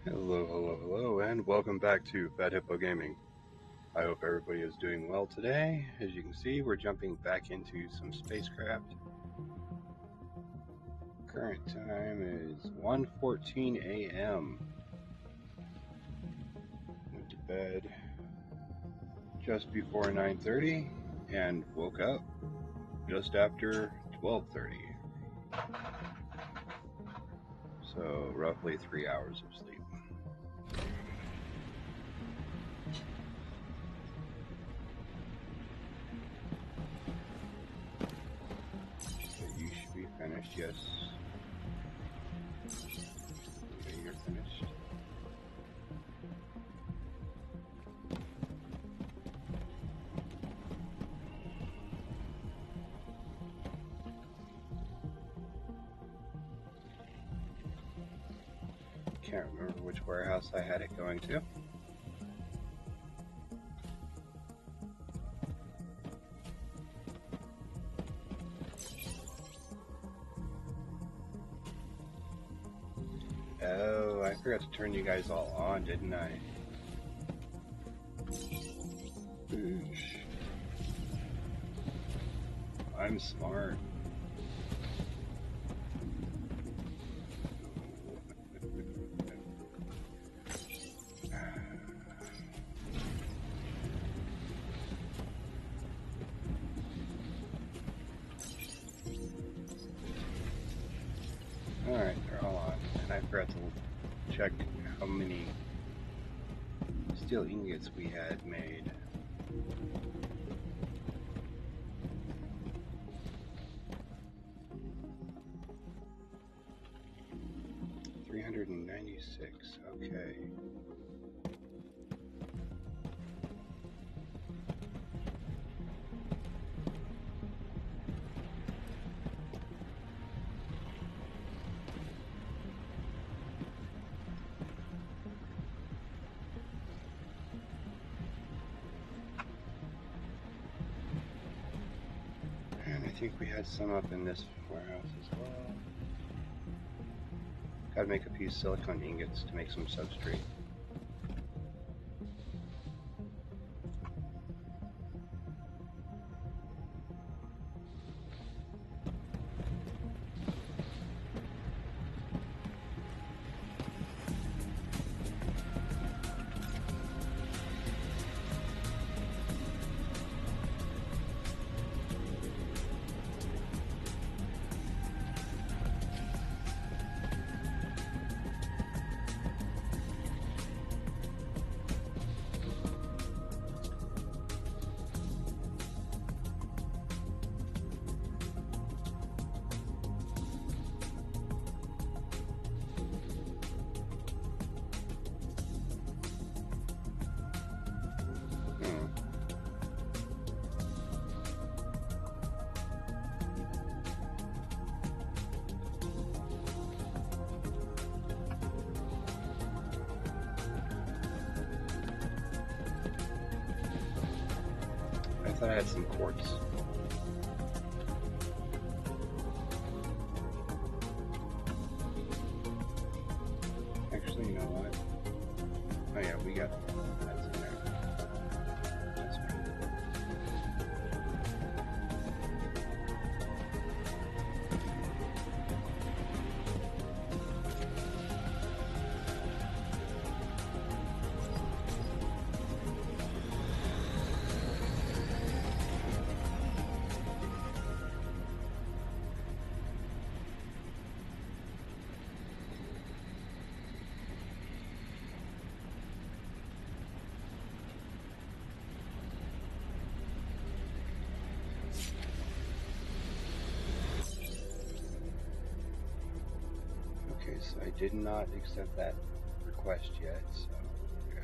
Hello, and welcome back to Fat Hippo Gaming. I hope everybody is doing well today. As you can see, we're jumping back into some spacecraft. Current time is 1:14 a.m. Went to bed just before 9:30 and woke up just after 12:30. So roughly 3 hours of sleep. You should be finished, yes. Okay, you're finished. Can't remember which warehouse I had it going to. Oh, I forgot to turn you guys all on, didn't I? Oosh. I'm smart. Alright, they're all on. And I forgot to check how many steel ingots we had made. $396, okay. And I think we had some up in this warehouse as well. Gotta make a few silicone ingots to make some substrate. I thought I had some quartz. Actually, you know what? Oh yeah, we got that's in there. That's fine. Okay, so I did not accept that request yet, so good.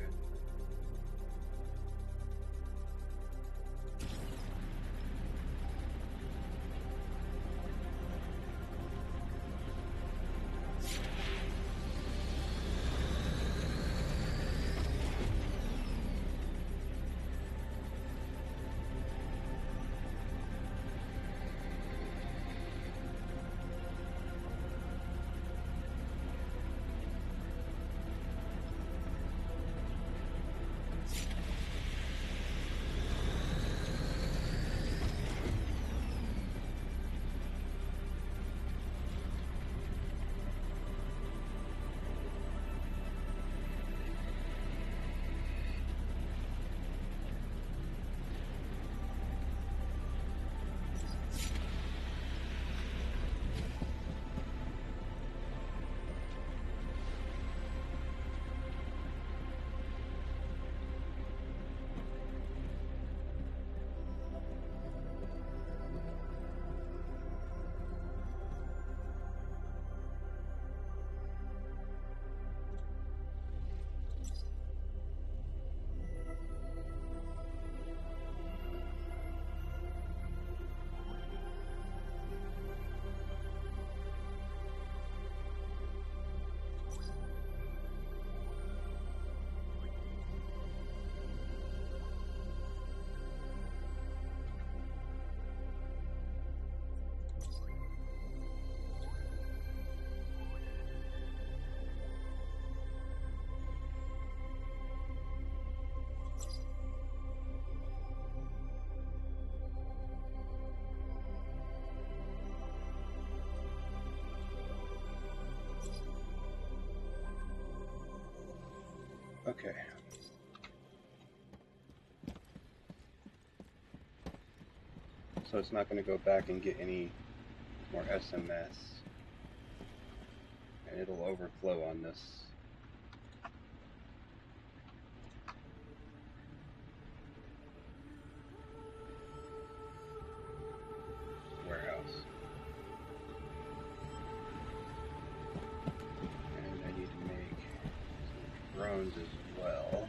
Okay. So it's not going to go back and get any more SMS. And it'll overflow on this. Warehouse. And I need to make some drones as well.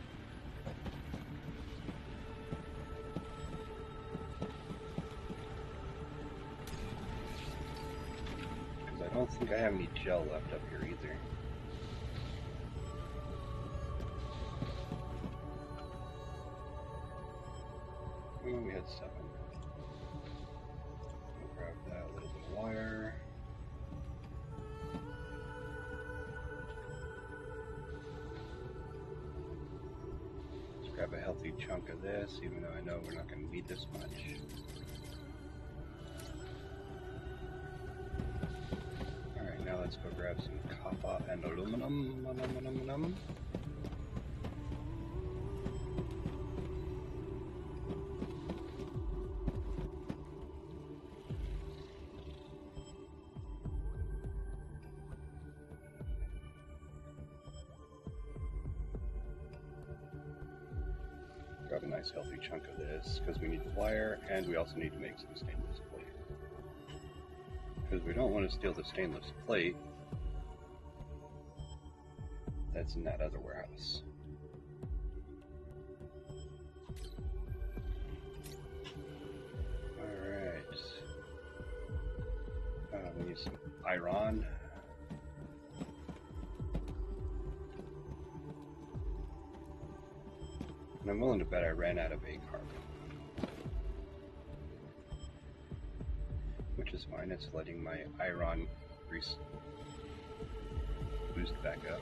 Because I don't think I have any gel left up here either. Oh, we had 7. We'll grab that, a little bit of wire. Let's grab a healthy chunk of this, even though I know we're not going to need this much. Alright, now let's go grab some copper and aluminum. Grab a nice healthy chunk of this because we need the wire, and we also need to make some stainless plate. Because we don't want to steal the stainless plate that's in that other warehouse. Alright. We need some iron. And I'm willing to bet I ran out of A carbon. Which is fine, it's letting my iron boost back up.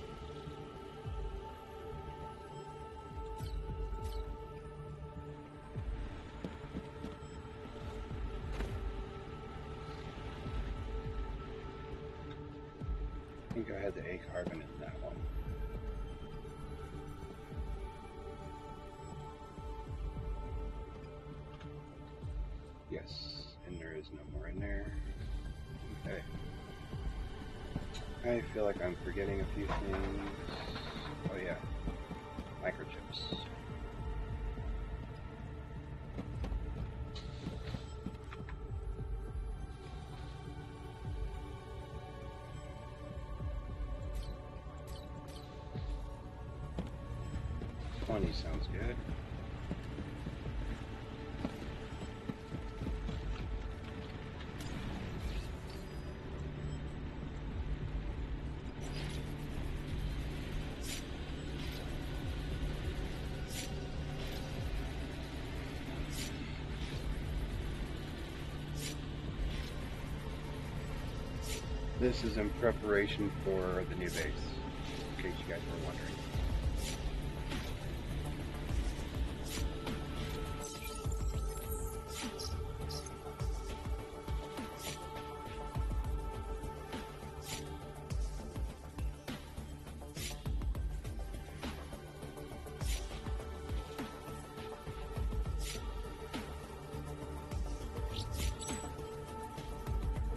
I think I had the A carbon in that one. Yes, and there is no more in there. Okay. I feel like I'm forgetting a few things. Oh yeah, microchips. $20 sounds good. This is in preparation for the new base, in case you guys were wondering.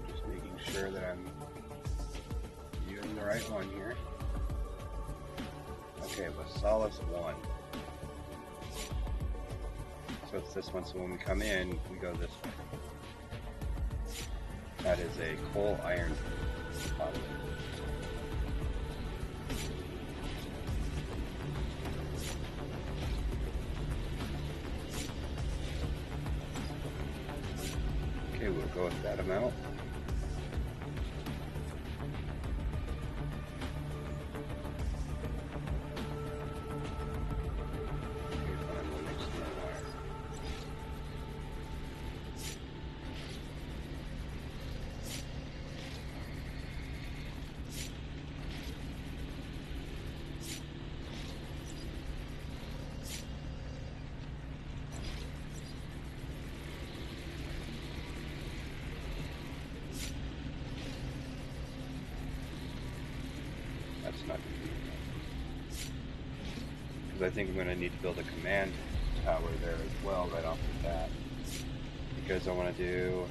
Just making sure that I'm using the right one here. Okay, Vasalis 1. So it's this one, so when we come in, we go this way. That is a coal iron bottle. Okay, we'll go with that amount. That's not going to be enough. because I think I'm going to need to build a command tower there as well right off the bat, because I want to do,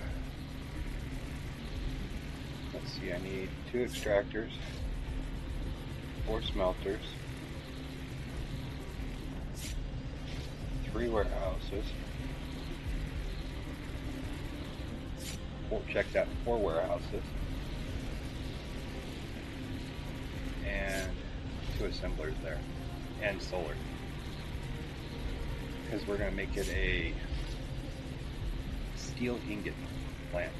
let's see, I need 2 extractors, 4 smelters, 3 warehouses, check that, 4 warehouses, and 2 assemblers there, and solar, because we're going to make it a steel ingot plant.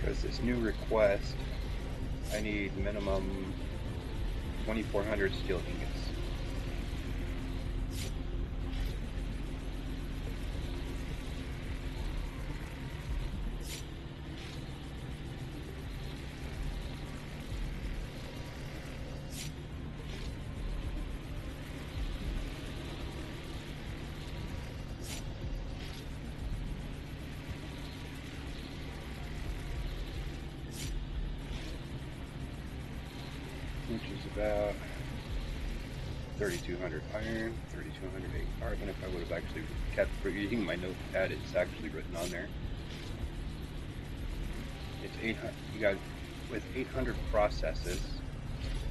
Because this new request, I need minimum 2,400 steel ingots. Which is about 3,200 iron, 3,208 carbon. If I would have actually kept reading my notepad, it's actually written on there. It's 800. You got, with 800 processes,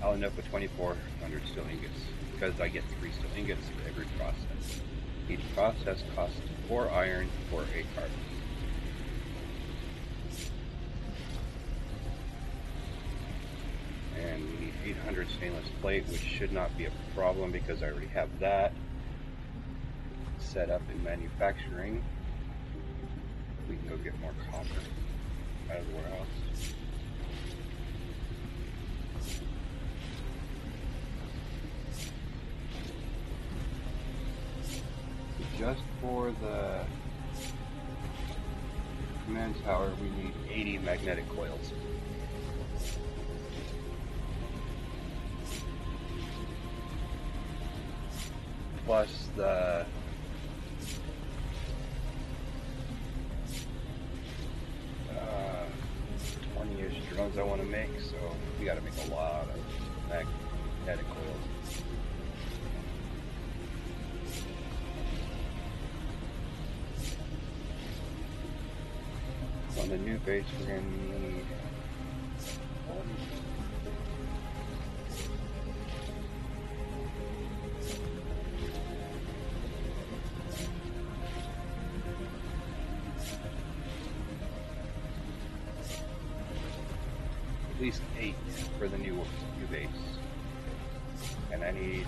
I'll end up with 2,400 steel ingots, because I get 3 steel ingots for every process. Each process costs 4 iron for 8 carbon. And we need 800 stainless plate, which should not be a problem because I already have that set up in manufacturing. We can go get more copper out of the warehouse. Just for the command tower, we need 80 magnetic coils. Plus the 20-ish drones I want to make, so we got to make a lot of magnetic coils. On the new base, we're going to need at least 8 for the new base, and I need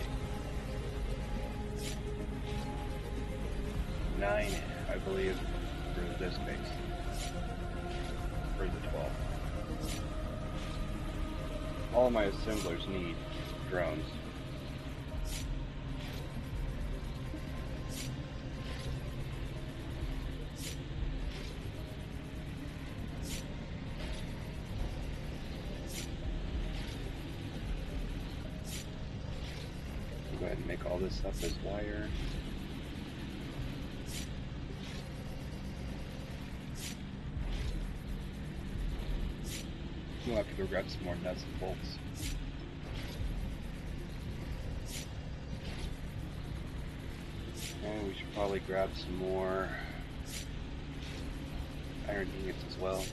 9, I believe, for this base, for the 12. All my assemblers need drones. Go ahead and make all this up as wire. We'll have to go grab some more nuts and bolts. And we should probably grab some more iron ingots as well.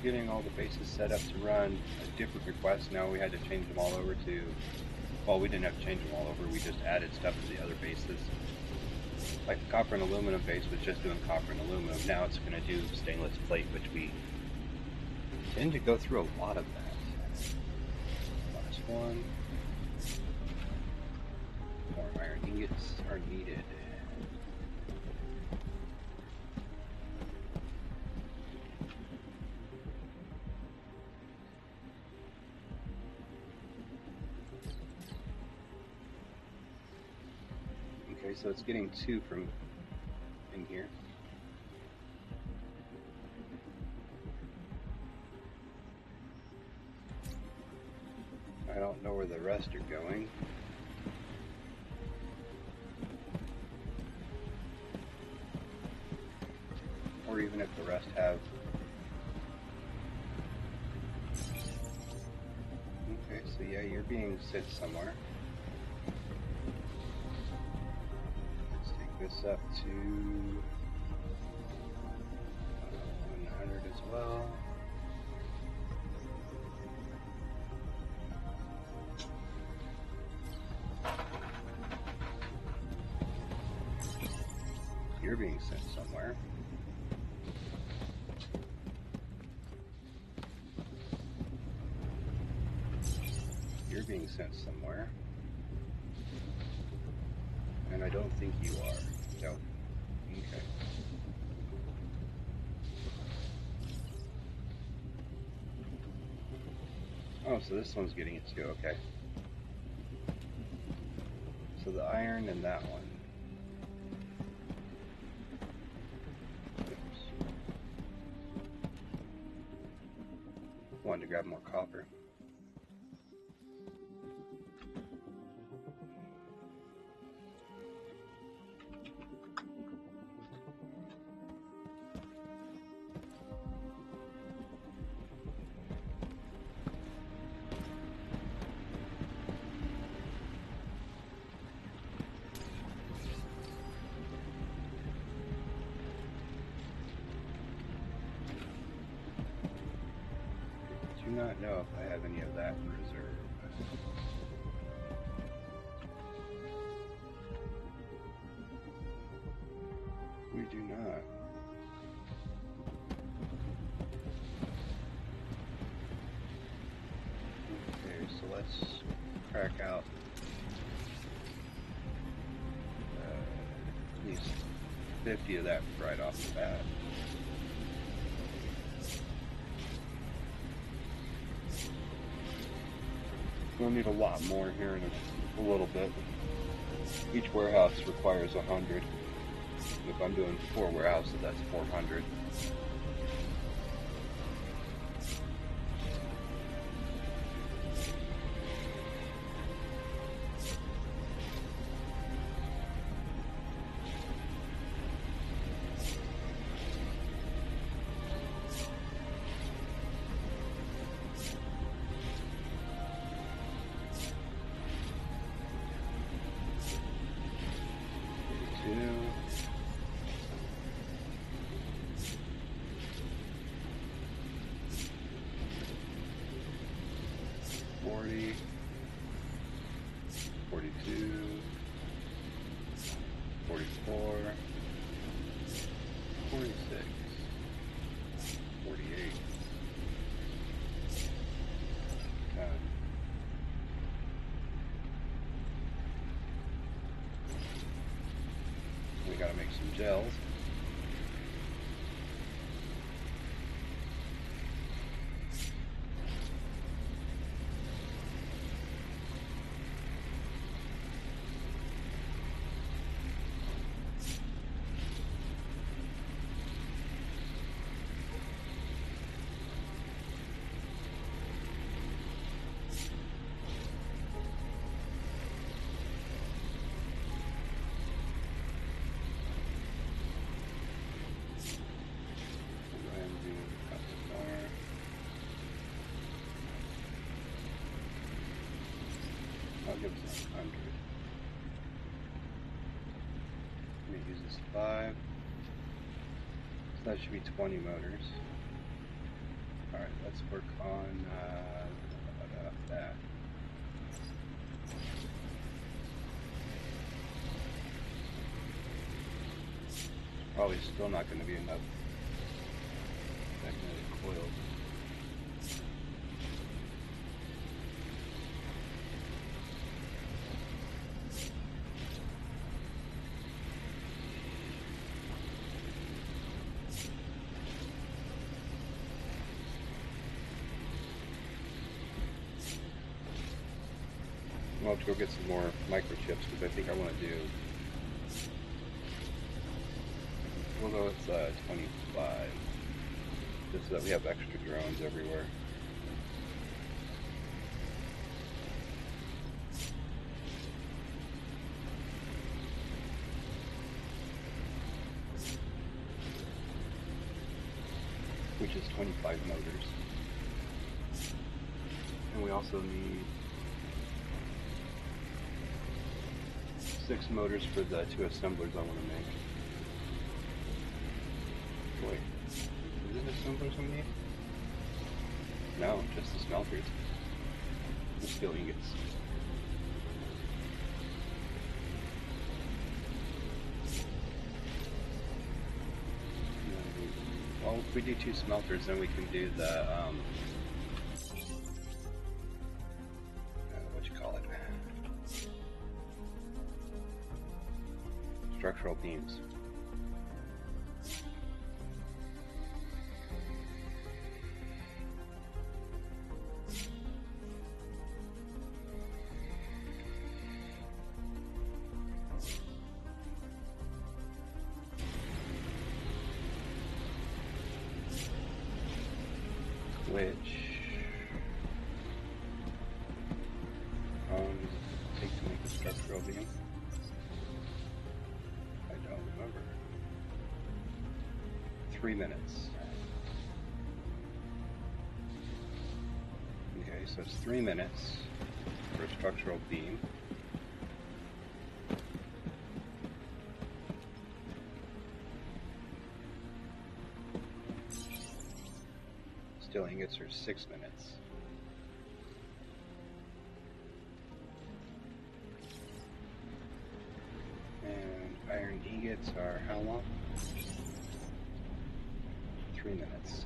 getting all the bases set up to run a different request. Now we had to change them all over to, well, we didn't have to change them all over, we just added stuff to the other bases. Like the copper and aluminum base was just doing copper and aluminum. Now it's going to do stainless plate, which we tend to go through a lot of that. Last one. More iron ingots are needed. Okay, so it's getting 2 from in here. I don't know where the rest are going. Or even if the rest have. Okay, so yeah, you're being sent somewhere. This up to 100 as well. You're being sent somewhere. You're being sent somewhere. And I don't think you are. No. Okay. Oh, so this one's getting it too. Okay. So the iron and that one. Oops. Wanted to grab more copper. Do not know if I have any of that in reserve. We do not. Okay, so let's crack out at least 50 of that right off the bat. We'll need a lot more here in a little bit. Each warehouse requires 100. If I'm doing 4 warehouses, that's 400. $40, $42, $44, $46, $48, $10. We gotta make some gels. I'll give us 100. Let me use this 5. So that should be 20 motors. Alright, let's work on that. Probably still not going to be enough magnetic coils. I'll have to go get some more microchips because I think I want to do, although it's 25, just so that we have extra drones everywhere. Which is 25 motors. And we also need 6 motors for the 2 assemblers I want to make. Wait, is it assemblers I need? No, just the smelters. The steel ingots. Well, if we do 2 smelters, then we can do the, what you call it? Structural beams. Which take to make a structural beam? I don't remember. 3 minutes. Okay, so it's 3 minutes for a structural beam. Steel ingots are 6 minutes. And iron ingots are how long? 3 minutes.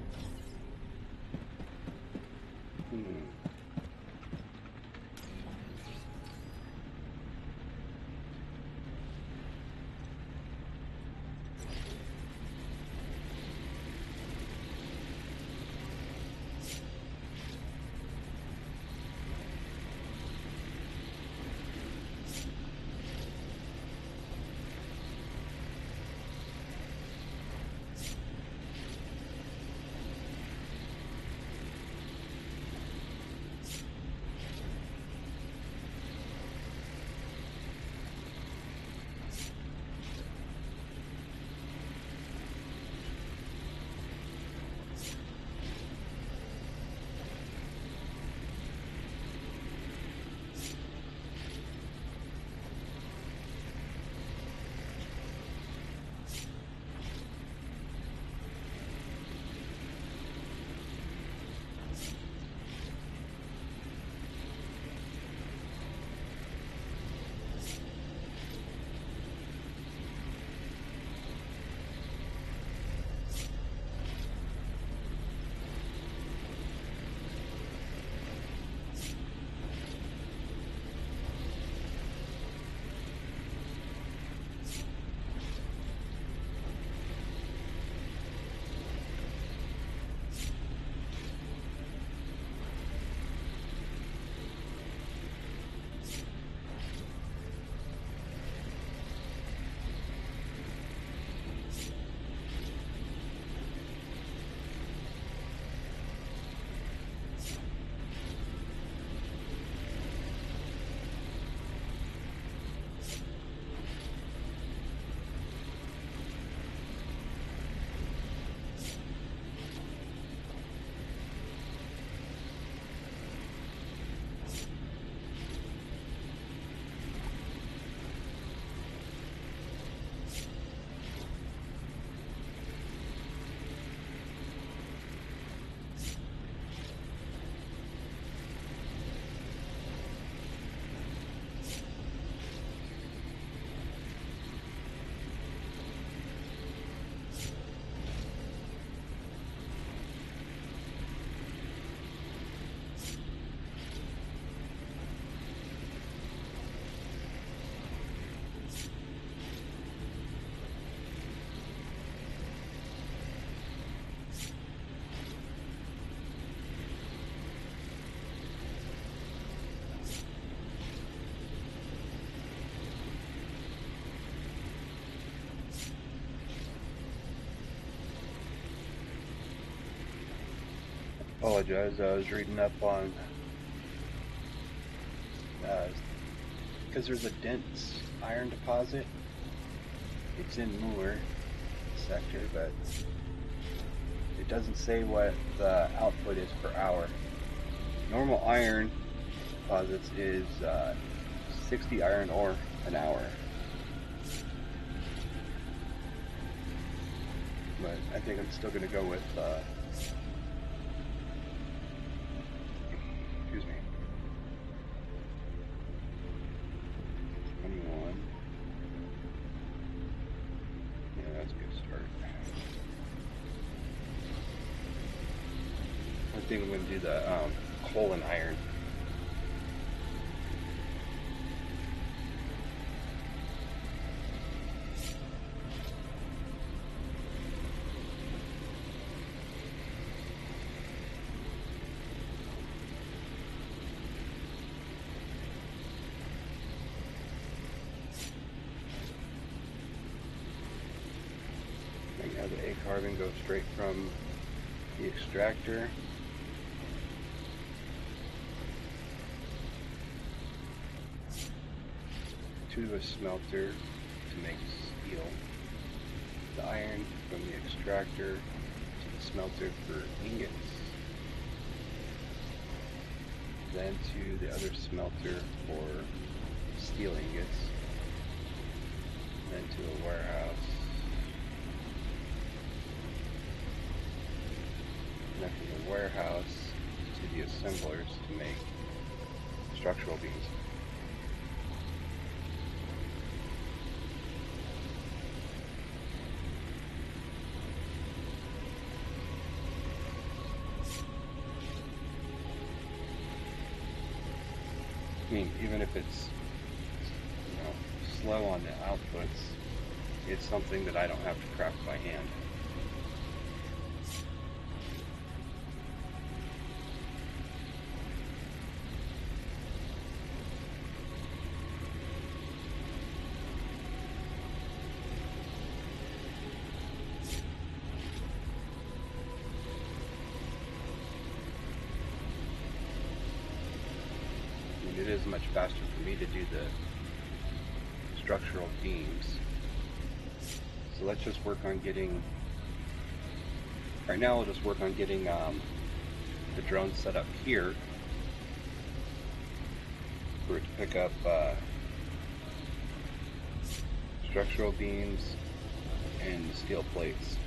apologize. I was reading up on because there's a dense iron deposit. It's in Mueller sector, but it doesn't say what the output is per hour. Normal iron deposits is 60 iron ore an hour. But I think I'm still going to go with excuse me, 21. Yeah, that's a good start. I think I'm going to do the coal and iron. Have the A carbon go straight from the extractor to the smelter to make steel. The iron from the extractor to the smelter for ingots. Then to the other smelter for steel ingots. Then to a warehouse. And then from the warehouse to the assemblers to make structural beams. I mean, even if it's, you know, slow on the outputs, it's something that I don't have to craft by hand. It is much faster for me to do the structural beams. So let's just work on getting, right now we'll just work on getting the drone set up here for it to pick up structural beams and steel plates.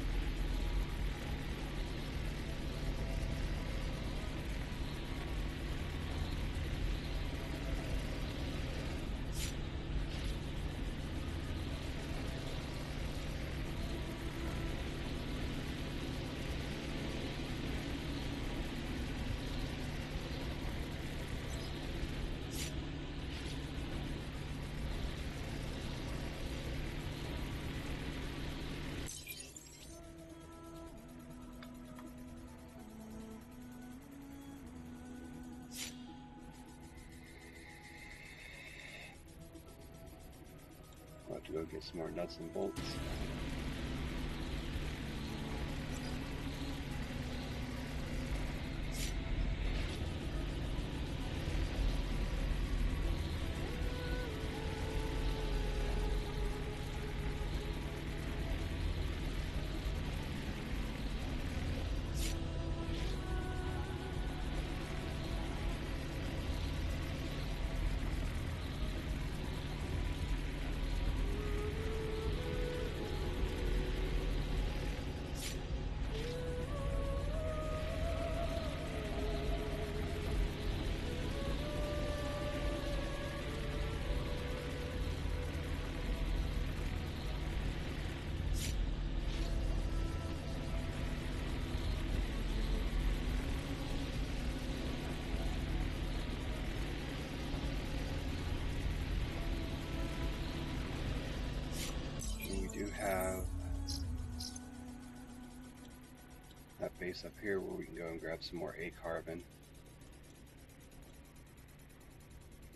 I'll have to go get some more nuts and bolts. Have that base up here where we can go and grab some more A carbon.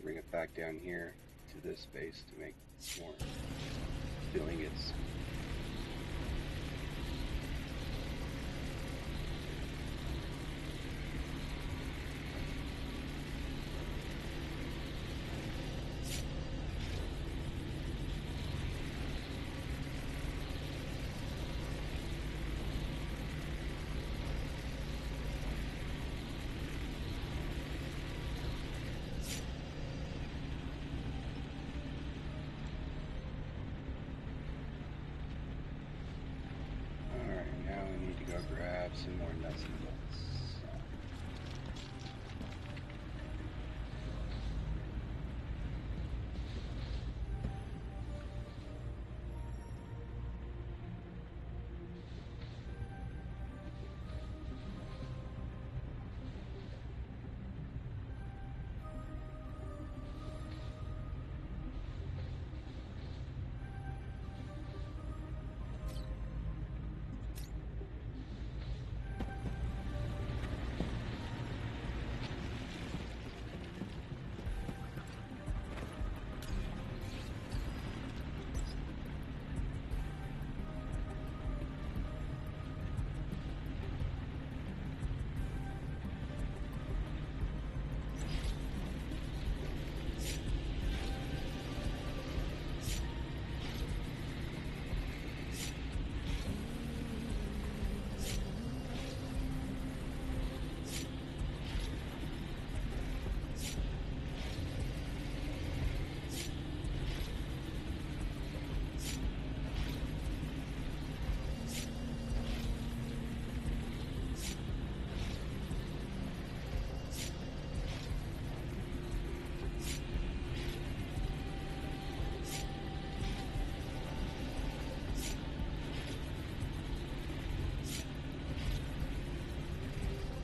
Bring it back down here to this base to make more steel ingots. grab some more nuts and bolts.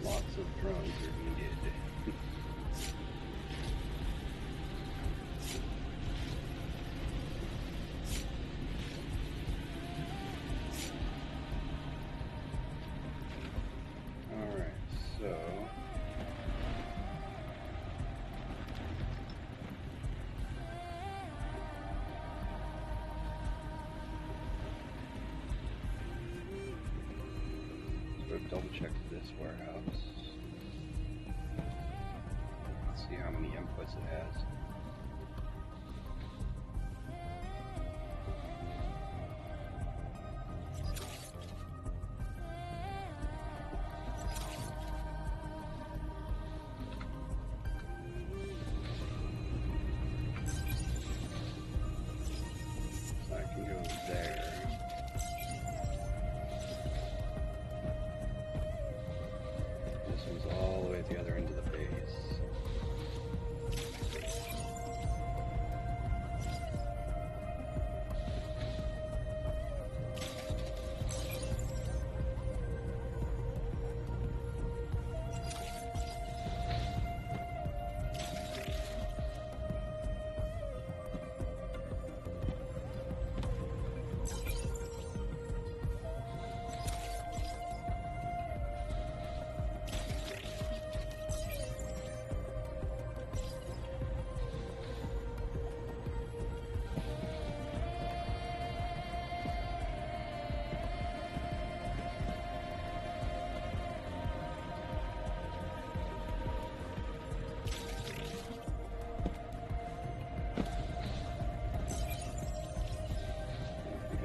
Lots of drones are needed. Alright, so double check this warehouse. Let's see how many inputs it has. So I can go there. All the way at the other end of the base.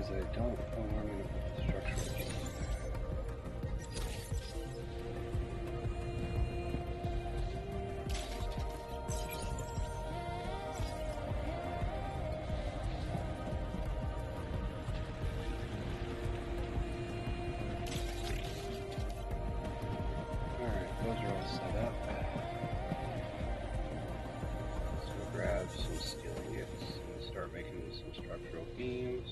I don't know where I'm going to put the structure. Alright, those are all set up. So we'll grab some steel ingots and start making some structural beams.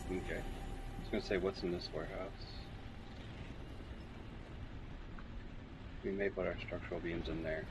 Okay, I was going to say, what's in this warehouse? We may put our structural beams in there.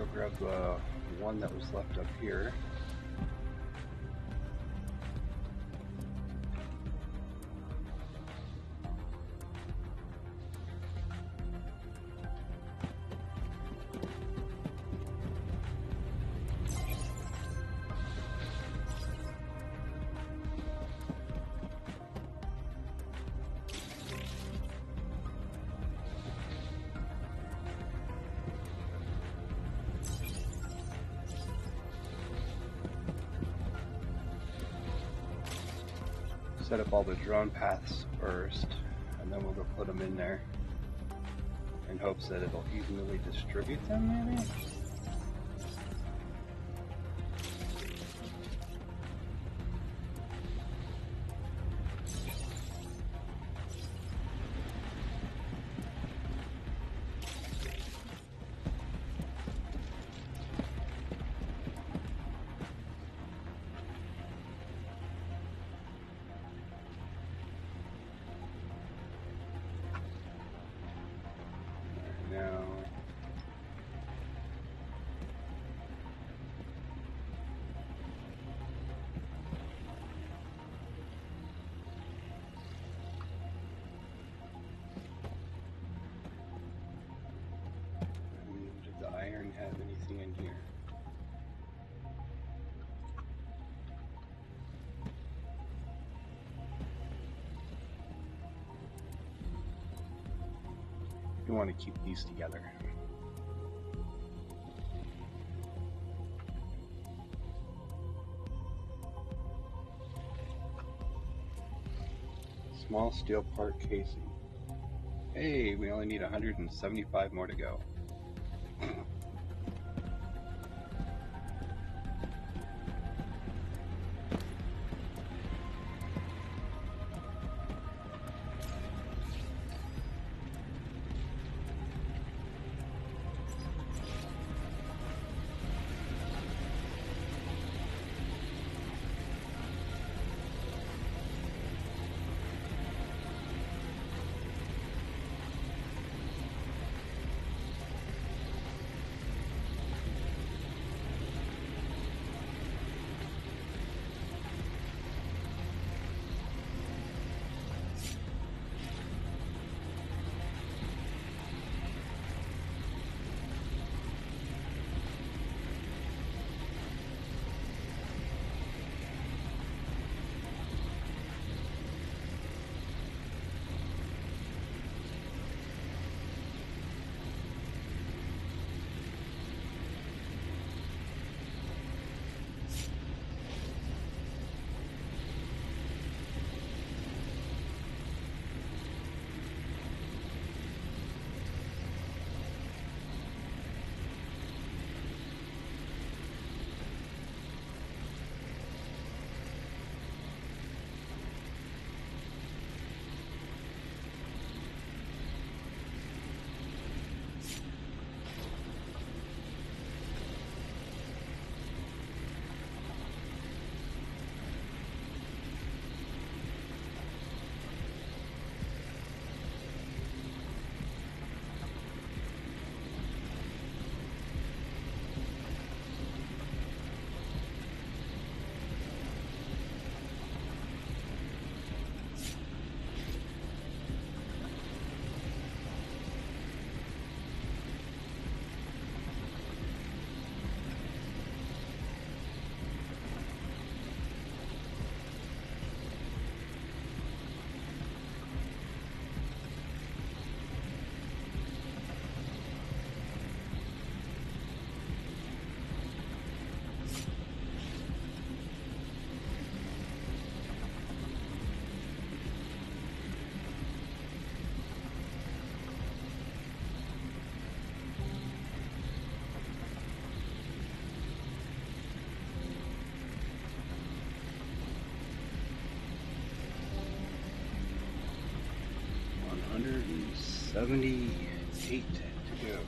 go grab the one that was left up here. Set up all the drone paths first, and then we'll go put them in there in hopes that it'll evenly distribute them, maybe? Now, did the iron have anything in here? You want to keep these together. Small steel part casing. Hey, we only need 175 more to go. $78 to go.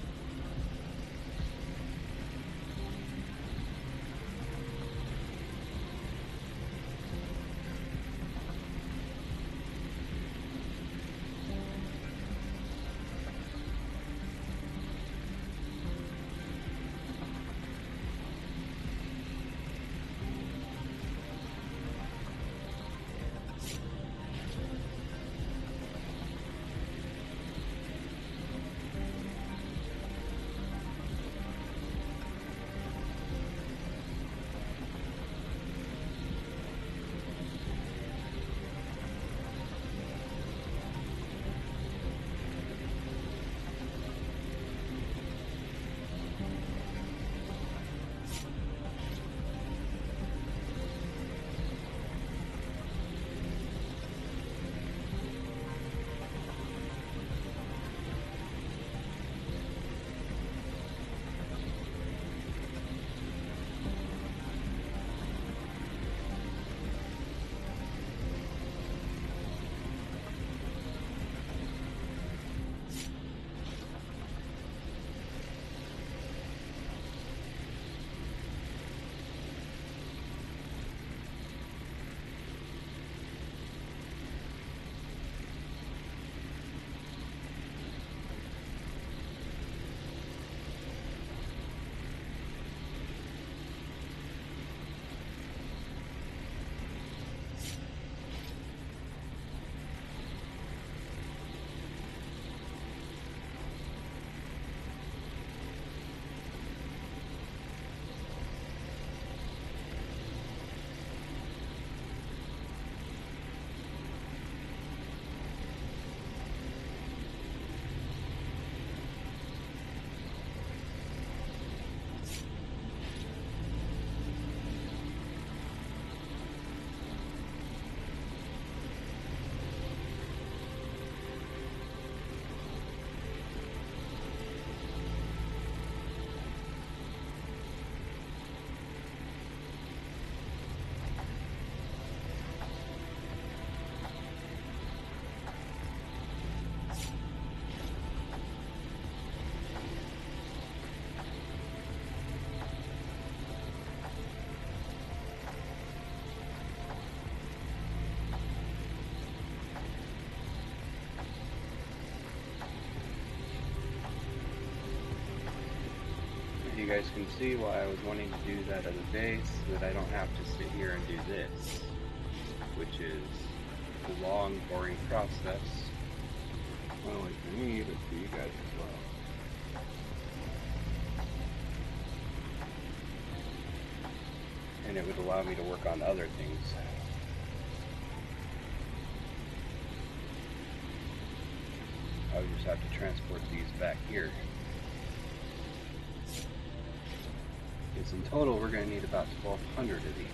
guys can see why I was wanting to do that at the base, so that I don't have to sit here and do this, which is a long, boring process, not only for me, but for you guys as well. And it would allow me to work on other things. I would just have to transport these back here. Because in total, we're going to need about 1,200 of these.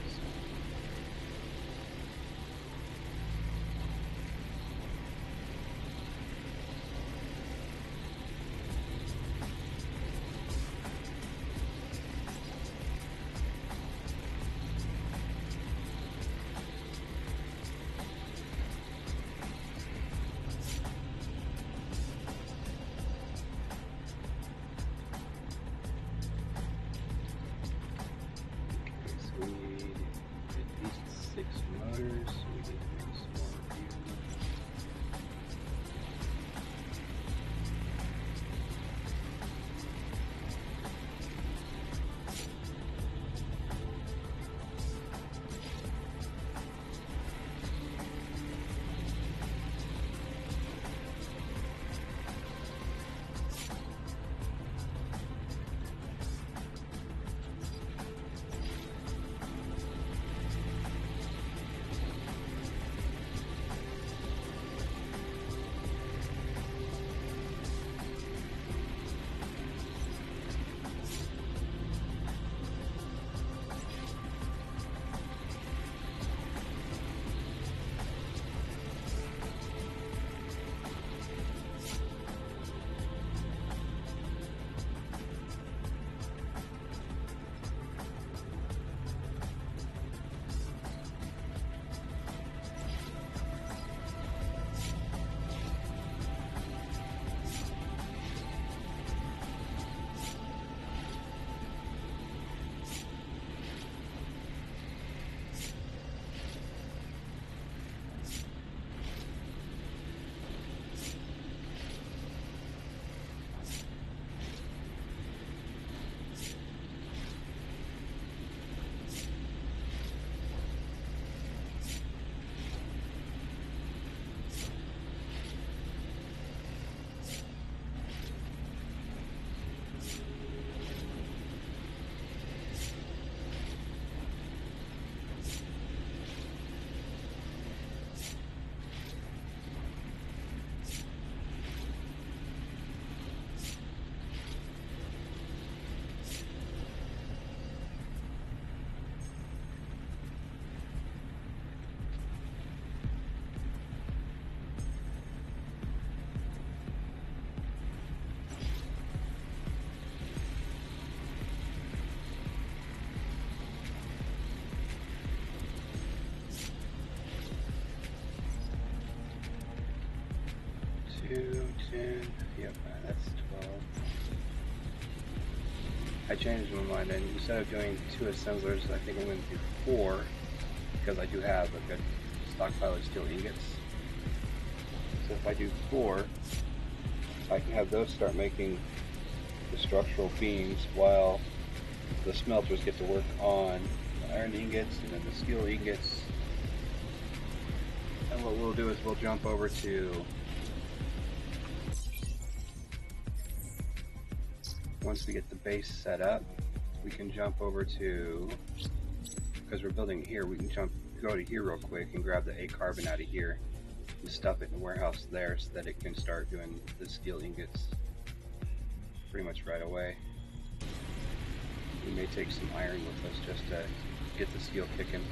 Yep, that's 12. I changed my mind, and instead of doing 2 assemblers, I think I'm going to do 4, because I do have a good stockpile of steel ingots. So if I do 4, I can have those start making the structural beams while the smelters get to work on the iron ingots and then the steel ingots. And what we'll do is we'll jump over to, once we get the base set up, we can jump over to, because we're building here, we can go to here real quick and grab the A carbon out of here and stuff it in the warehouse there so that it can start doing the steel ingots pretty much right away. We may take some iron with us just to get the steel kicking.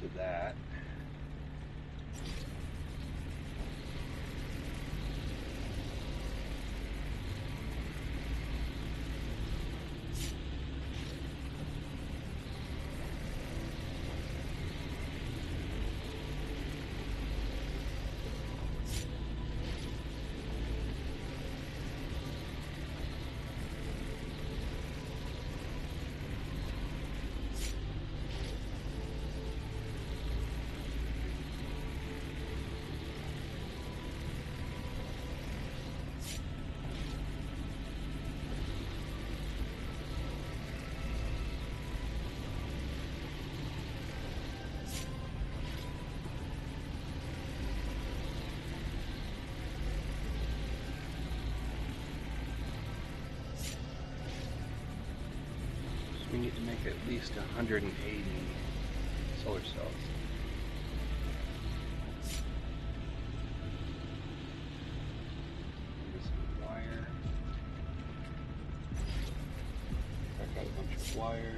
to that. We need to make at least 180 solar cells. Missing wire. I've got a bunch of wire.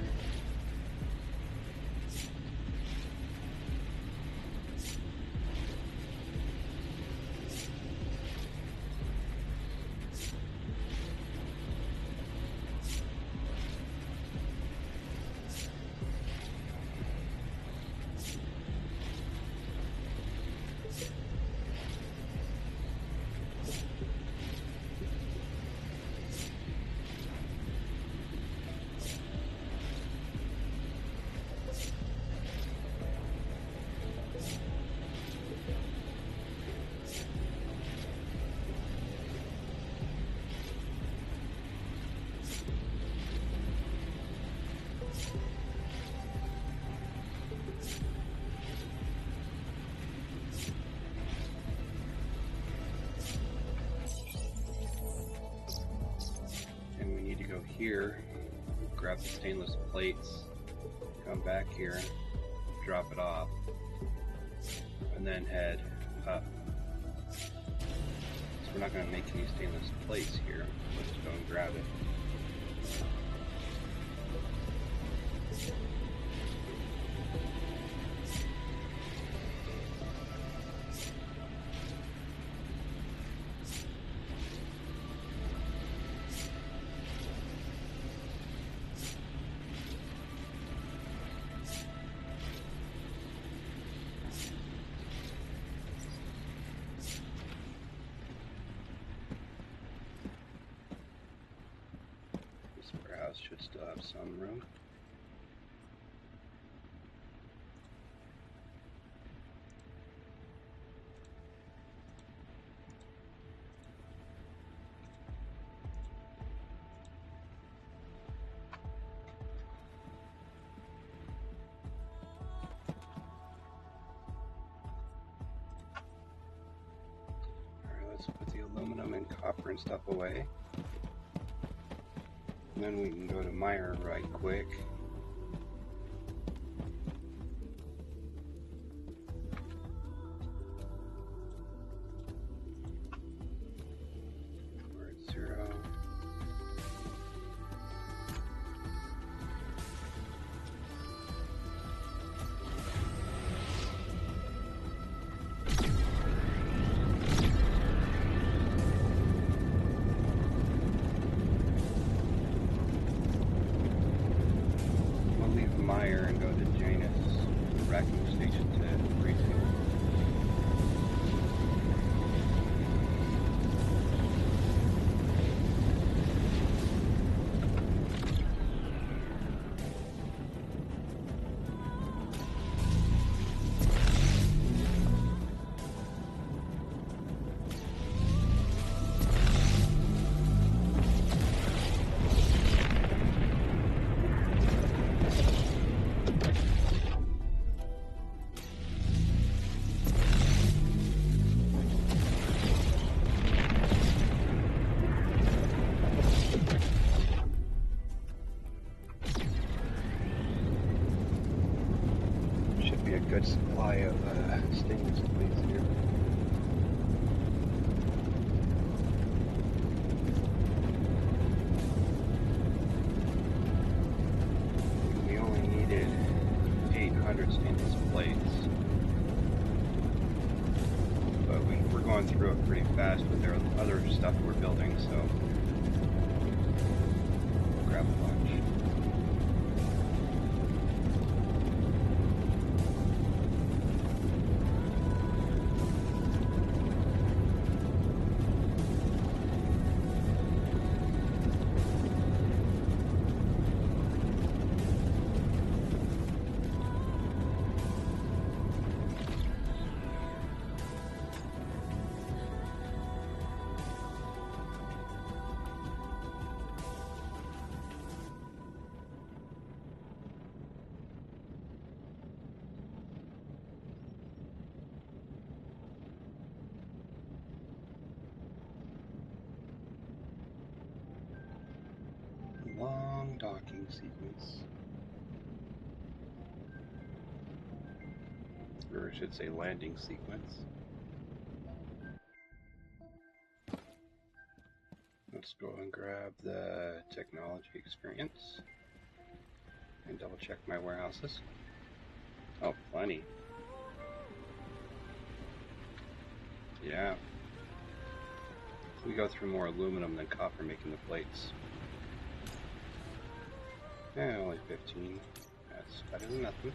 Here, grab the stainless plates, come back here, drop it off, and then head up. So we're not going to make any stainless plates here. Let's go and grab it. Warehouse should still have some room. Alright, let's put the aluminum and copper and stuff away. And then we can go to Meyer right quick. We're at 0. going through it pretty fast, but there are other stuff we're building, so we'll grab a bunch. Long docking sequence. Or I should say landing sequence. Let's go and grab the technology experience and double check my warehouses. Oh, plenty. Yeah. We go through more aluminum than copper making the plates. Yeah, only 15. That's better than nothing.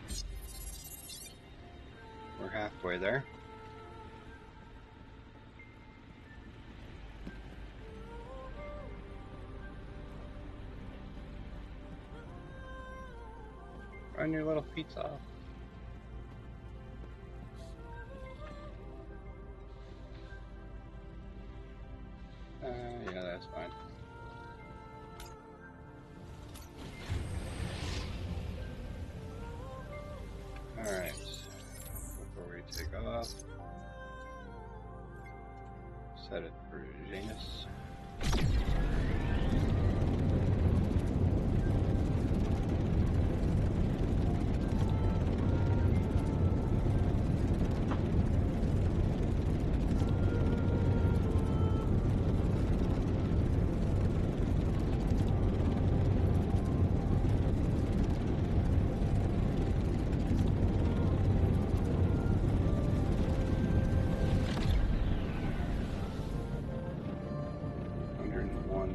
We're halfway there. Run your little feet off. Yeah, that's fine. Alright. Before we take off, set it for Janus.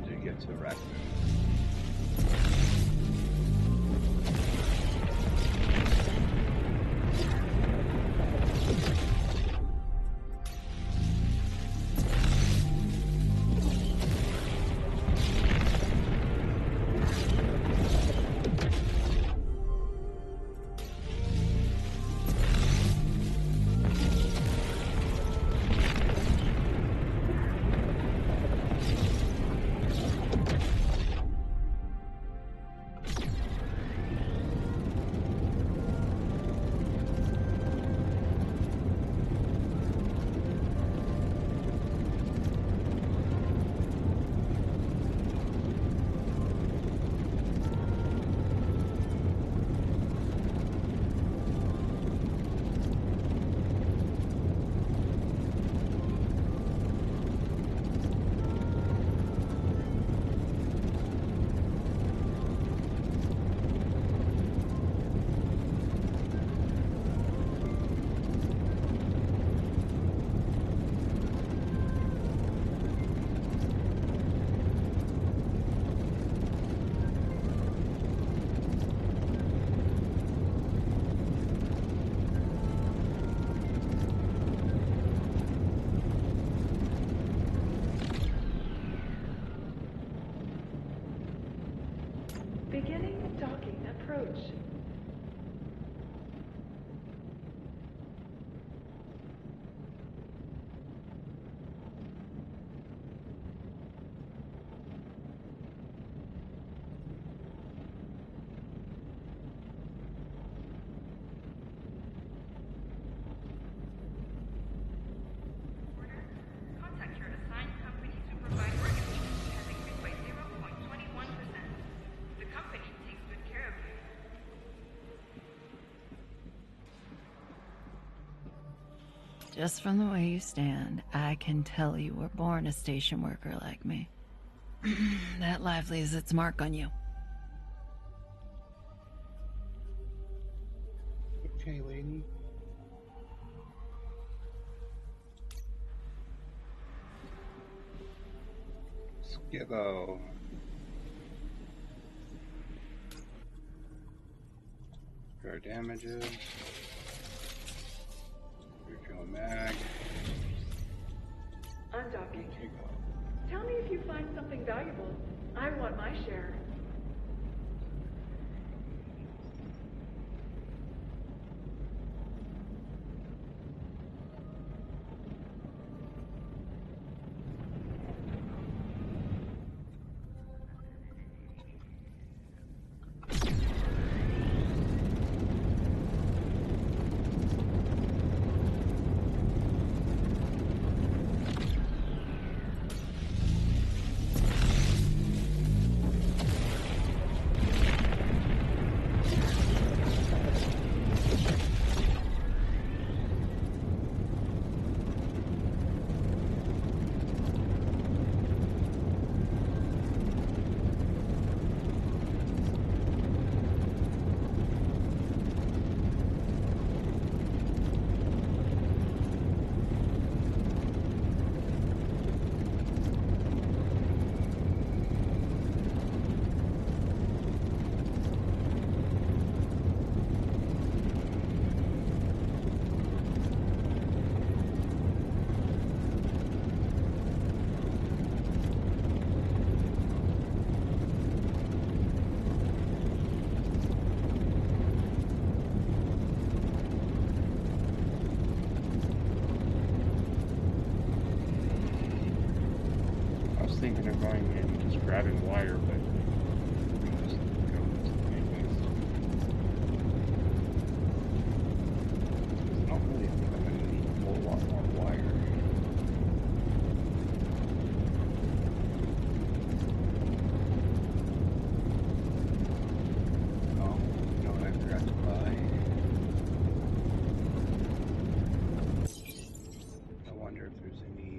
To get to Rack. Beginning docking approach. Contact your assigned company to provide work efficiency has increased by 0.21%. The company takes good care of you. Just from the way you stand, I can tell you were born a station worker like me. That life leaves its mark on you. Okay, lady. Skibbo. Our damages. Refuel mag. Undocking. Take off. Tell me if you find something valuable. I want my share. Thinking of going and just grabbing wire, but just go anyways. I don't really think I'm going to need a whole lot more wire. Oh, you know what I forgot to buy? I wonder if there's any.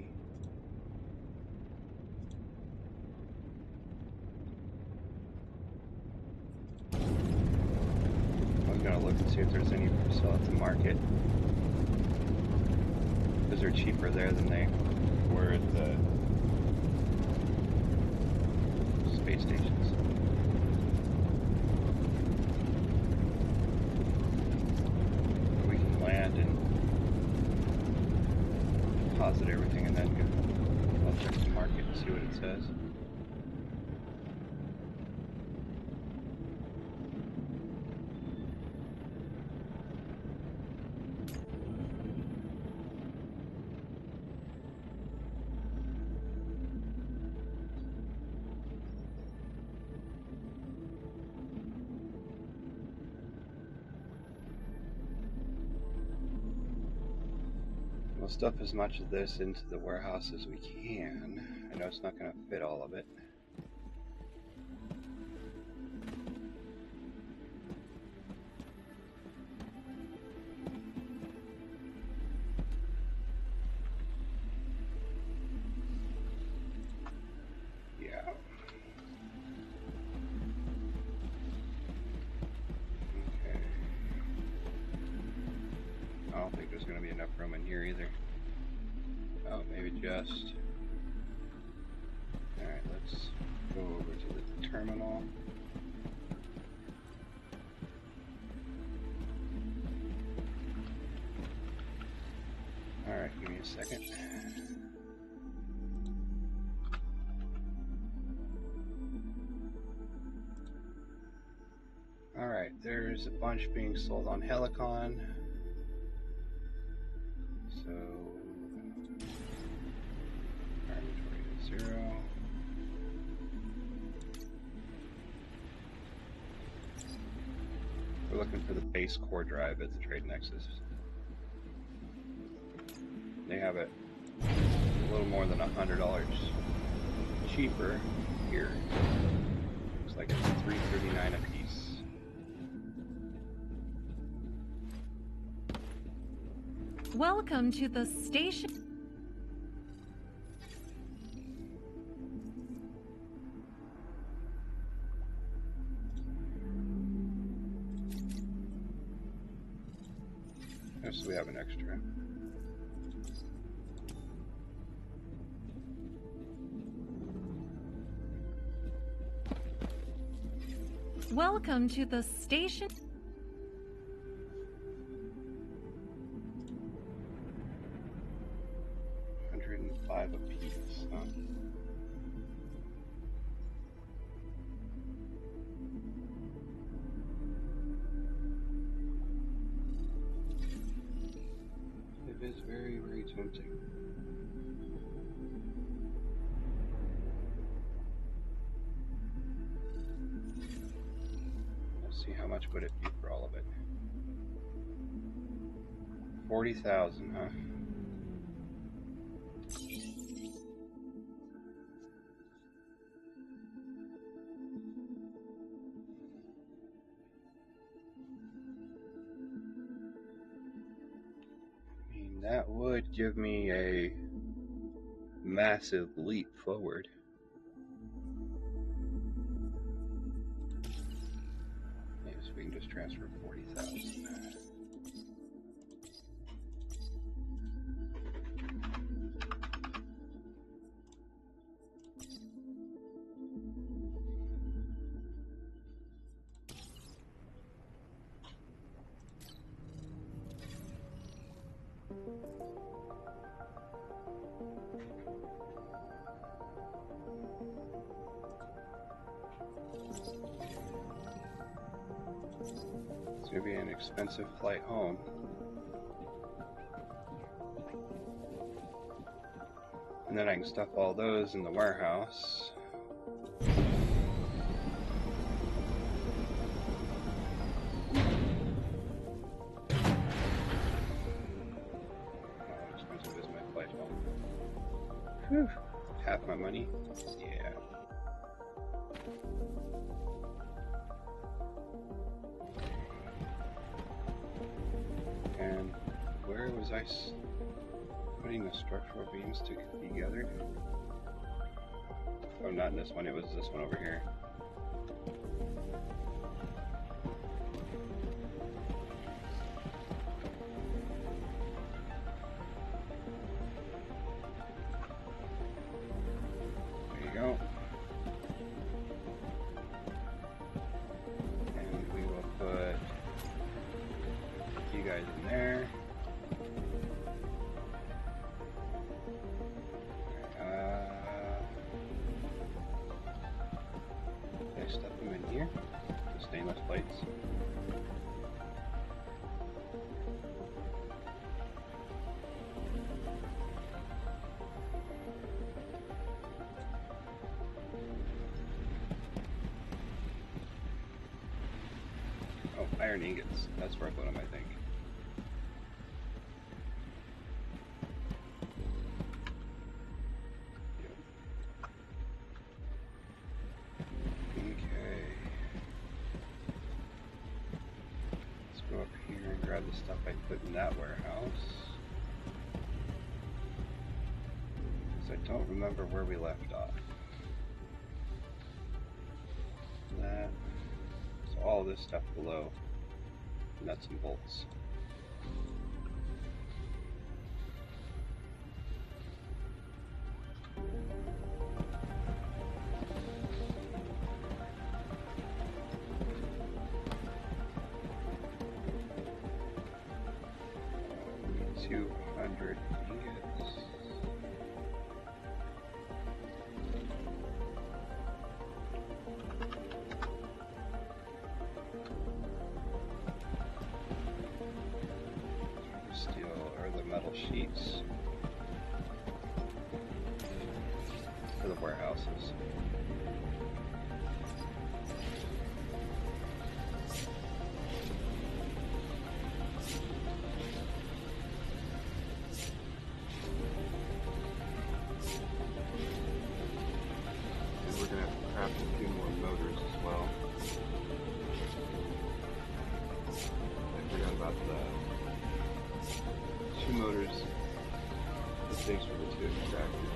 Gonna look and see if there's any for sale at the market, because they're cheaper there than they were at the space stations. We can land and deposit everything and then I'll check the market and see what it says. We'll stuff as much of this into the warehouse as we can. I know it's not going to fit all of it. Yeah. Okay. I don't think there's going to be enough room in here either. Oh, maybe just. Alright, let's go over to the terminal. Alright, give me a second. Alright, there's a bunch being sold on Helicon. So, our inventory is 0. We're looking for the base core drive at the Trade Nexus. They have it a little more than $100 cheaper here. Looks like it's $339 a piece. Welcome to the station. So we have an extra. Welcome to the station. 105 apiece, huh? It is very, very tempting. Let's see, how much would it be for all of it? 40,000, huh? I mean, that would give me a massive leap forward. Yes, we can just transfer 40,000. It's going to be an expensive flight home. And then I can stuff all those in the warehouse. How expensive is my flight home? Whew. Half my money? Yeah. And where was I putting the structural beams together? Oh, not in this one, it was this one over here. There you go. And we will put you guys in there. I stuff them in here, the stainless plates. Oh, iron ingots. That's where I put them, I think. The stuff I put in that warehouse, because I don't remember where we left off. That, so all this stuff below, nuts and bolts. Metal sheets for the warehouses. And we're going to have to craft a few more motors as well. I forgot about the 2 motors, the stakes for the 2 extractors.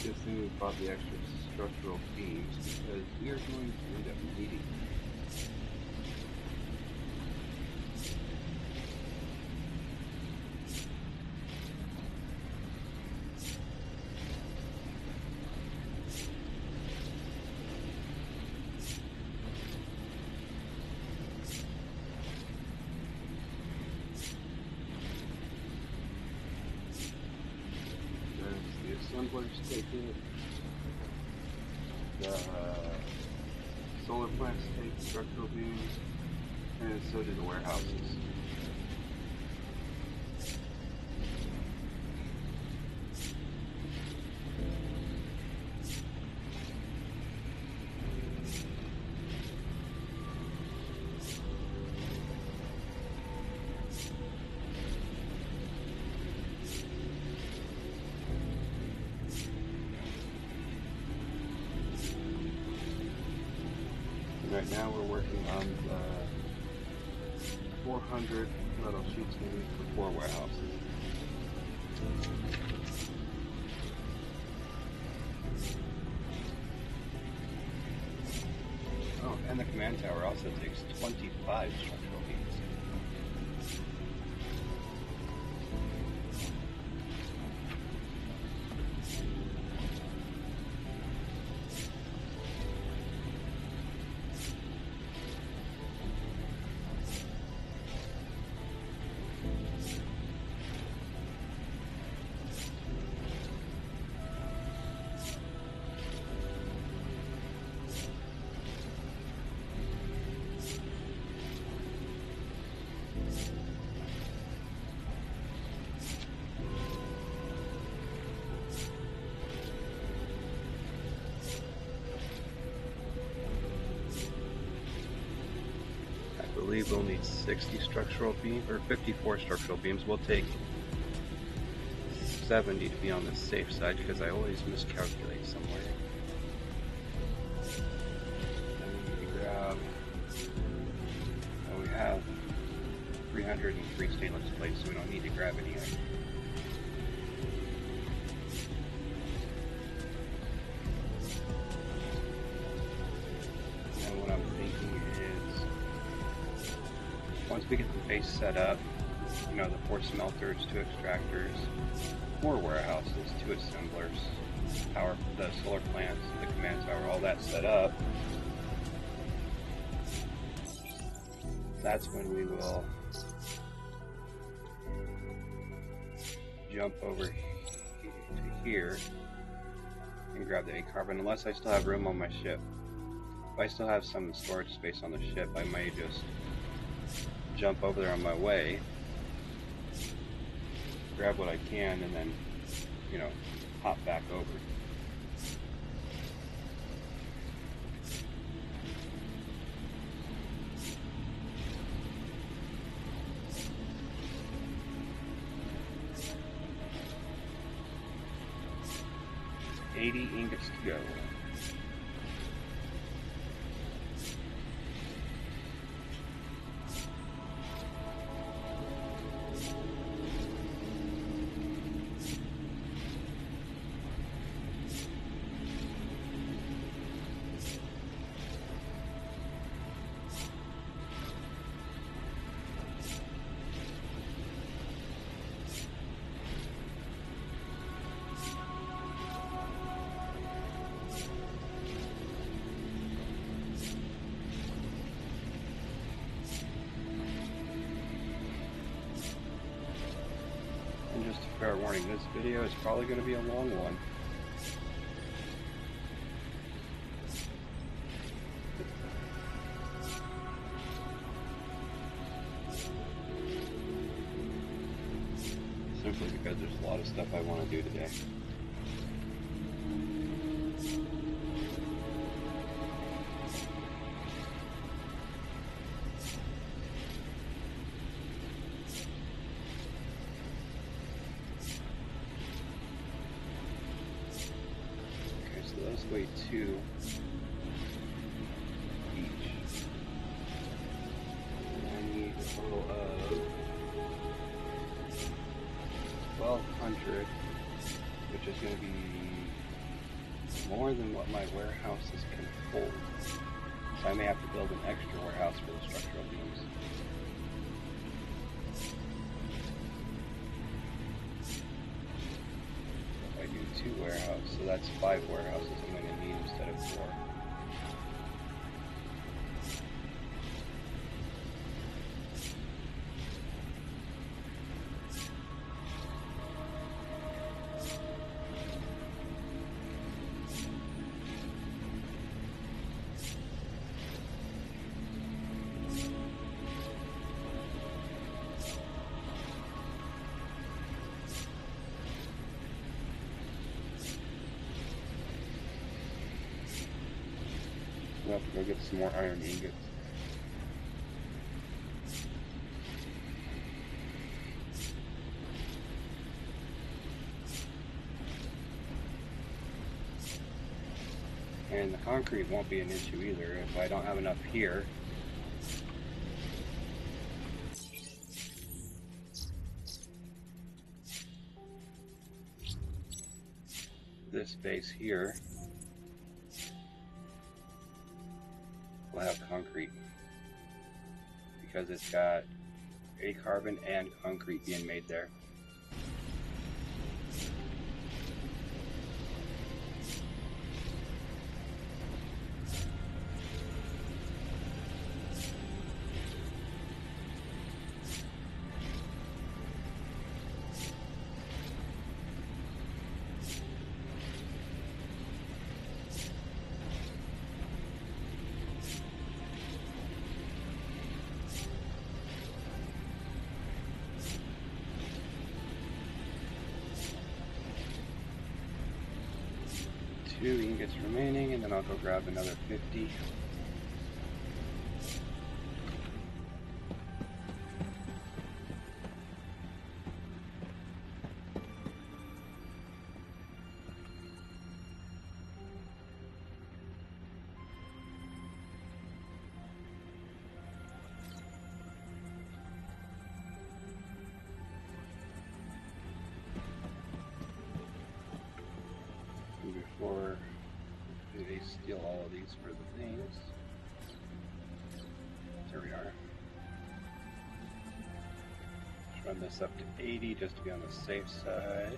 good thing we bought the extra structural beams because we are going to end up needing them. Assemblers take it, the solar plants take structural beams, and so do the warehouses. Right now we're working on the 400 metal sheets needed for 4 warehouses. Oh, and the command tower also takes 25 structural beams. I believe we'll need 60 structural beams, or 54 structural beams. We'll take 70 to be on the safe side because I always miscalculate somewhere. I need to grab, we have 303 stainless plates, so we don't need to grab any extra. And what I'm thinking is, once we get the base set up, you know, the 4 smelters, 2 extractors, 4 warehouses, 2 assemblers, power, the solar plants, the command tower, all that set up, that's when we will jump over to here and grab the A-carbon, unless I still have room on my ship. If I still have some storage space on the ship, I may just jump over there on my way, grab what I can, and then, you know, hop back over. $80 ingots to go. Fair warning, this video is probably going to be a long one. Simply because there's a lot of stuff I want to do today. Weigh 2 each. I need a total of 1,200, which is going to be more than what my warehouses can hold. So I may have to build an extra warehouse for the structural beams. If I do 2 warehouses, so that's 5 warehouses I'm going to need instead of 4. We'll have to go get some more iron ingots. And the concrete won't be an issue either if I don't have enough here. This space here will have concrete because it's got a carbon and concrete being made there. Two ingots remaining, and then I'll go grab another 50. Before they steal all of these for the things. There we are. Let's run this up to 80 just to be on the safe side.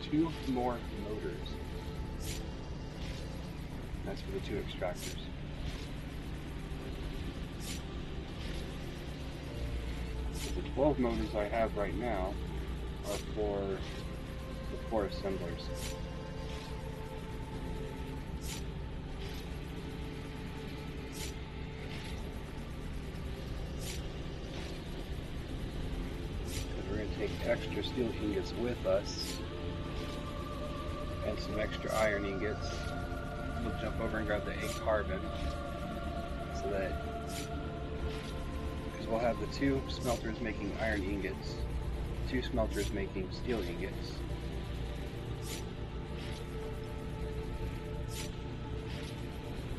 Two more motors. That's for the 2 extractors. The 12 motors I have right now are for the 4 assemblers. Because we're going to take extra steel ingots with us. And some extra iron ingots. We'll jump over and grab the 8 carbon so that, because we'll have the 2 smelters making iron ingots, 2 smelters making steel ingots.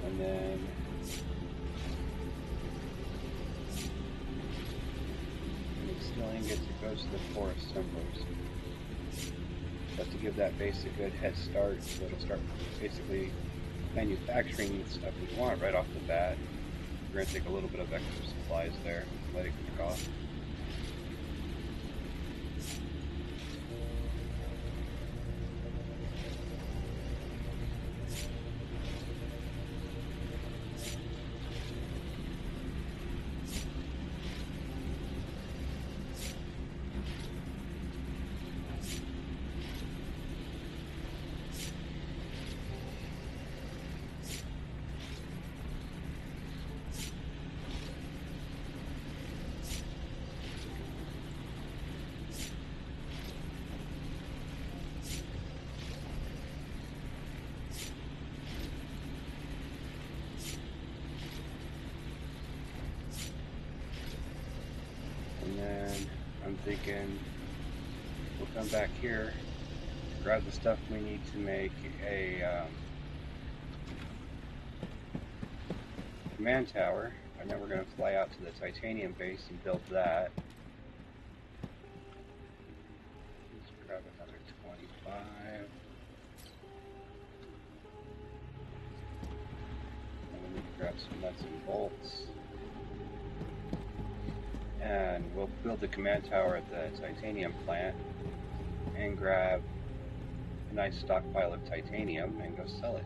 And then the steel ingots, it goes to the 4 assemblers. To give that base a good head start, so it'll start basically manufacturing the stuff we want right off the bat. We're going to take a little bit of extra supplies there, let it kick off. we'll come back here, grab the stuff we need to make a command tower, and then we're going to fly out to the titanium base and build that. Let's grab another 25. And we need to grab some nuts and bolts. And we'll build the command tower at the titanium plant and grab a nice stockpile of titanium and go sell it.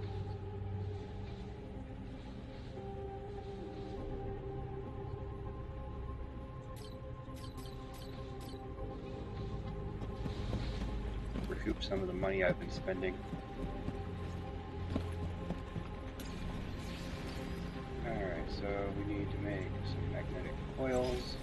Recoup some of the money I've been spending. Alright, so we need to make some magnetic coils.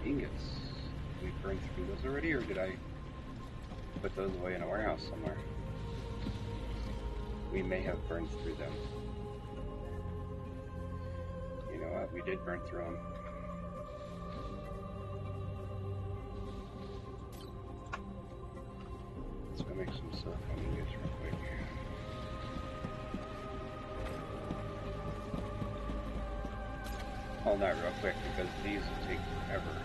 Ingots. Did we burn through those already, or did I put those away in a warehouse somewhere? We may have burned through them. You know what? We did burn through them. Let's go make some silicone ingots real quick. Well, not real quick, because these will take forever.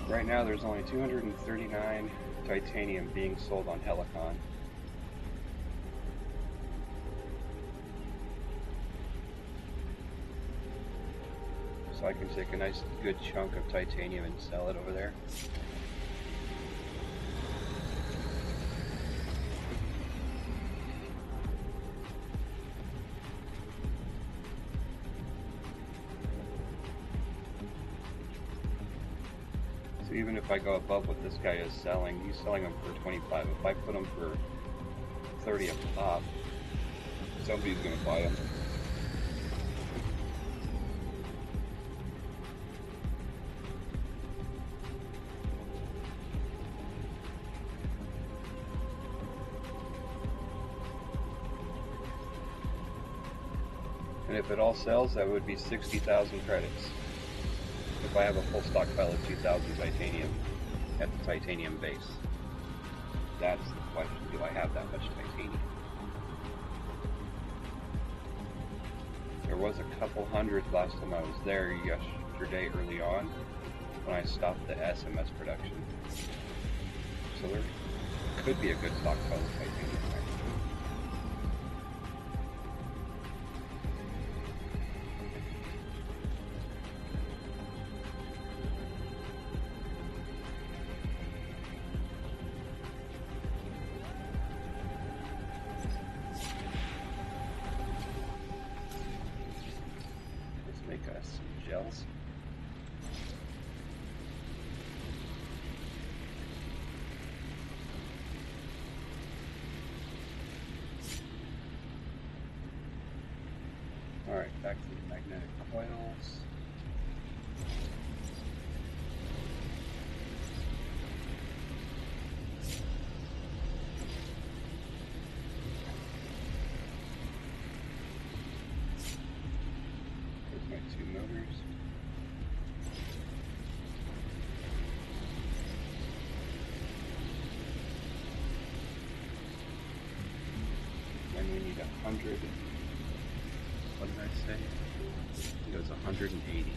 Right now there's only 239 titanium being sold on Helicon. So I can take a nice good chunk of titanium and sell it over there. Even if I go above what this guy is selling, he's selling them for 25. If I put them for 30 up top, somebody's going to buy them. And if it all sells, that would be 60,000 credits. If I have a full stockpile of 2,000 titanium at the titanium base. That's the question. Do I have that much titanium? There was a couple hundred last time I was there yesterday early on when I stopped the SMS production. So there could be a good stockpile of titanium there. Gels. Alright, back to the magnetic coils. There's my two motors. Then we need 100. What did I say? It was 180.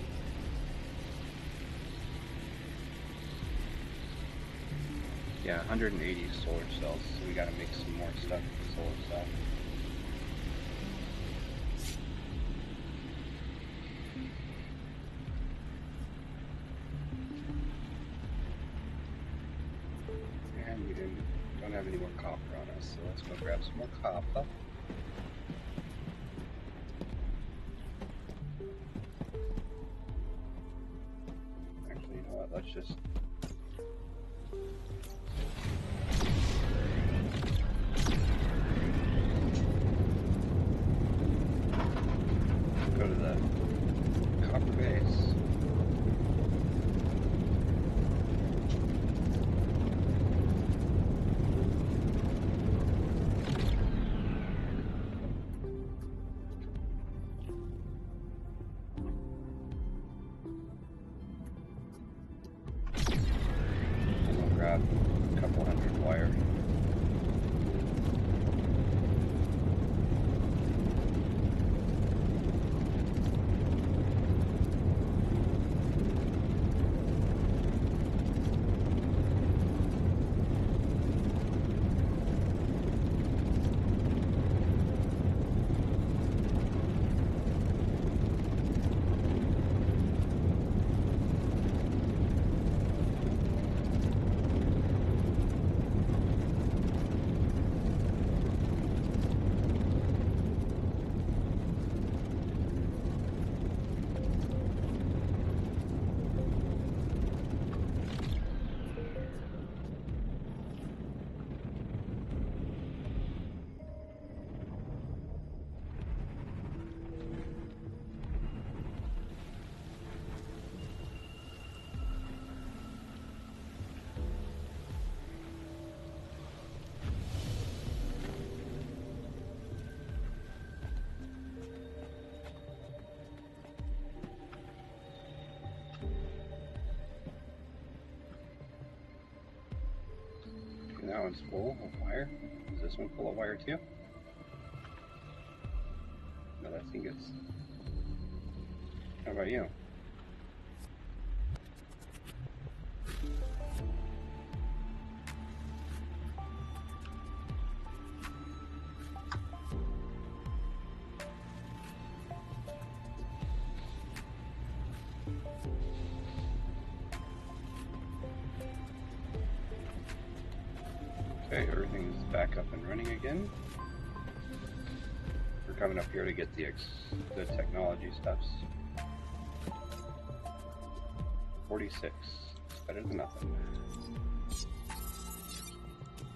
Yeah, 180 solar cells, so we gotta make some more stuff for solar cells. And we don't have any more copper on us, so let's go grab some more copper. Actually, you know what, let's just That one's full of wire. Is this one full of wire too? No, that's ingots. How about you? Okay, everything's back up and running again. We're coming up here to get the technology stuffs. 46. It's better than nothing.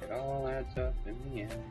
It all adds up in the end.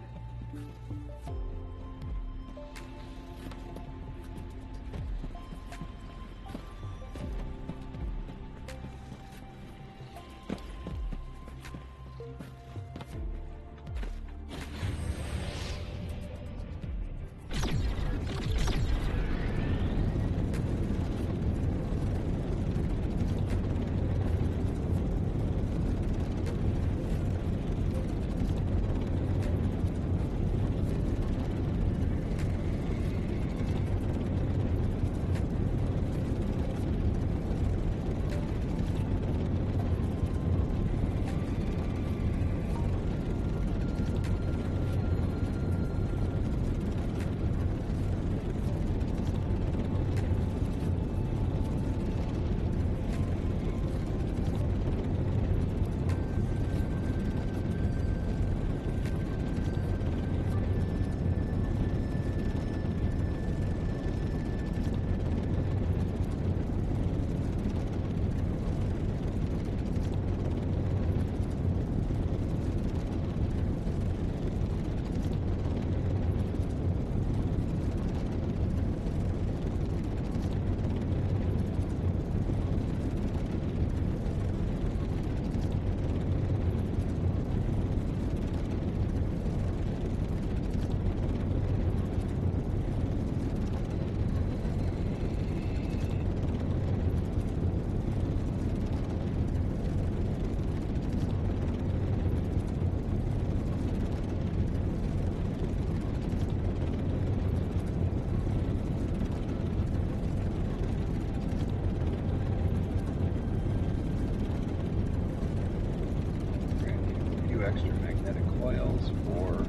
Extra magnetic coils for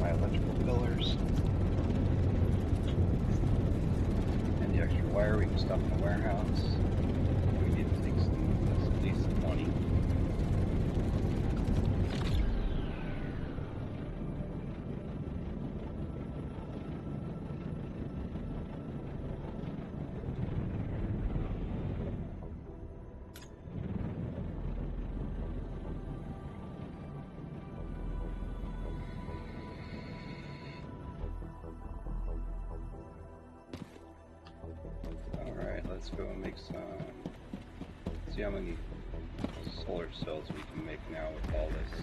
my electrical pillars, and the extra wire we can stuff in the warehouse. We need to take some, that's at least 20. Let's go and make some, see how many solar cells we can make now with all this.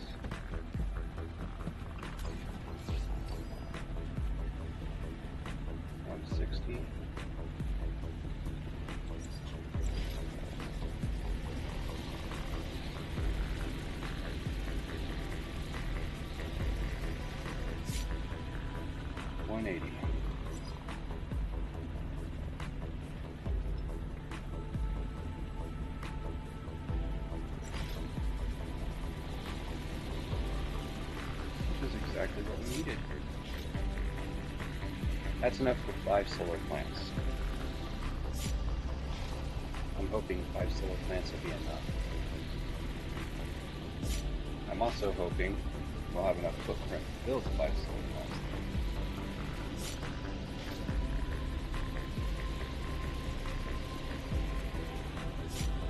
$160. $180. Exactly what we needed. That's enough for 5 solar plants. I'm hoping 5 solar plants will be enough. I'm also hoping we'll have enough footprint to build 5 solar plants.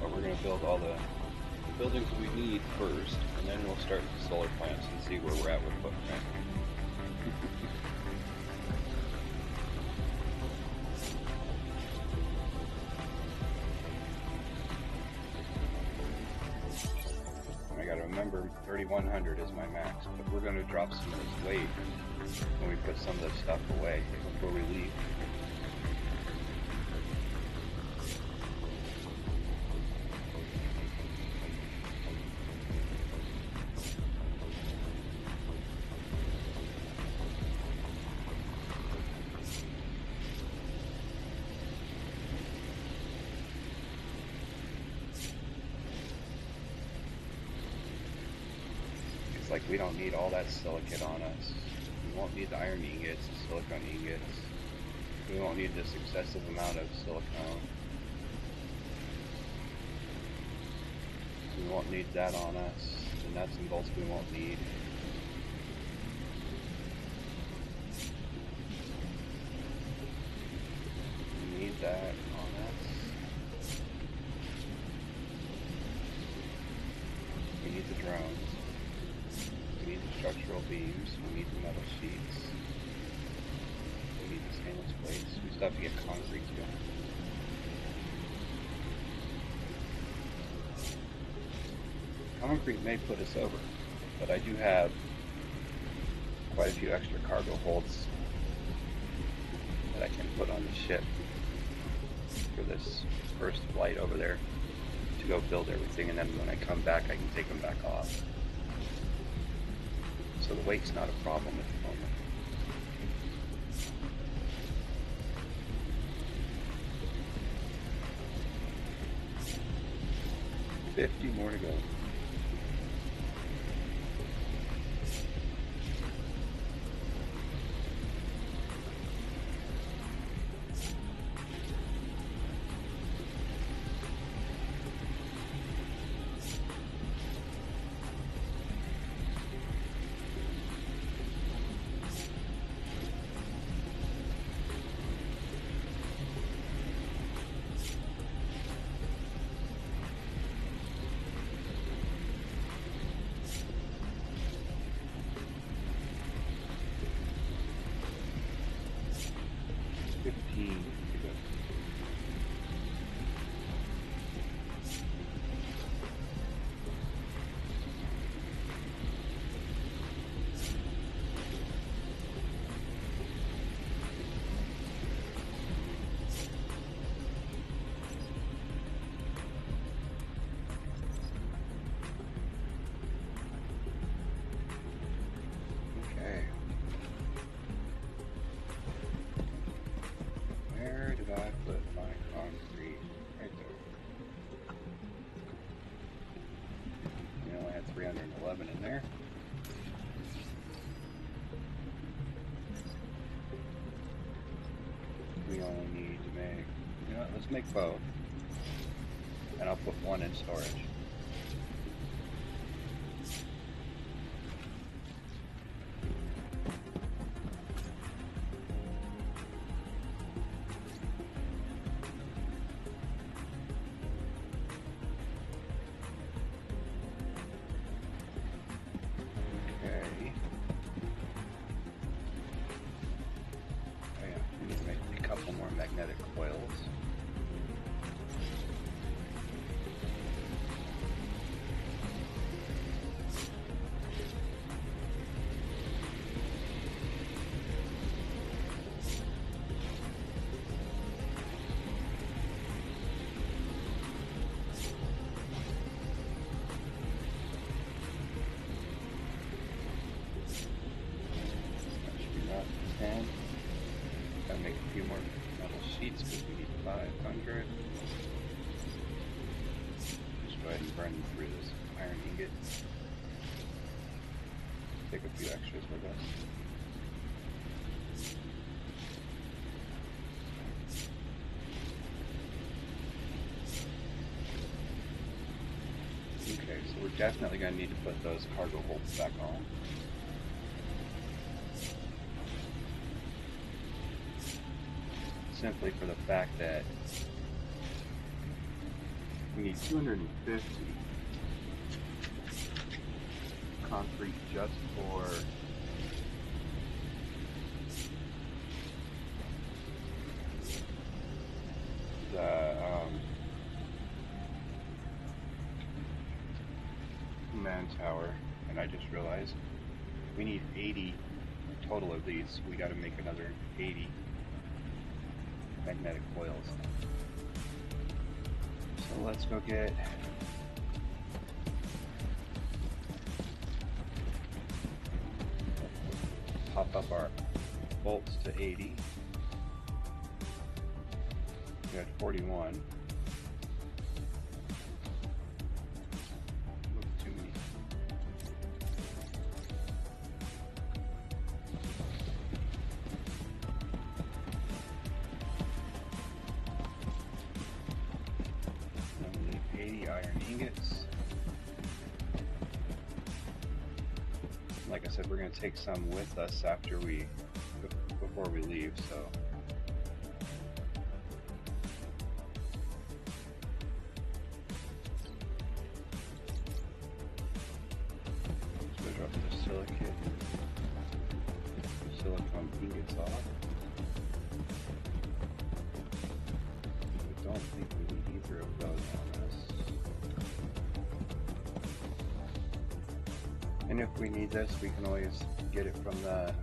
But we're going to build all the buildings we need first, and then we'll start the solar plants and see where we're at with footprint. I gotta remember 3100 is my max, but we're gonna drop some of this weight when we put some of this stuff away before we leave. like we don't need all that silicate on us. We won't need the iron ingots, the silicon ingots. We won't need this excessive amount of silicone. We won't need that on us. The nuts and bolts we won't need. We need that on us. We need the drones. We need the structural beams. We need the metal sheets. We need the stainless plates. We still have to get concrete too. Concrete may put us over, but I do have quite a few extra cargo holds that I can put on the ship for this first flight over there to go build everything, and then when I come back I can take them back off. So the weight's not a problem at the moment. $50 more to go. In there. We only need to make, you know what, let's make both. And I'll put one in storage. Magnetic coils. That should be about 10. Gotta make a few more sheets because we need 500. Just go ahead and burn through this iron ingot. Take a few extras with us. Okay, so we're definitely going to need to put those cargo holds back on. Simply for the fact that we need 250 concrete just for the man tower, and I just realized we need 80 total of these. We got to make another 80 magnetic coils. So let's go get pop up our bolts to 80. We got 41. Too many. said we're going to take some with us before we leave, so. Let's drop the silicon ingots off. I don't think we need either of those on us. And if we need this, we can always get it from the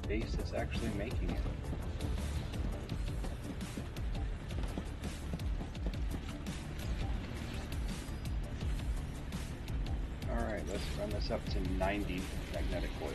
base that's actually making it. Alright, let's run this up to 90 magnetic coils.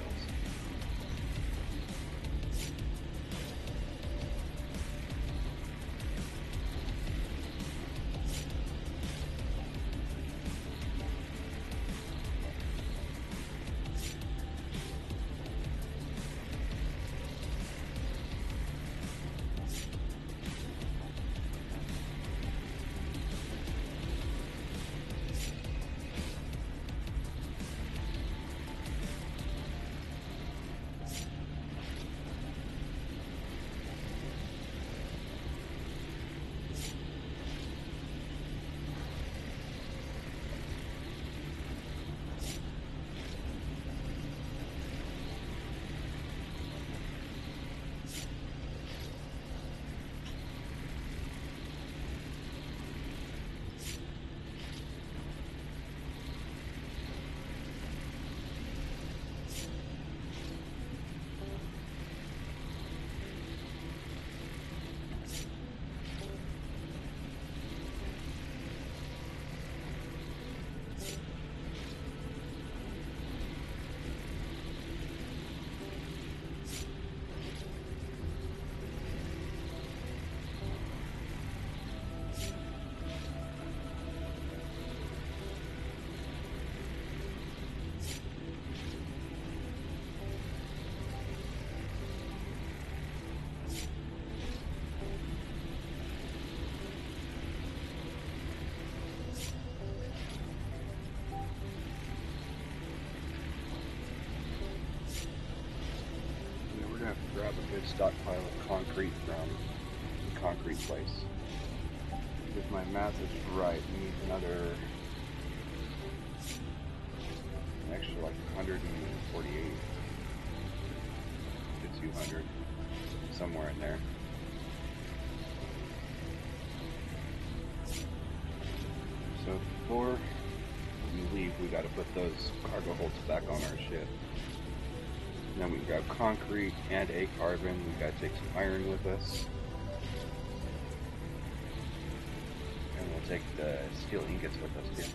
Grab a good stockpile of concrete from the concrete place. If my math is right, we need another extra like 148 to 200, somewhere in there. So before we leave, we got to put those cargo holds back on our ship. And then we grab concrete and a carbon. We gotta take some iron with us. And we'll take the steel ingots with us too.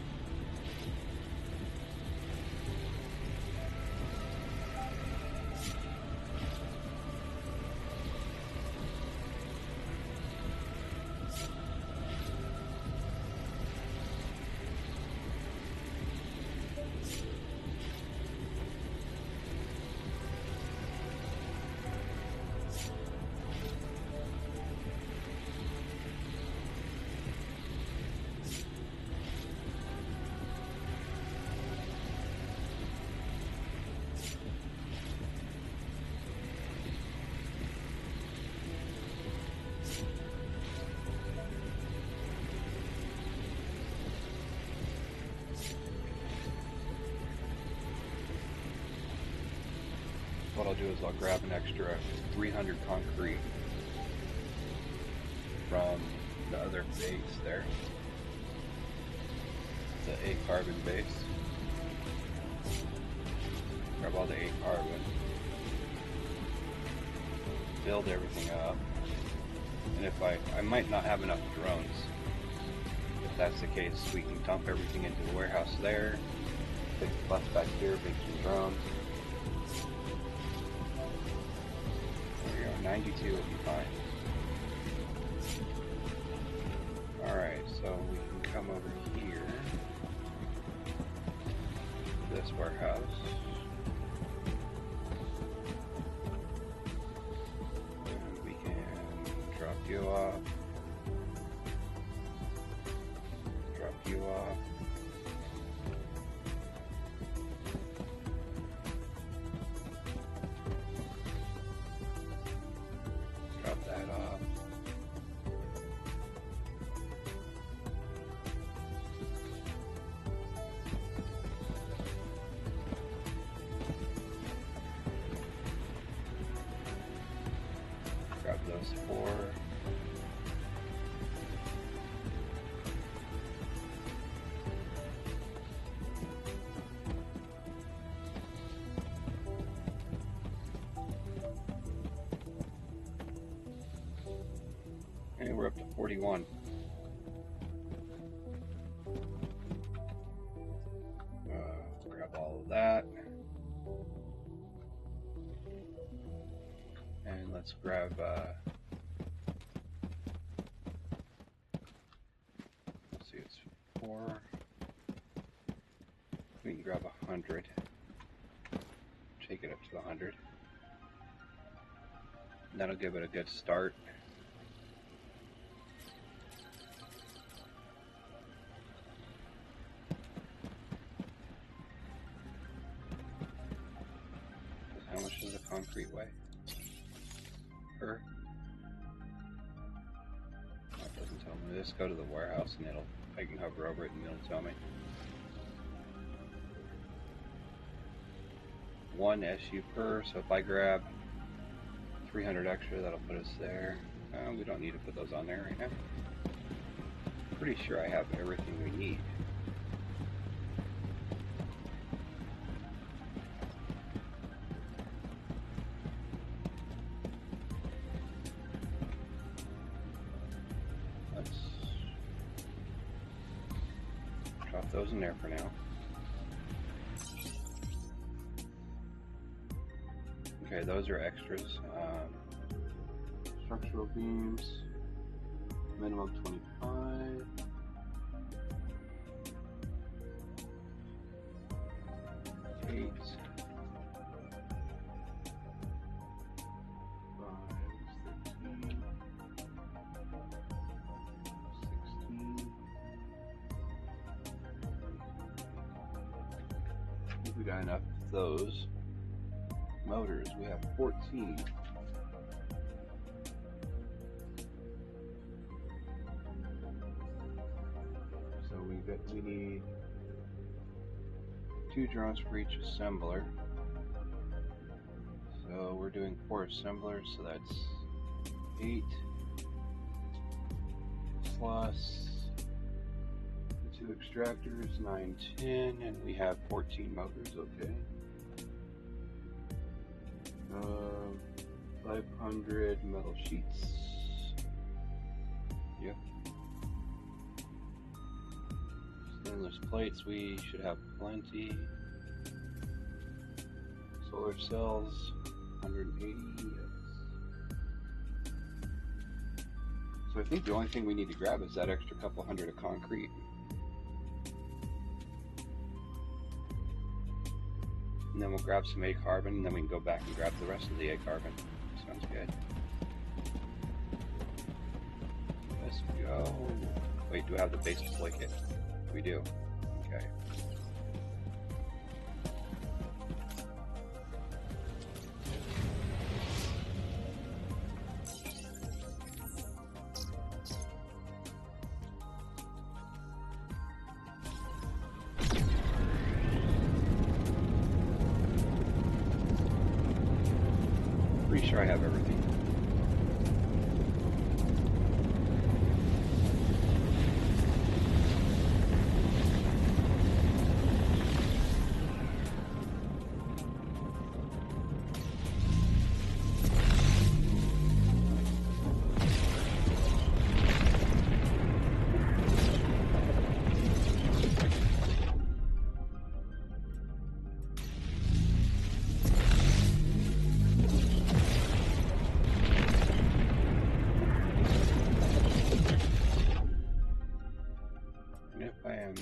What I'll do is I'll grab an extra 300 concrete from the other base there, the A carbon base. Grab all the A carbon, build everything up, and if I might not have enough drones. If that's the case, we can dump everything into the warehouse there, take the bus back here, make some drones. 92 would be fine. Alright, so we can come over here to this warehouse. And we can drop you off. Drop you off. grab those 4. And we're up to 41. Grab all of that. And let's grab, let's see, it's 4. We can grab 100. Take it up to 100. And that'll give it a good start. How much does the concrete weigh? That doesn't tell me. Let's go to the warehouse and I can hover over it and it'll tell me. 1 SU per, so if I grab 300 extra, that'll put us there. We don't need to put those on there right now. Pretty sure I have everything we need. Drop those in there for now. Okay, those are extras. Structural beams, minimum 25. Eight. 5, 13. 16. I think we got enough of those. Motors, we have 14. So we need 2 drones for each assembler. So we're doing 4 assemblers, so that's 8 plus the 2 extractors, 9, 10, and we have 14 motors, okay. 500 metal sheets. Yep. Stainless plates, we should have plenty. Solar cells, 180, yes. So I think the only thing we need to grab is that extra couple hundred of concrete. And then we'll grab some A carbon, and then we can go back and grab the rest of the A carbon. Sounds good. Let's go. Wait, do I have the base deploy kit? We do. Okay. Pretty sure I have everything.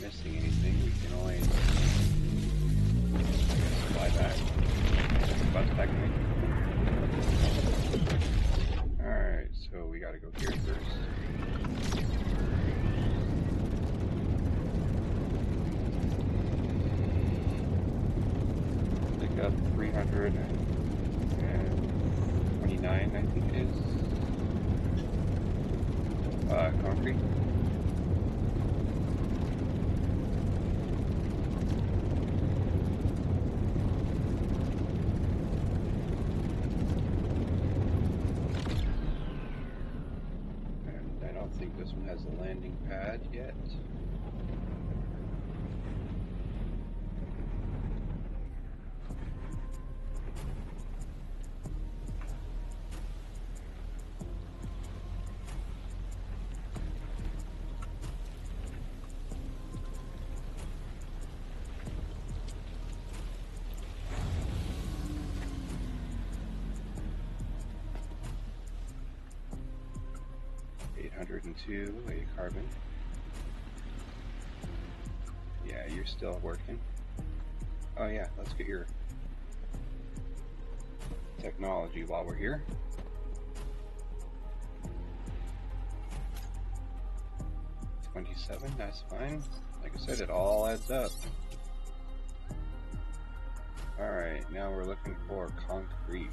Missing anything, we can always fly back. Bus back to me. Alright, so we gotta go here first. Pick up 329, I think it is. Concrete. think this one has a landing pad yet. A carbon. Yeah, you're still working. Oh yeah, let's get your technology while we're here. $27, that's fine. Like I said, it all adds up. Alright, now we're looking for concrete.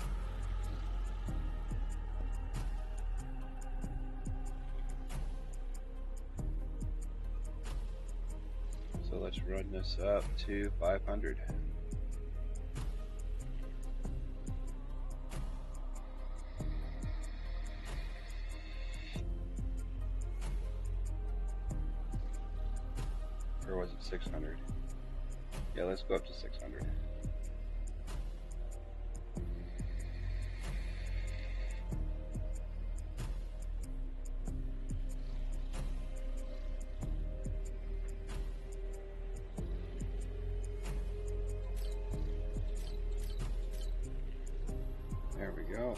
So let's run this up to 500. Or was it 600? Yeah, let's go up to 600. There we go.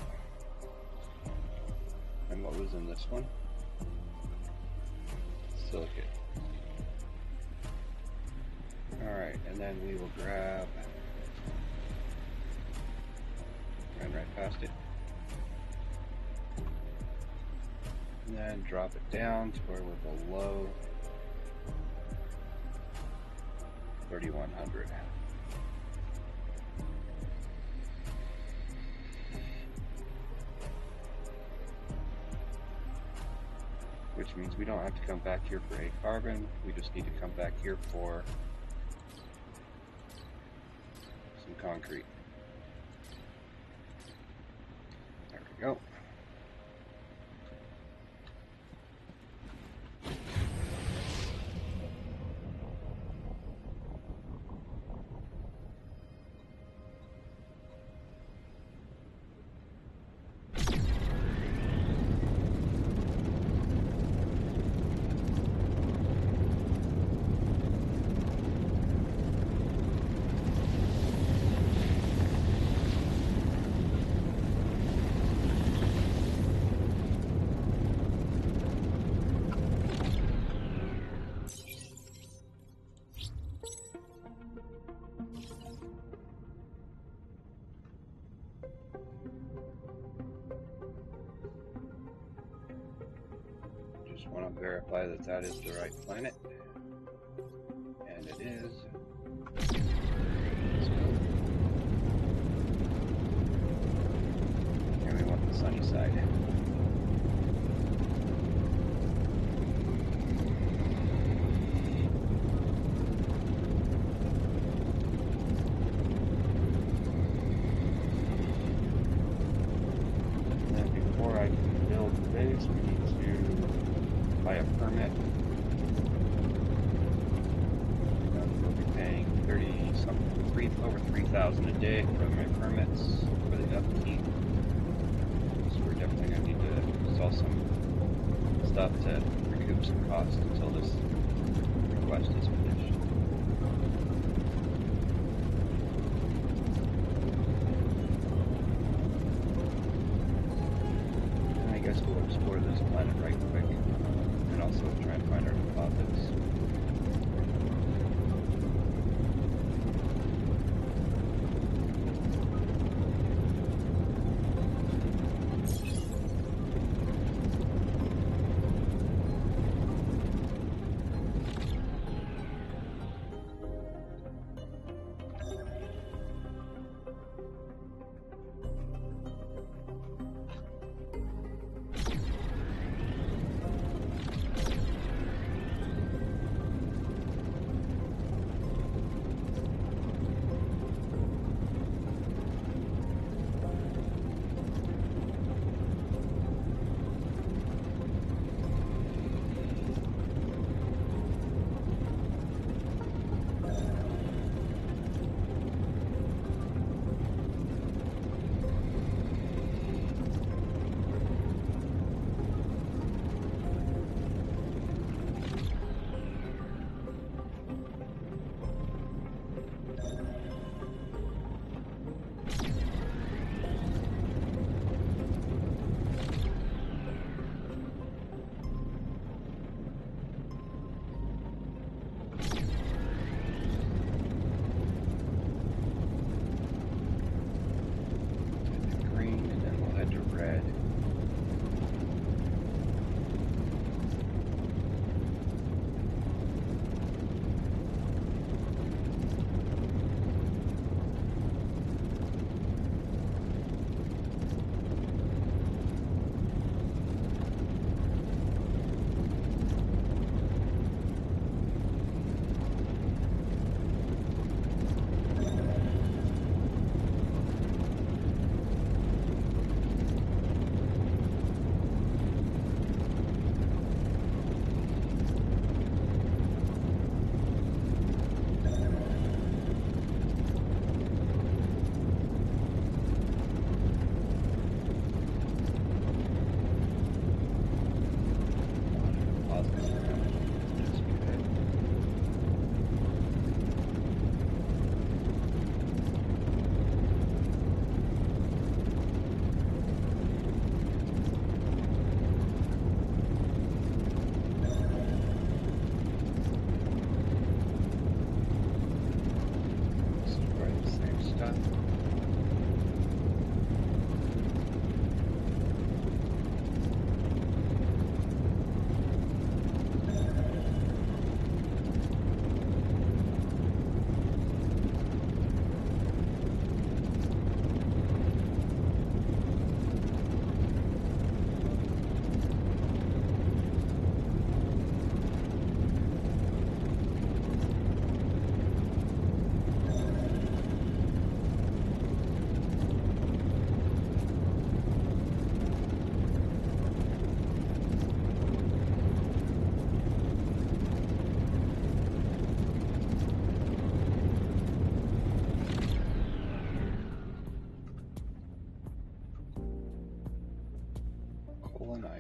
And what was in this one? Silicate. Alright, and then we will grab, run right past it, and then drop it down to where we're below 3100. Which means we don't have to come back here for a carbon, we just need to come back here for some concrete. There we go. Just want to verify that that is the right planet, and it is. And we want the sunny side. And then before I can build the base, we need to buy a permit. We'll be paying 30 something, over 3,000 a day for my permits for the upkeep. So we're definitely going to need to sell some stuff to recoup some costs until this request is finished. And I guess we'll explore this planet right quick. And also try and find our deposits.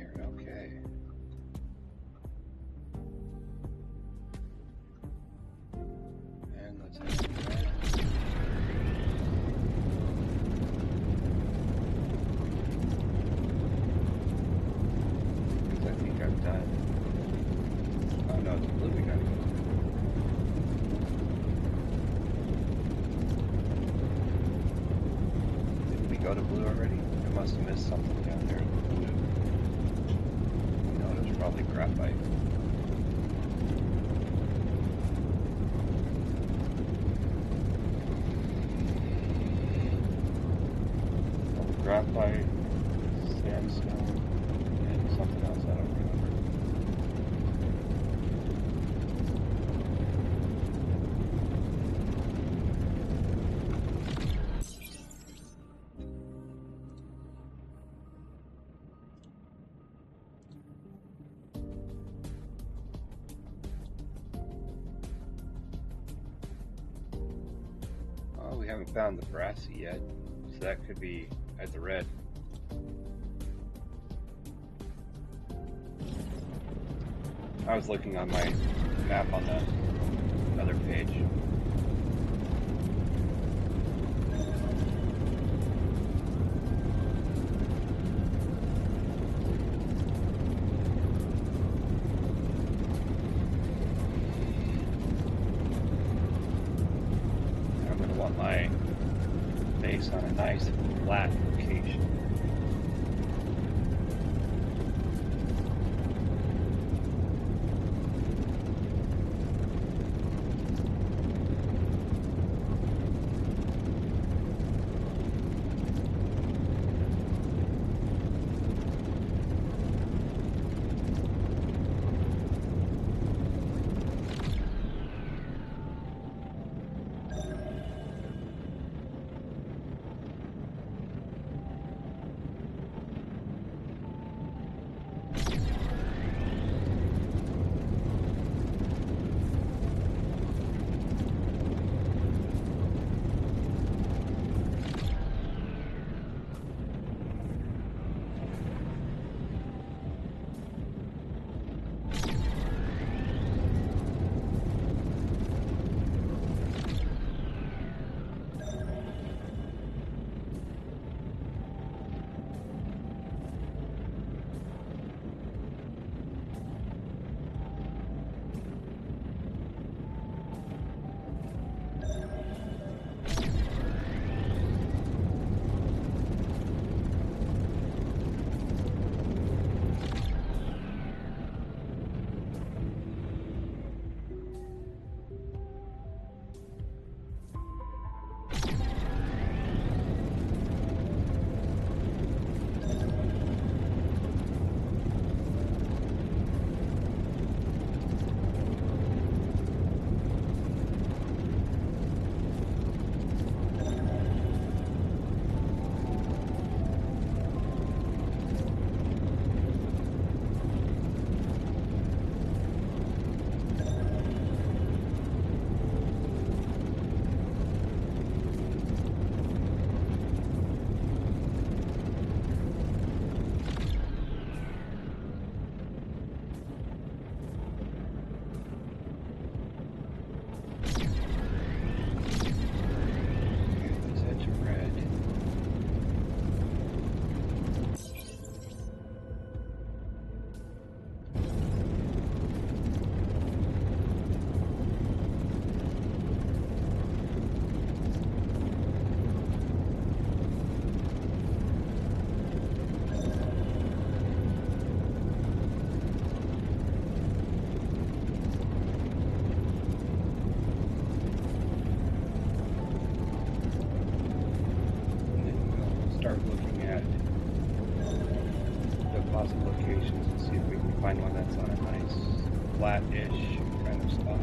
iron, okay. And let's have some red. Because I think I'm done. Oh no, it's blue we gotta go to. Didn't we go to blue already? I must have missed something down there in blue. No, it was probably graphite. Graphite, sandstone, and something else I don't remember. Oh, we haven't found the brassy yet, so that could be at the red. I was looking on my map on the other page. I'm going to want my base on a nice flat location. Start looking at the possible locations and see if we can find one that's on a nice flat-ish kind of spot.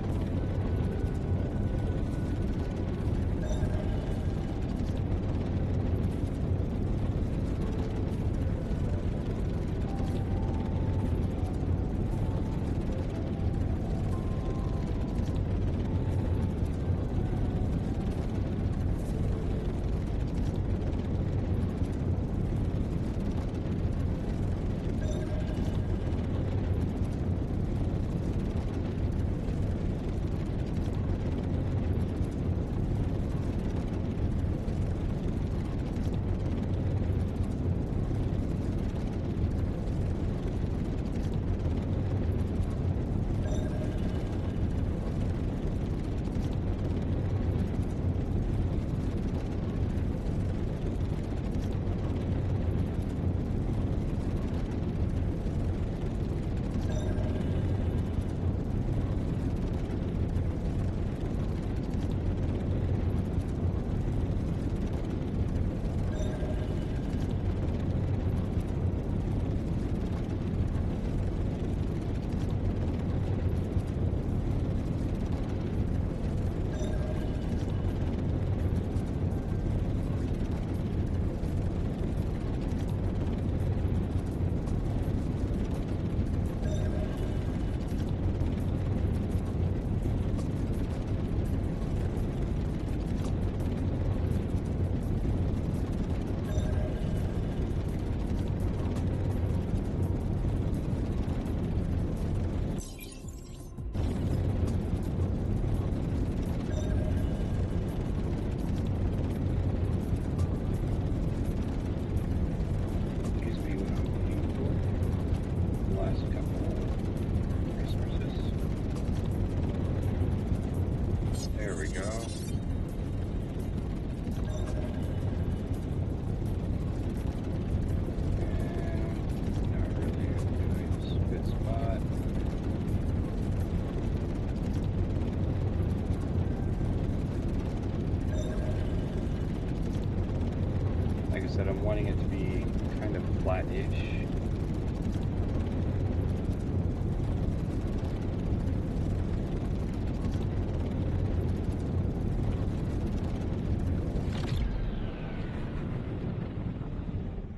said, I'm wanting it to be kind of flat-ish.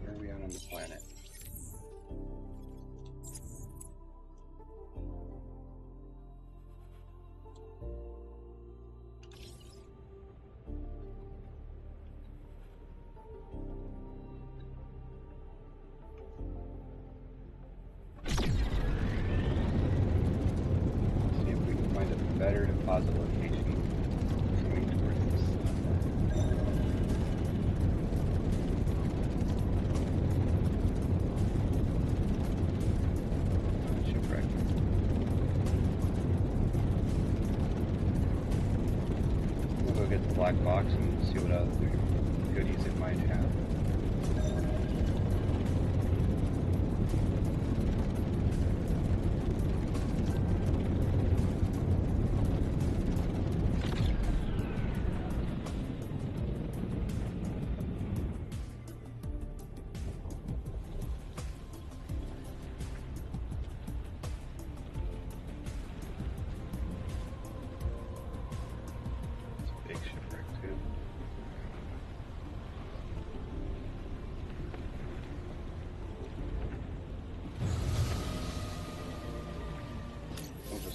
Where are we on the planet? Better deposit location coming towards the sun. Shipwreck. We'll go get the black box and see what other goodies it might have.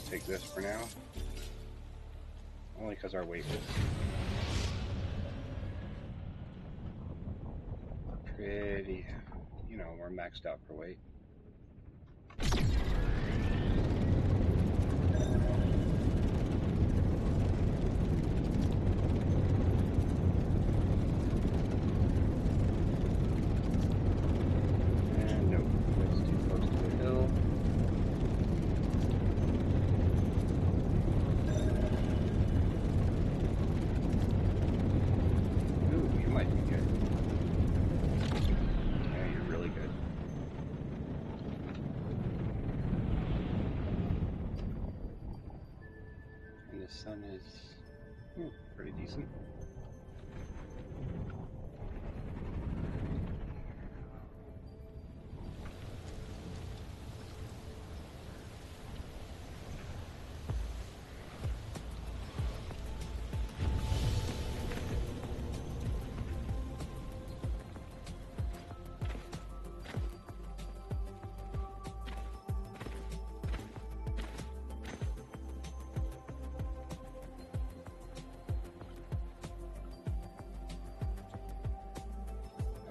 Take this for now, only because our weight is pretty, you know, we're maxed out for weight. And nope, it's too close to the hill. Sun is pretty decent.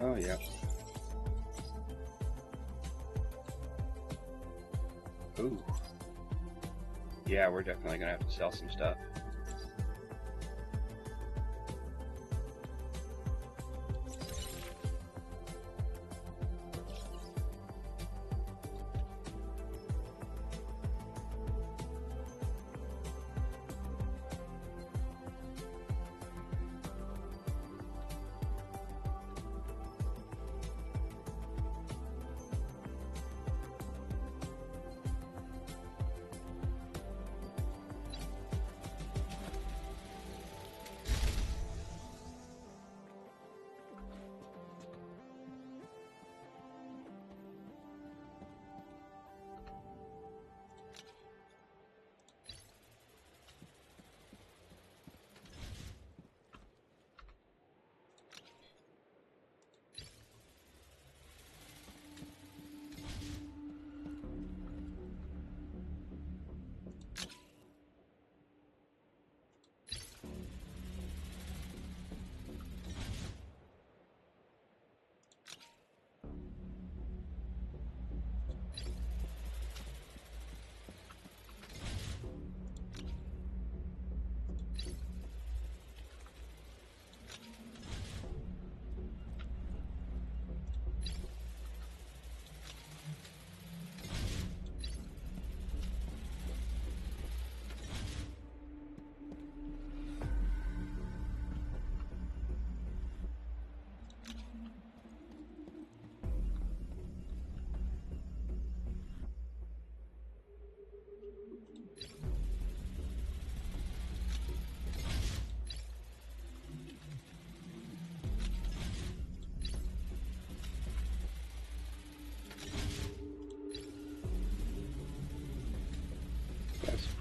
Oh, yeah. Ooh. Yeah, we're definitely gonna have to sell some stuff.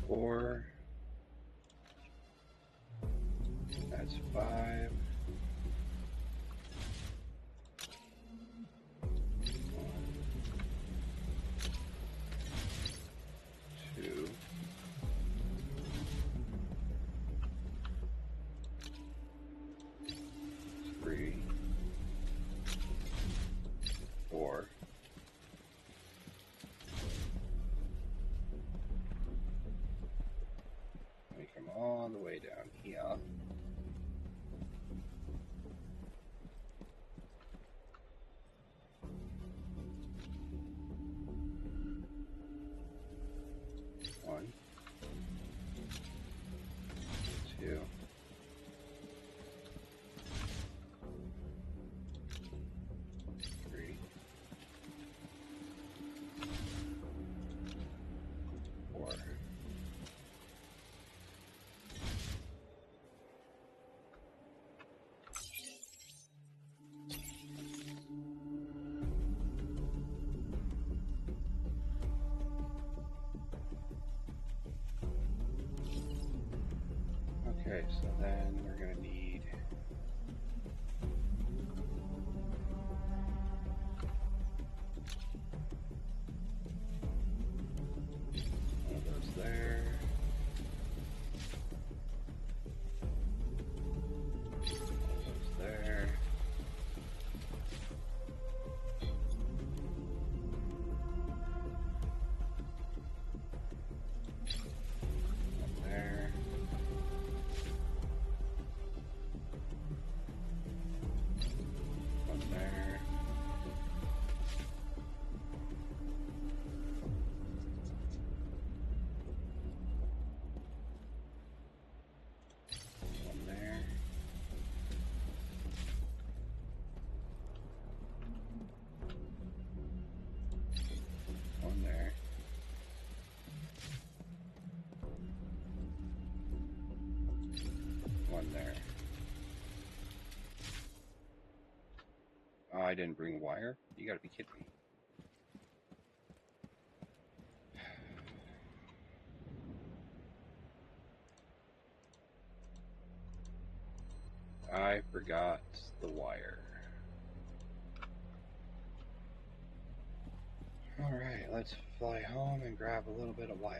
4. That's 5. 2. 3. 4. We come all the way down here. One, 2, 3, 4. Okay, so then we're going to need one of those there. One of those there. One there. One there. One there. One there. One there. Oh, I didn't bring wire? You gotta be kidding me. I forgot the wire. Alright, let's fly home and grab a little bit of wire.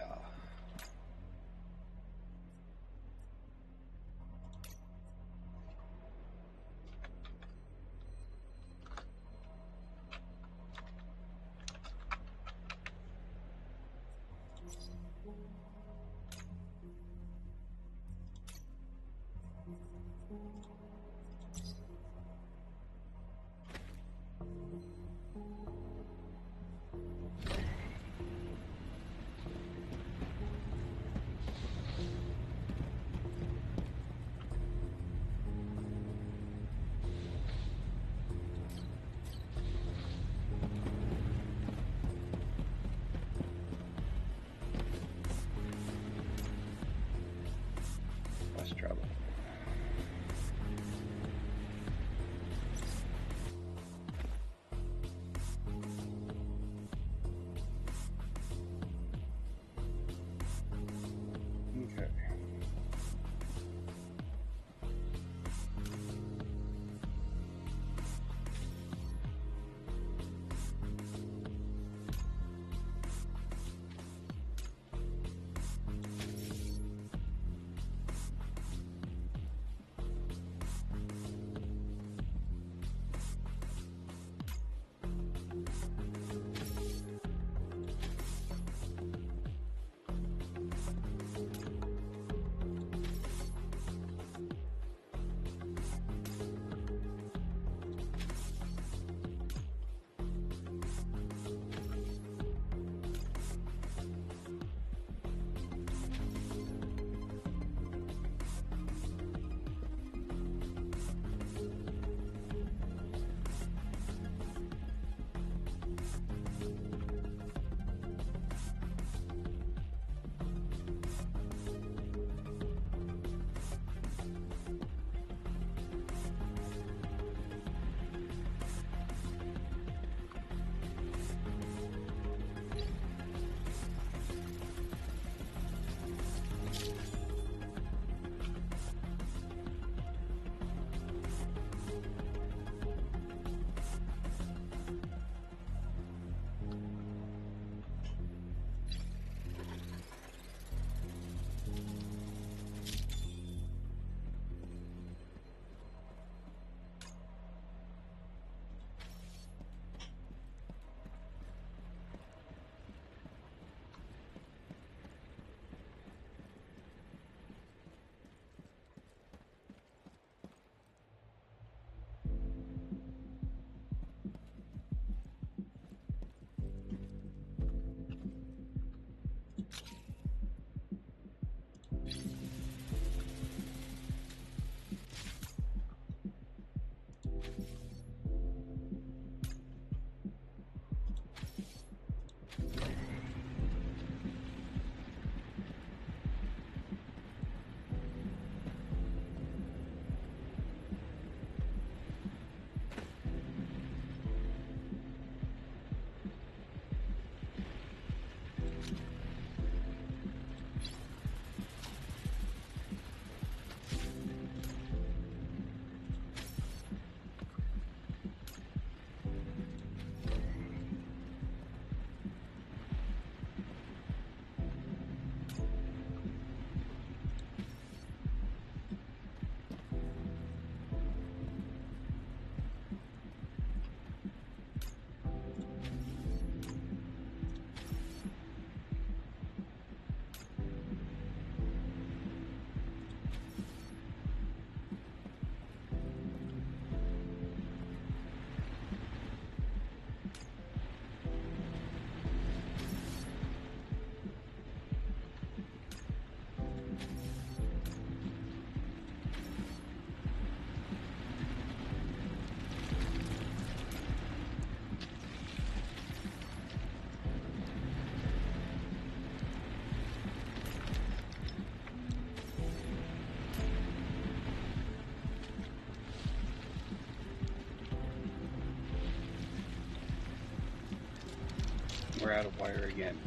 We're out of wire again.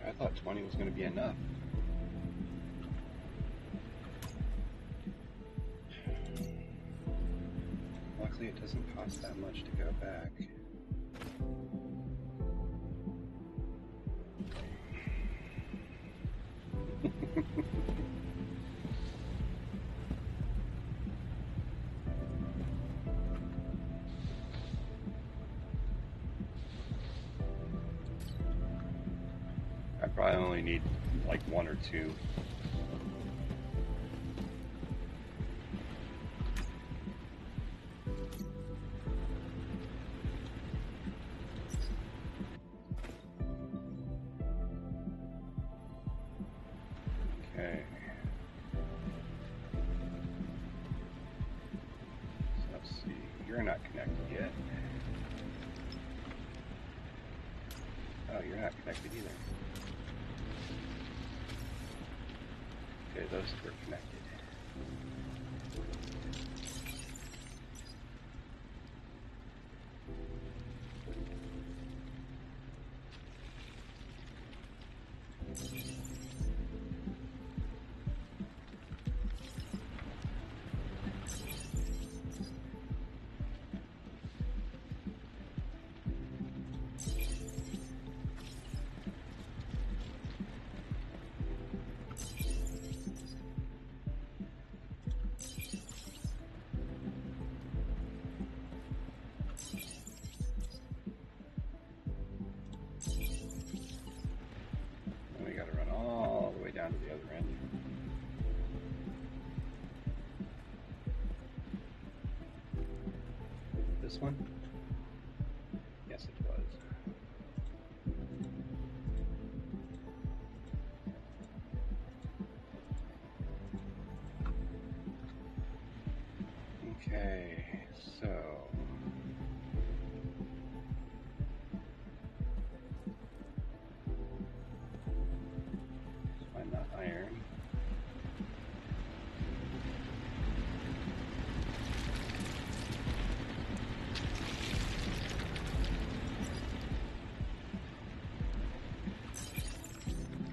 I thought 20 was going to be enough. Luckily, it doesn't cost that much to go back. I probably only need like 1 or 2. Okay. So let's see. You're not connected yet. Oh, you're not connected either. Okay, those two are connected. And we gotta run all the way down to the other end. This one? Yes, it was. Okay, so let's find that iron.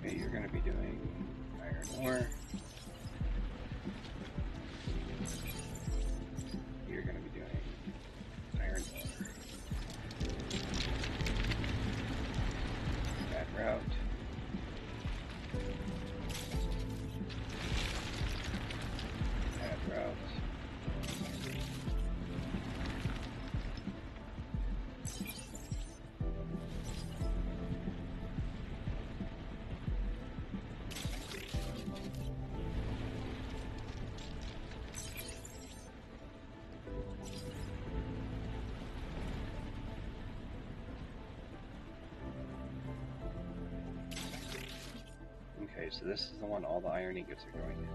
Okay, you're going to be doing iron ore. You're going to be doing iron ore. Bad route. Bad route. Okay, so this is the one all the iron ingots are going in.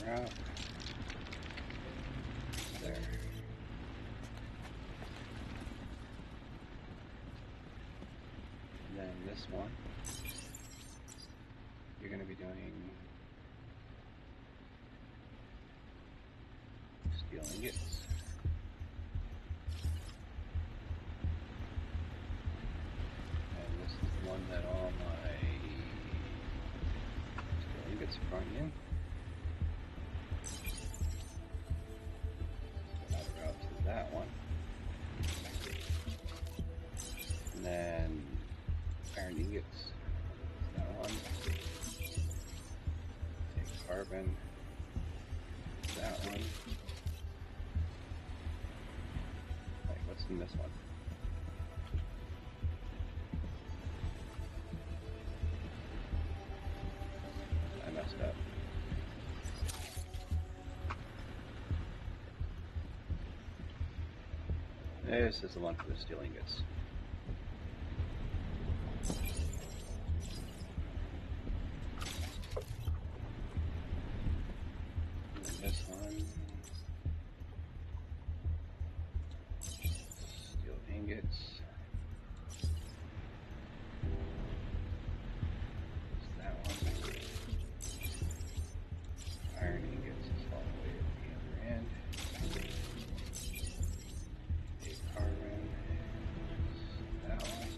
That route. There. And then this one, you're going to be doing steel ingots. And this is the one that all my steel ingots are going in. So that route to that one. And then iron ingots. That one. Take carbon. That one. Wait, what's in this one? I messed up. This is the one for the steel ingots. this one. Steel ingots. What's that one? Iron ingots is all the way at the other end. A carbon. That one.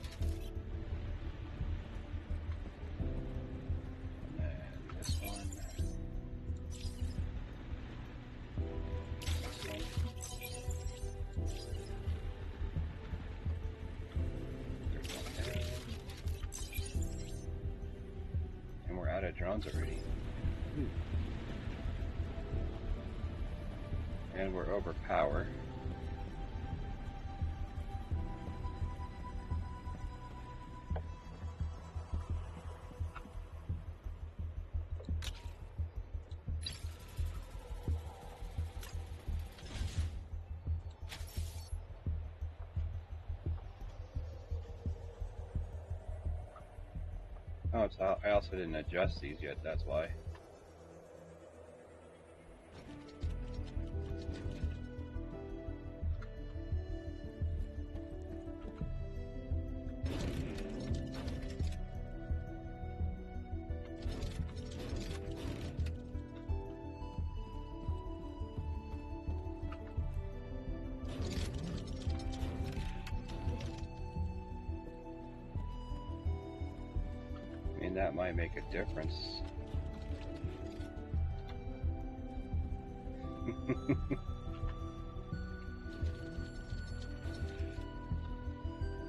And then this one. This one. There's one there. And we're out of drones already. And we're over power. Oh, it's I also didn't adjust these yet, that's why. I mean, that might make a difference.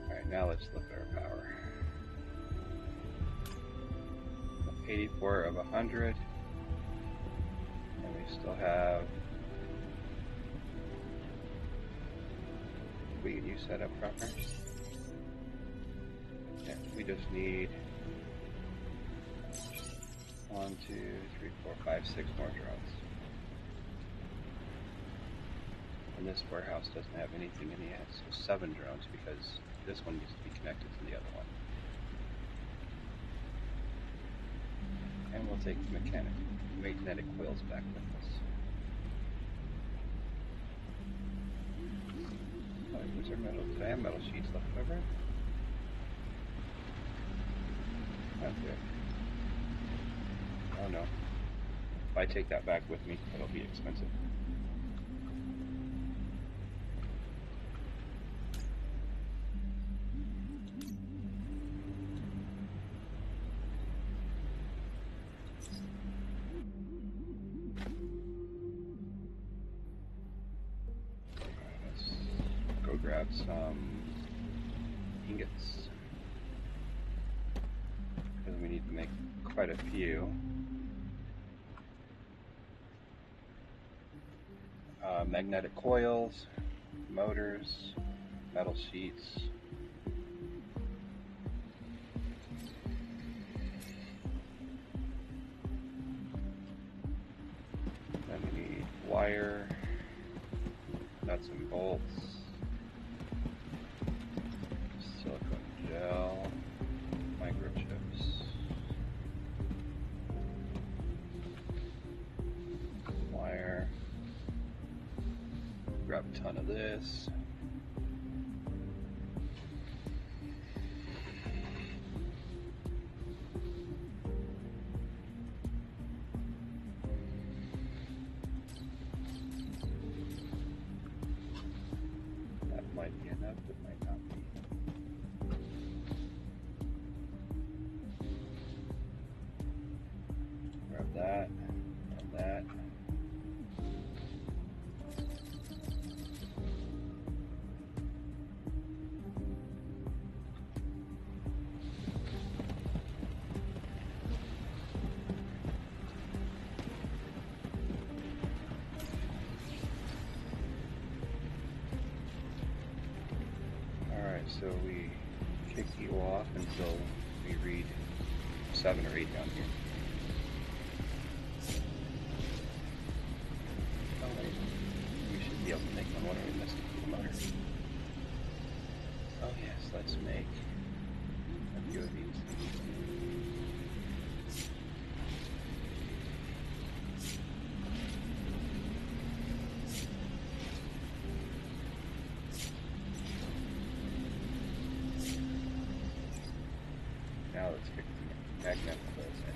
Alright, now let's look at our power. 84 of 100. And we still have... We can use that up proper. Yeah, we just need 1, 2, 3, 4, 5, 6 more drones. And this warehouse doesn't have anything in the end, so 7 drones because this one needs to be connected to the other one. And we'll take the magnetic coils back with us. Oh, where's our metal? Did I have metal sheets left over? Not there. Oh no. If I take that back with me, it'll be expensive. Let's go grab some ingots. Because we need to make quite a few. Magnetic coils, motors, metal sheets. Then we need wire, nuts and bolts, silicone gel, microchips. Wire. Grab a ton of this. That might be enough, it might not be. Grab that and that. So we kick you off until we read 7 or 8 down here. Oh wait, we should be able to make one. What are we missing from the motor? Oh yes, let's make a few of these. magnetic fields in.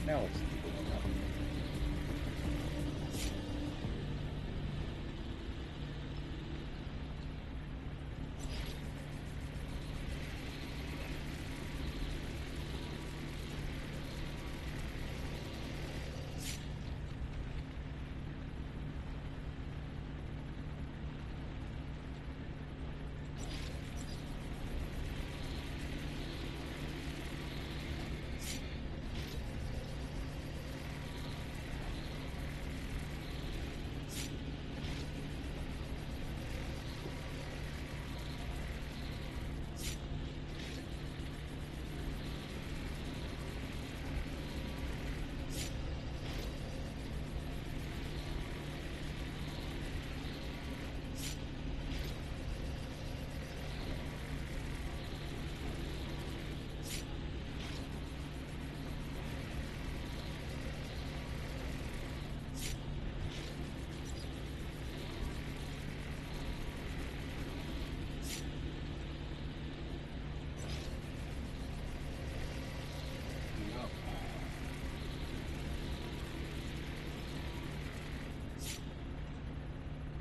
Now let's see what we're up.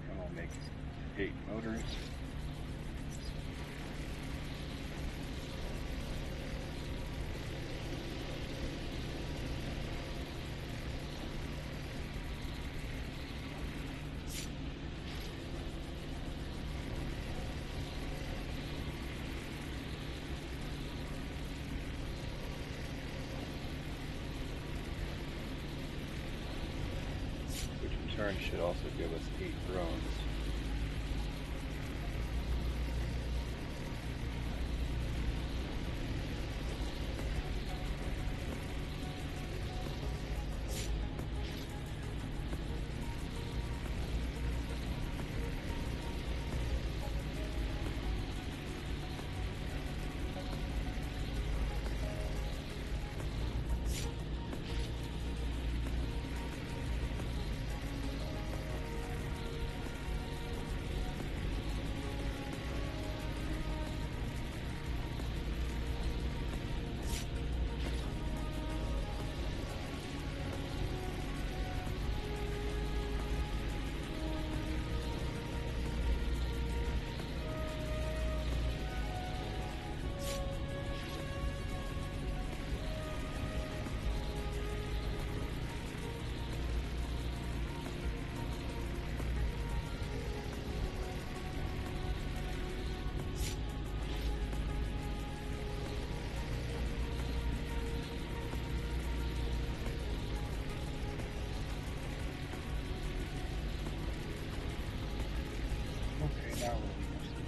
And we'll make 8 motors. Which in turn should also give us 8 drones. Okay, now we'll use the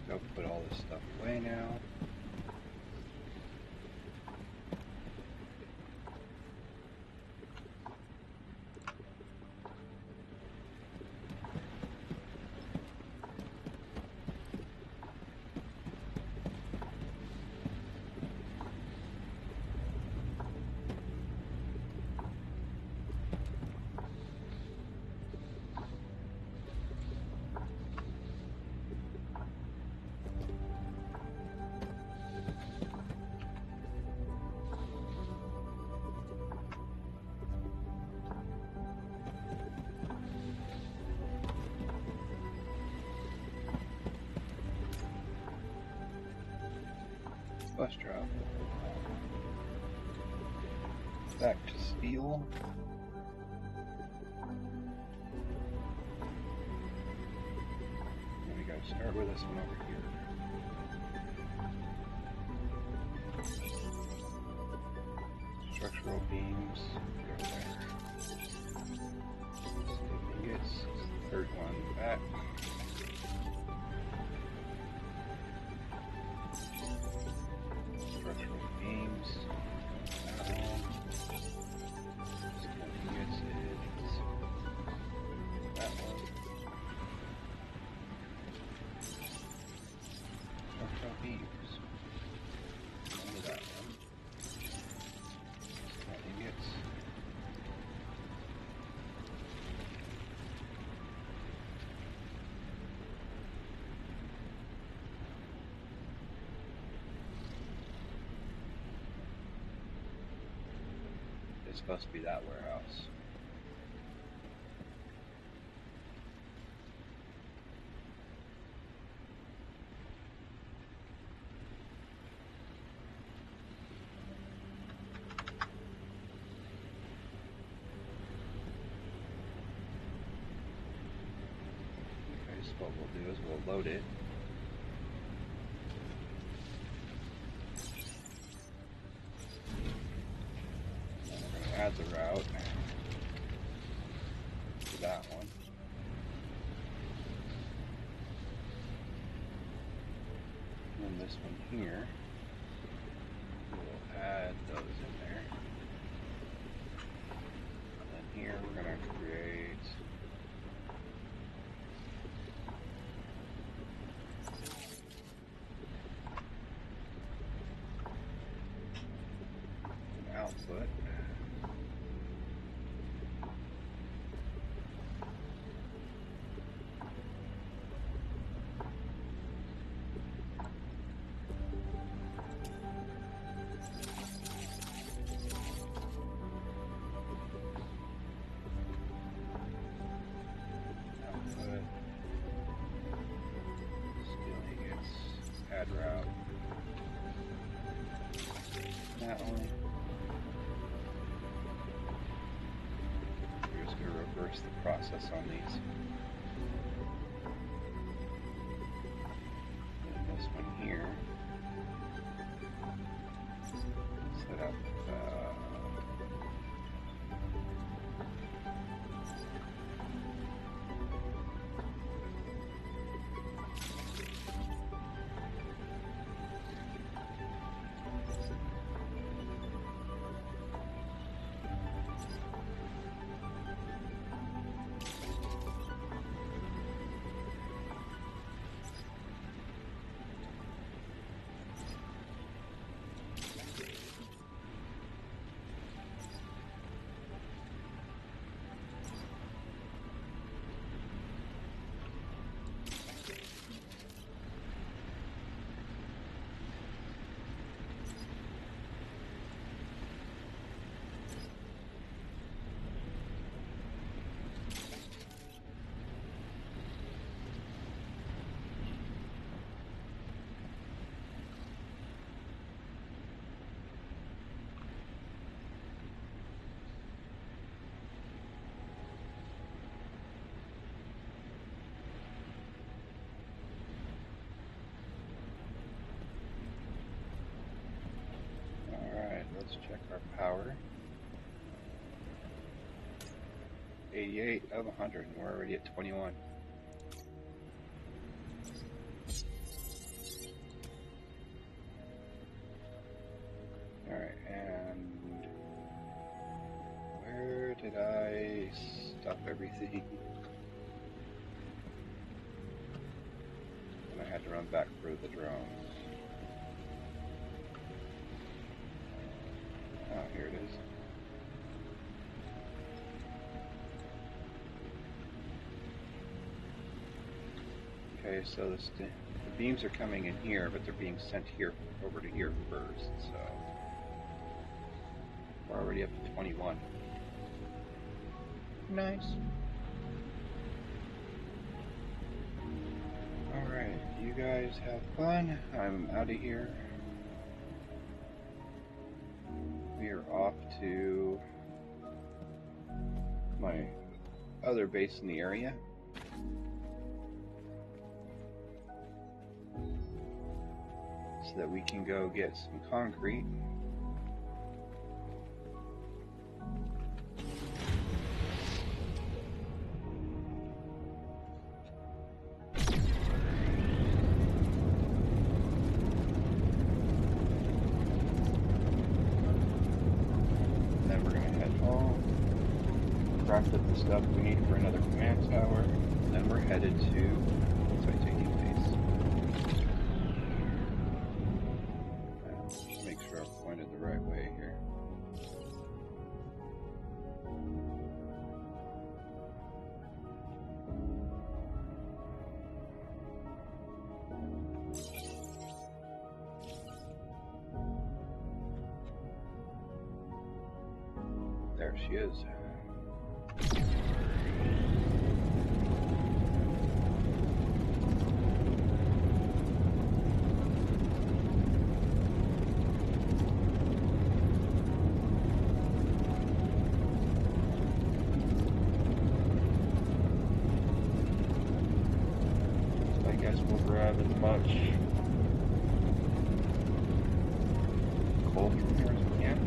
Go put all this stuff away now. bus drop. Back to Steel. And we gotta start with this one over here. Structural beams. Go there. Steel ingots. Third one back. Structural beams. That one. Steel ingots is that one. Structural beams. Only that one. Steel ingots. It's supposed to be that warehouse. Okay, so what we'll do is we'll load it. And we're going to add the route to that one. And then this one here, we'll add those in there. And then here we're going to create an output. Output. Steel ingots. Add route. That one. We're just going to reverse the process on these. And this one here. Set up. Let's check our power. 88 of 100, and we're already at 21. Alright, and where did I stop everything? And I had to run back through the drones. Oh, here it is. Okay, so the beams are coming in here, but they're being sent here over to here first, so we're already up to 21. Nice. Alright, you guys have fun. I'm out of here. we're off to my other base in the area. So that we can go get some concrete. Then we're going to head home, craft up the stuff we need for another command tower, and then we're headed to Titanium base. Just make sure I'm pointed the right way here. There she is. I guess we'll grab as much coal from here as we can.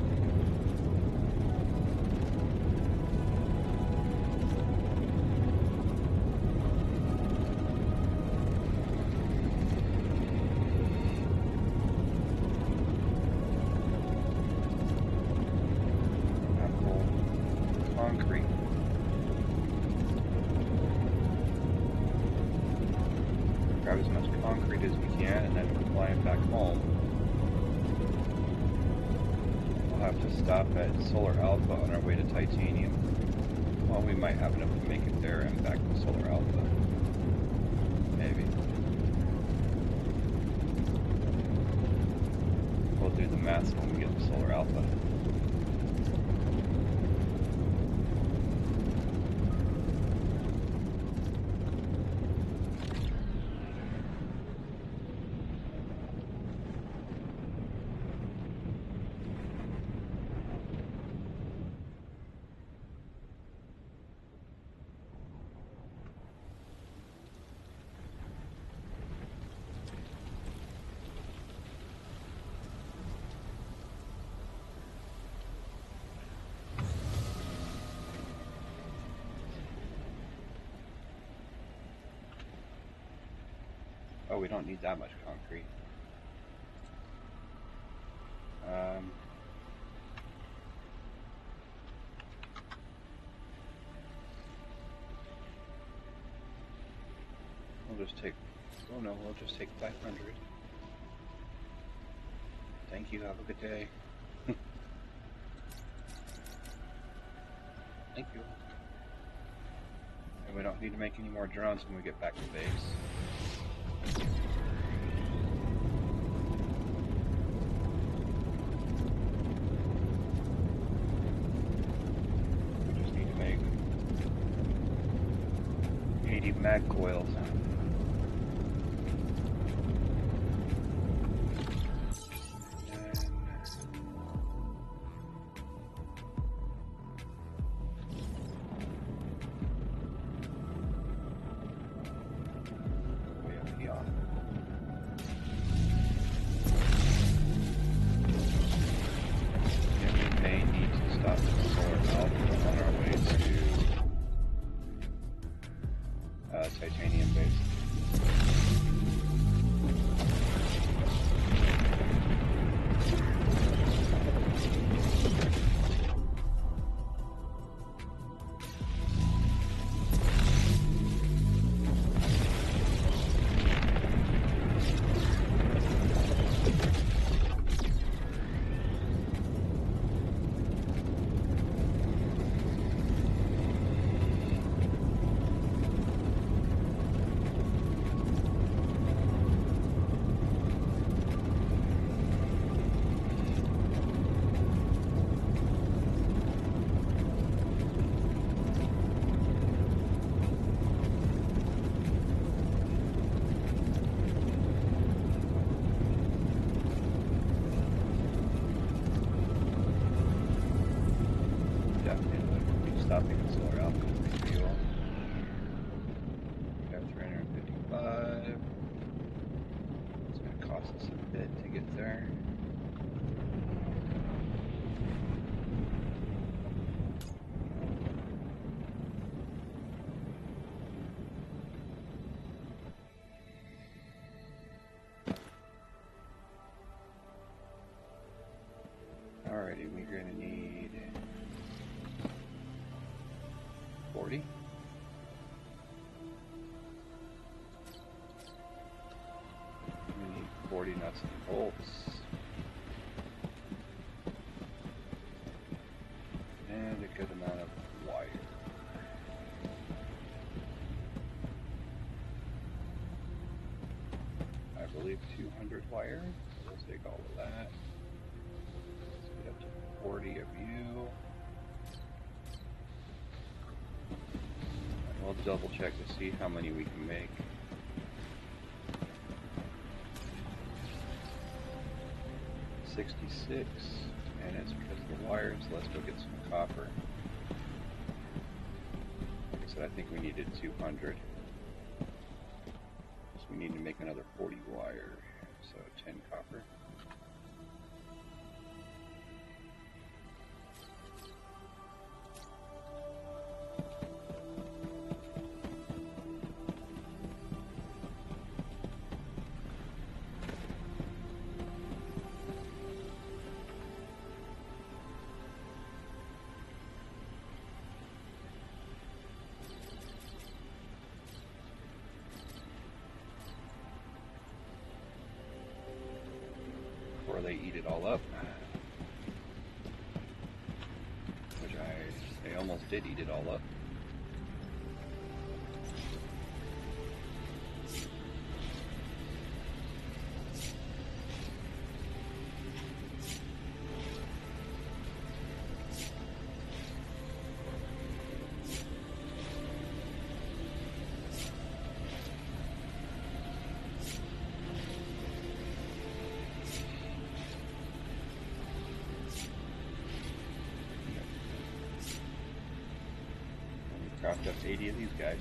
Concrete. Grab as much concrete as we can, and then we're flying back home. We'll have to stop at Solar Alpha on our way to Titanium. Well, we might have enough to make it there and back to Solar Alpha. Maybe. We'll do the math when we get to Solar Alpha. Oh, we don't need that much concrete. We'll just take, oh no, we'll just take 500. Thank you, have a good day. Thank you. And we don't need to make any more drones when we get back to base. We just need to make 80 mag coils. Titanium. minute to get there. Alrighty, we're going to need 40. We need 40 nuts and bolts. And a good amount of wire. I believe 200 wire. We'll take all of that. Let's get up to 40 of you. We'll double check to see how many we can make. $66, and it's because of the wires. Let's go get some copper. Like I said, I think we needed 200. So we need to make another 40 wire. So 10 copper. Before they eat it all up, which they almost did eat it all up. Cropped up 80 of these guys.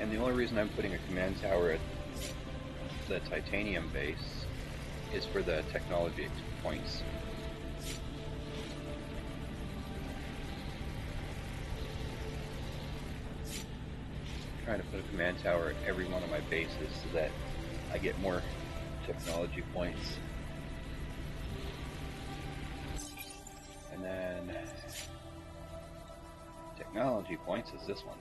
And the only reason I'm putting a command tower at the titanium base is for the technology points. Trying to put a command tower at every one of my bases so that I get more technology points. And then technology points is this one.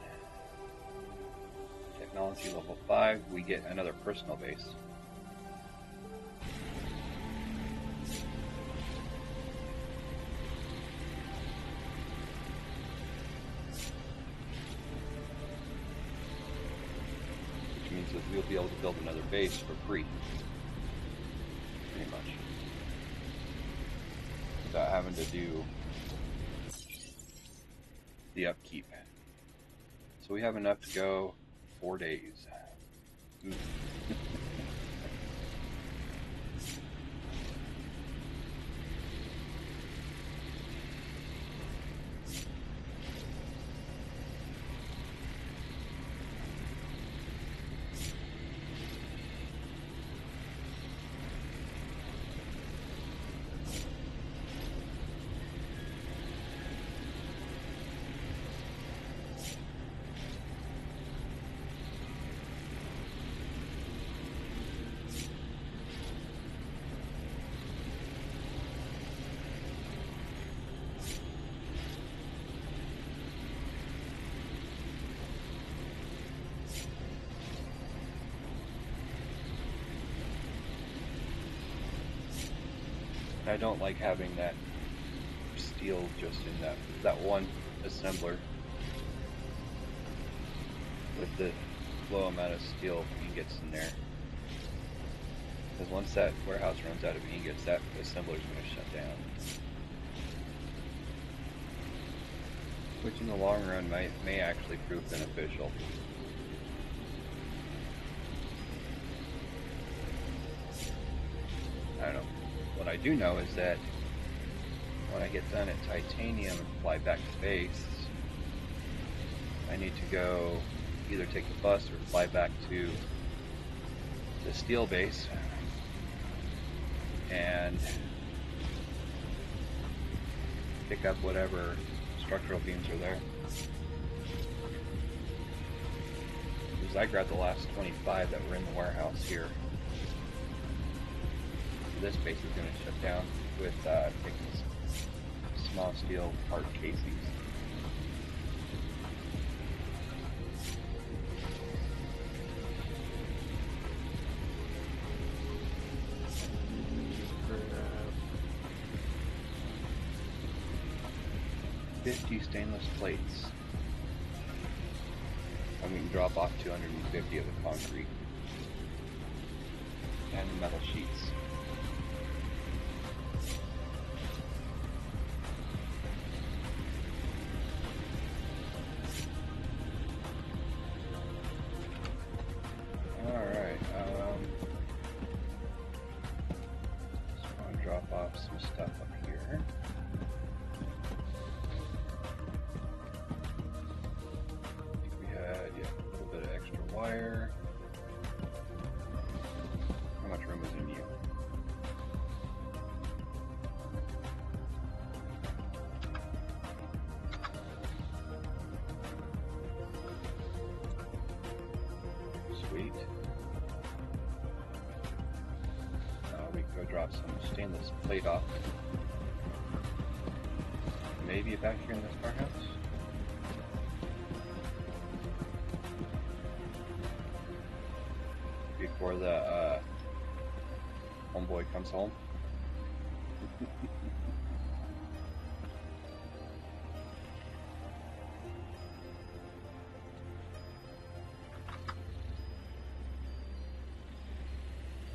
Technology level 5, we get another personal base. That we'll be able to build another base for free, pretty much, without having to do the upkeep. So we have enough to go 4 days. I don't like having that steel just in that one assembler with the low amount of steel ingots in there. Because once that warehouse runs out of ingots, that assembler is going to shut down. Which in the long run may actually prove beneficial. do know is that when I get done at titanium and fly back to base, I need to go either take the bus or fly back to the steel base and pick up whatever structural beams are there. Because I grabbed the last 25 that were in the warehouse here. This base is going to shut down with taking small steel part casings. For 50 stainless plates. And we can drop off 250 of the concrete and the metal sheets. Alright, just want to drop off some stuff up here. We had, yeah, a little bit of extra wire. How much room is in you? Sweet. We can go drop some stainless plate off. Maybe back here in this warehouse. Before the homeboy comes home.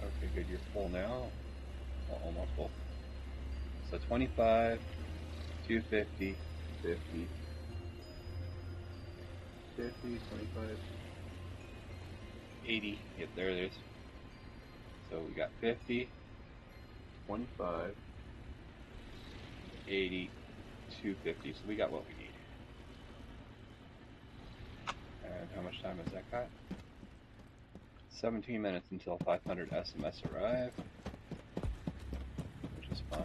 Okay, good. You're full now. Well, almost full. So 25, 250, 50, 50, 25, 80. Yep, there it is. So we got 50, 25, 80, 250. So we got what we need. And how much time has that got? 17 minutes until 500 SMS arrive, which is fine.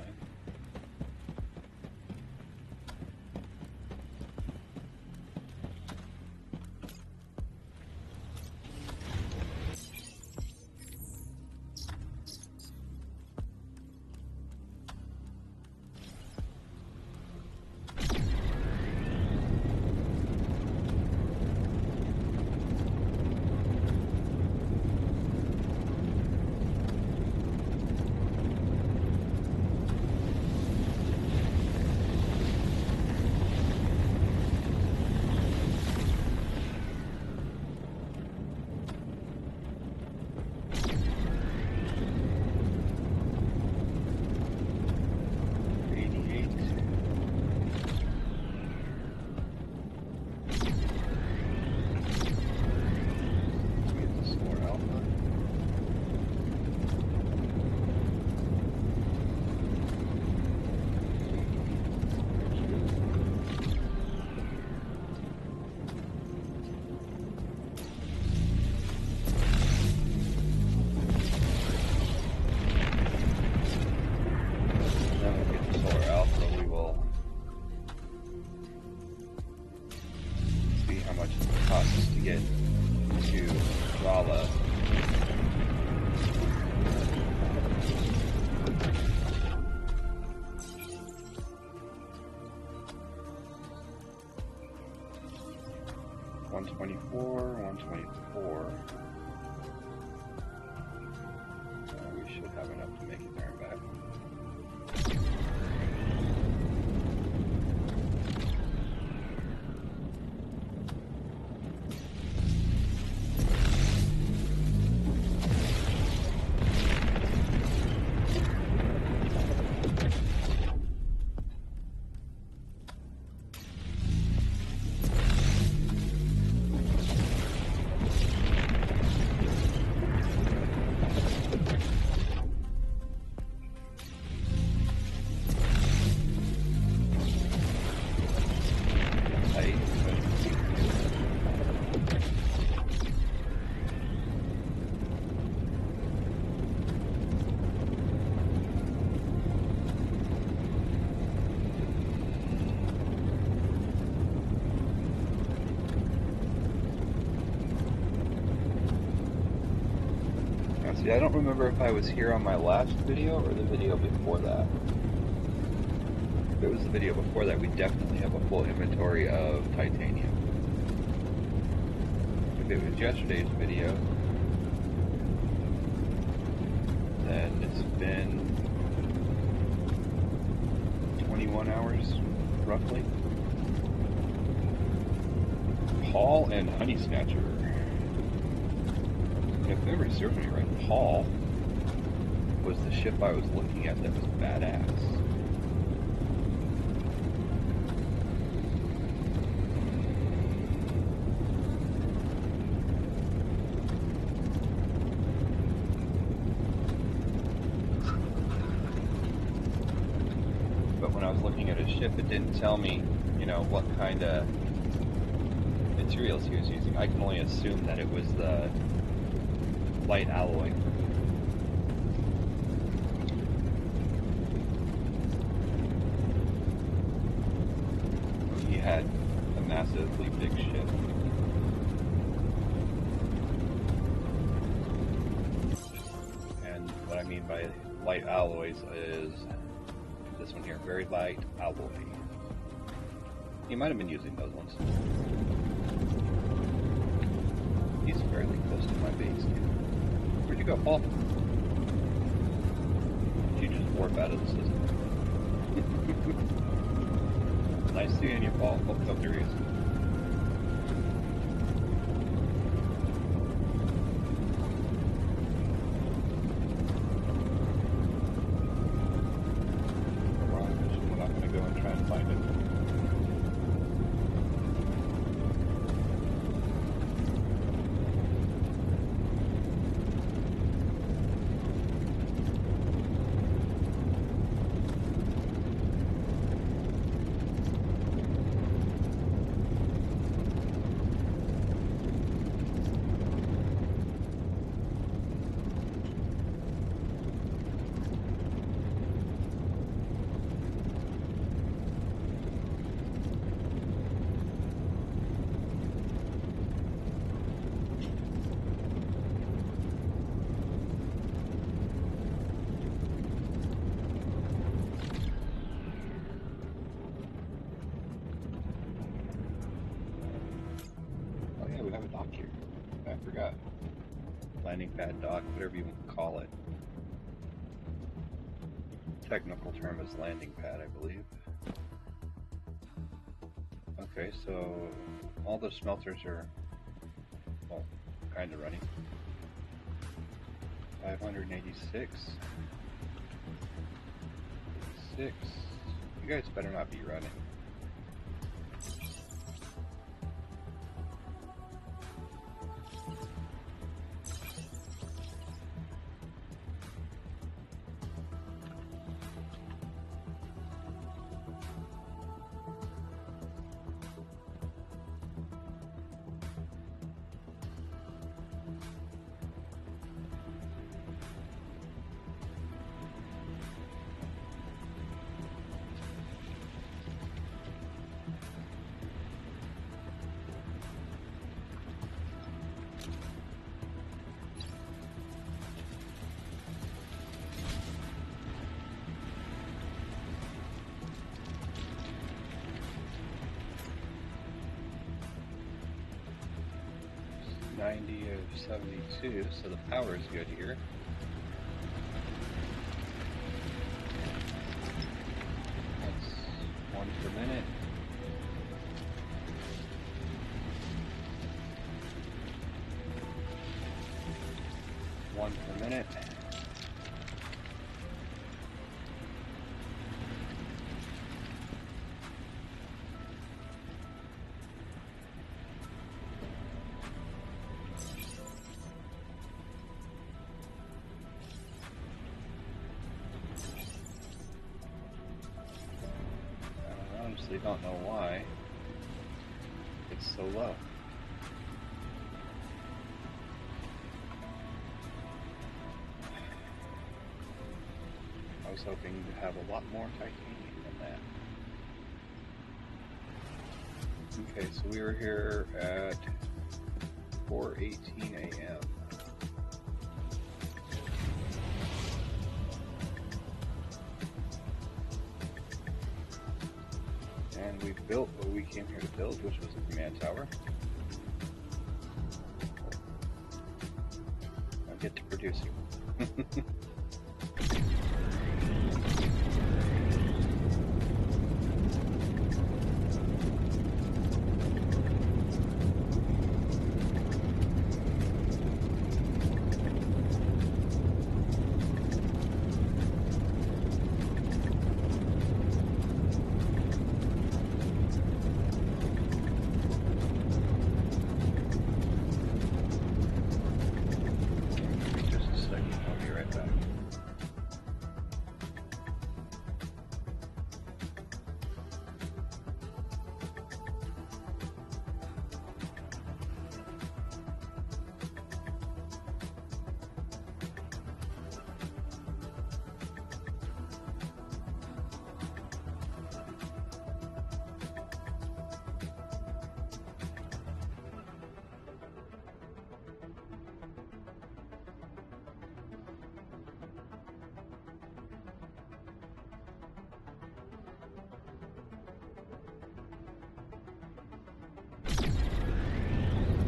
We should have enough to make it there and back. See, I don't remember if I was here on my last video or the video before that. If it was the video before that, we definitely have a full inventory of titanium. If it was yesterday's video, then it's been 21 hours, roughly. Paul and Honey Snatcher. And if memory serves me right, Paul was the ship I was looking at that was badass. But when I was looking at his ship, it didn't tell me, you know, what kind of materials he was using. I can only assume that it was the light alloy. He had a massively big ship. And what I mean by light alloys is this one here, very light alloy. He might have been using those ones. He's fairly close to my base. Where'd you go, Paul? You just warp out of the system. Nice seeing you, Paul. Oh, there he is. We're not going to go and try and find it. I forgot. Landing pad dock, whatever you want to call it. Technical term is landing pad, I believe. Okay, so all the smelters are, well, kind of running. 586. 6. You guys better not be running. Of 72, so the power is good here. That's 1 per minute. One per minute. Honestly don't know why it's so low. I was hoping to have a lot more titanium than that. Okay, so we were here at 4:18 a.m. we built what we came here to build, which was a command tower. I'll get to producing.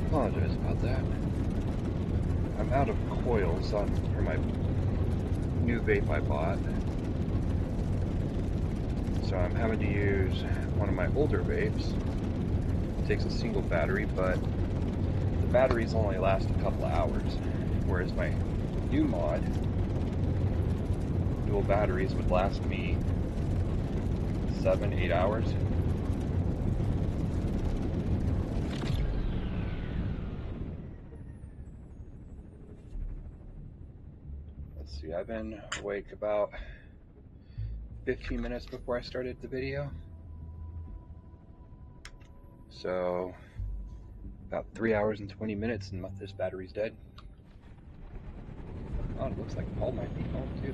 Apologize about that. I'm out of coils for my new vape I bought, so I'm having to use one of my older vapes. It takes a single battery, but the batteries only last a couple of hours, whereas my new mod, dual batteries, would last me 7-8 hours. Let's see, I've been awake about 15 minutes before I started the video. So, about 3 hours and 20 minutes and this battery's dead. Oh, it looks like Paul might be home too.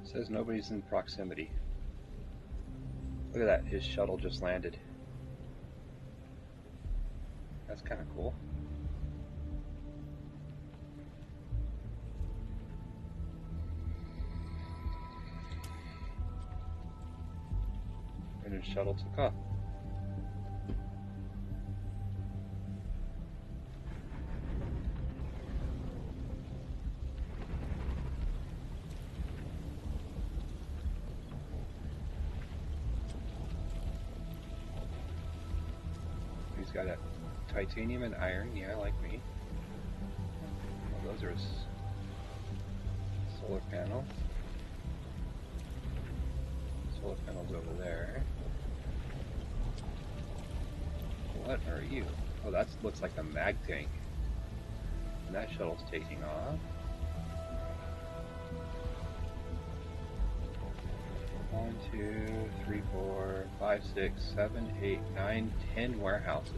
Says nobody's in proximity. Look at that, his shuttle just landed. That's kind of cool. And his shuttle took off. He's got a titanium and iron, yeah, like me. Well, those are solar panels. Solar panels over there. What are you? Oh, that looks like a mag tank. And that shuttle's taking off. 1, 2, 3, 4, 5, 6, 7, 8, 9, 10 warehouses.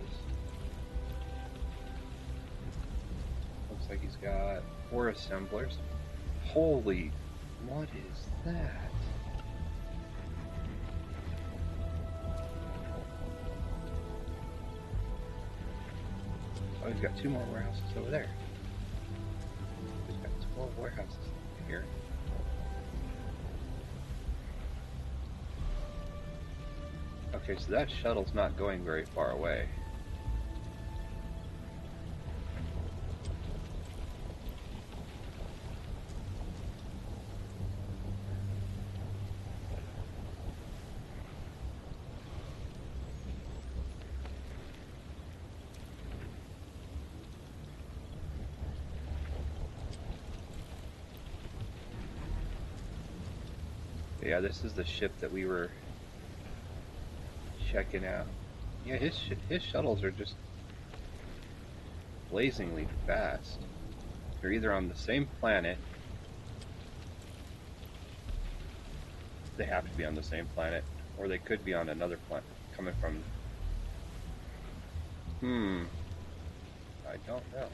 Looks like he's got 4 assemblers. Holy, what is that? Oh, he's got 2 more warehouses over there. He's got 12 warehouses here. Okay, so that shuttle's not going very far away. Yeah, this is the ship that we were checking out. Yeah, his shuttles are just blazingly fast. They're either on the same planet. They have to be on the same planet, or they could be on another planet coming from. I don't know.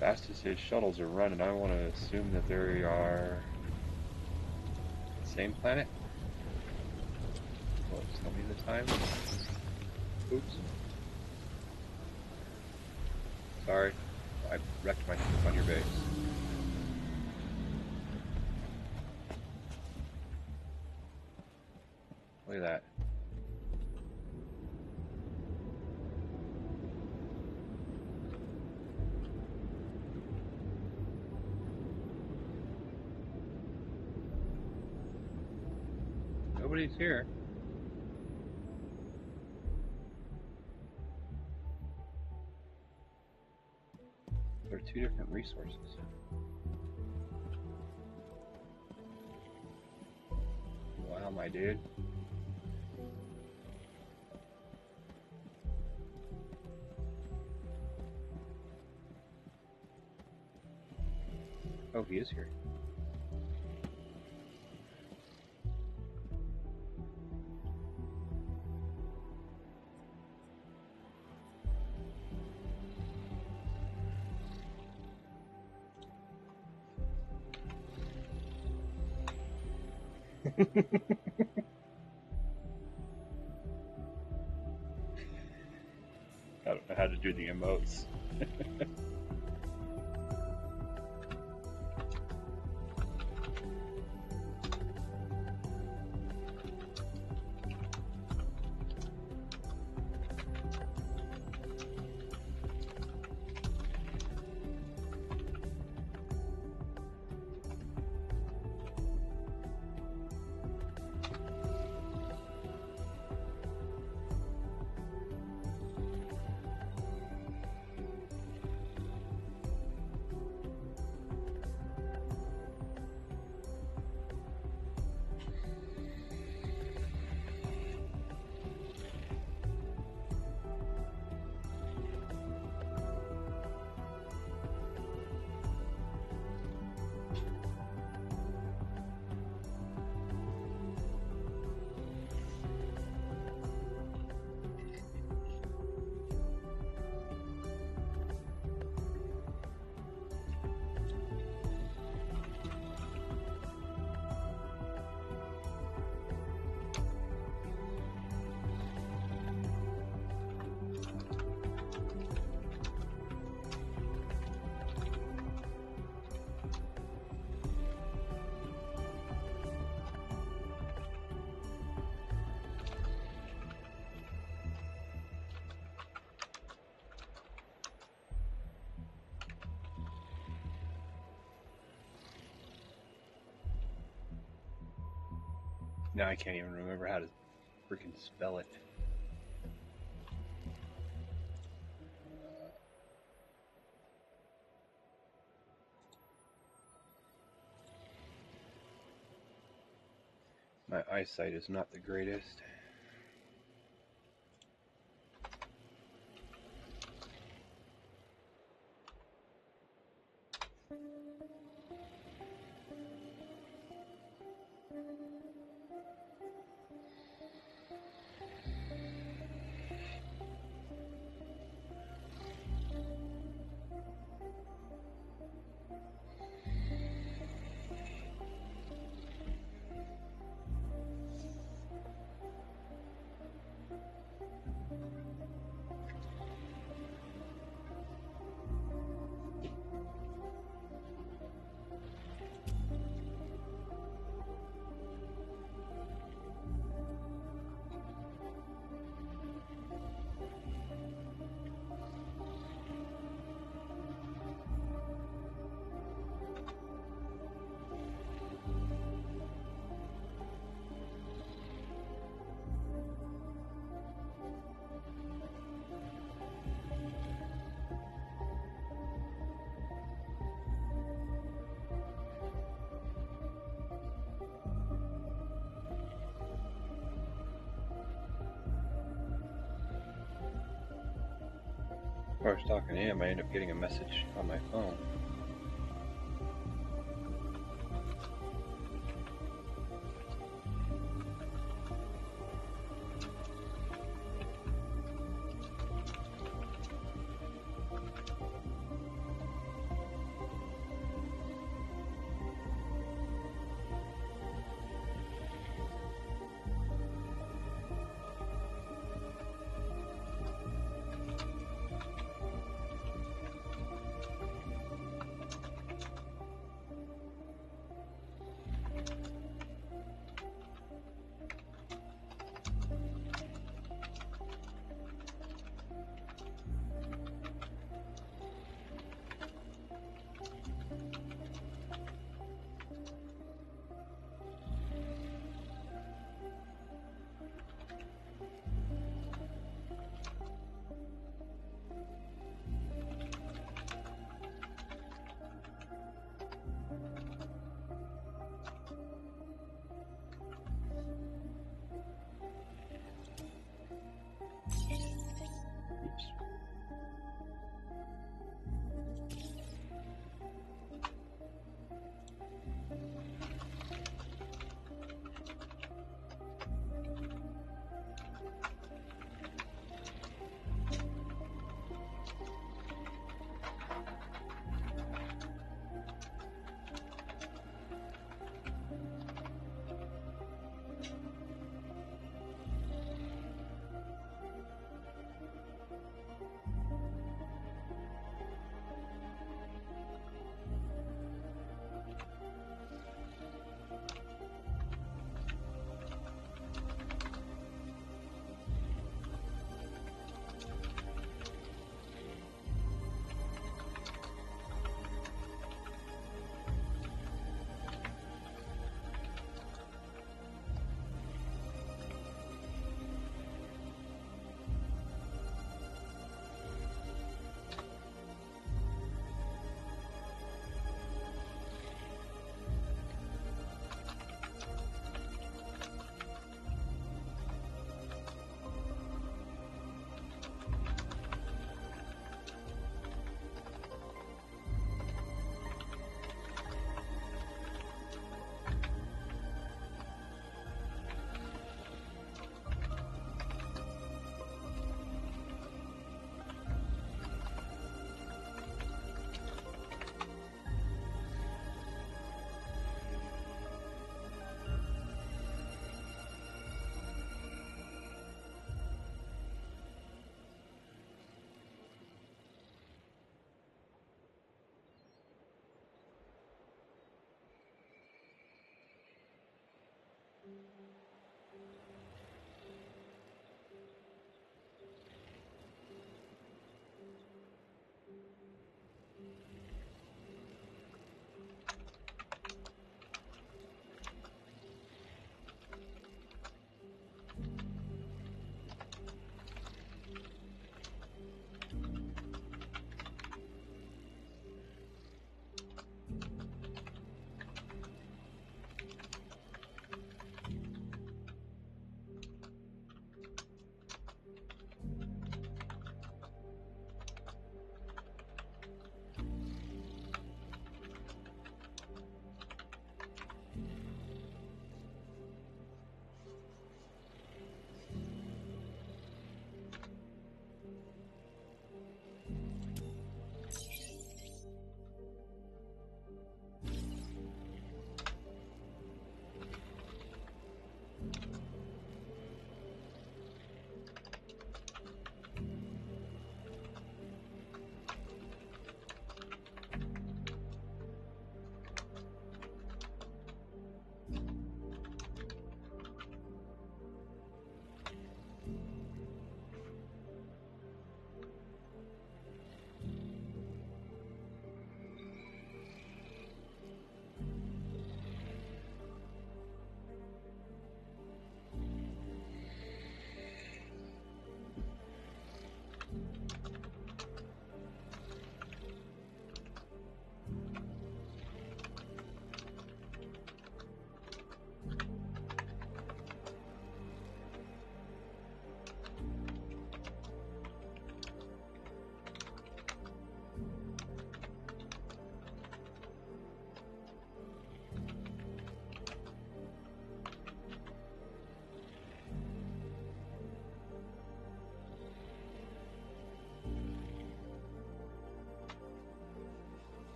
fast as his shuttles are running, I want to assume that they are the same planet. Well, tell me the time. Oops. Sorry, I wrecked my ship on your base. Look at that. Nobody's here. There are two different resources. Wow, my dude. Oh, he is here. I don't know how to do the emotes. Now I can't even remember how to freaking spell it. My eyesight is not the greatest. While I was talking to him, I ended up getting a message on my phone.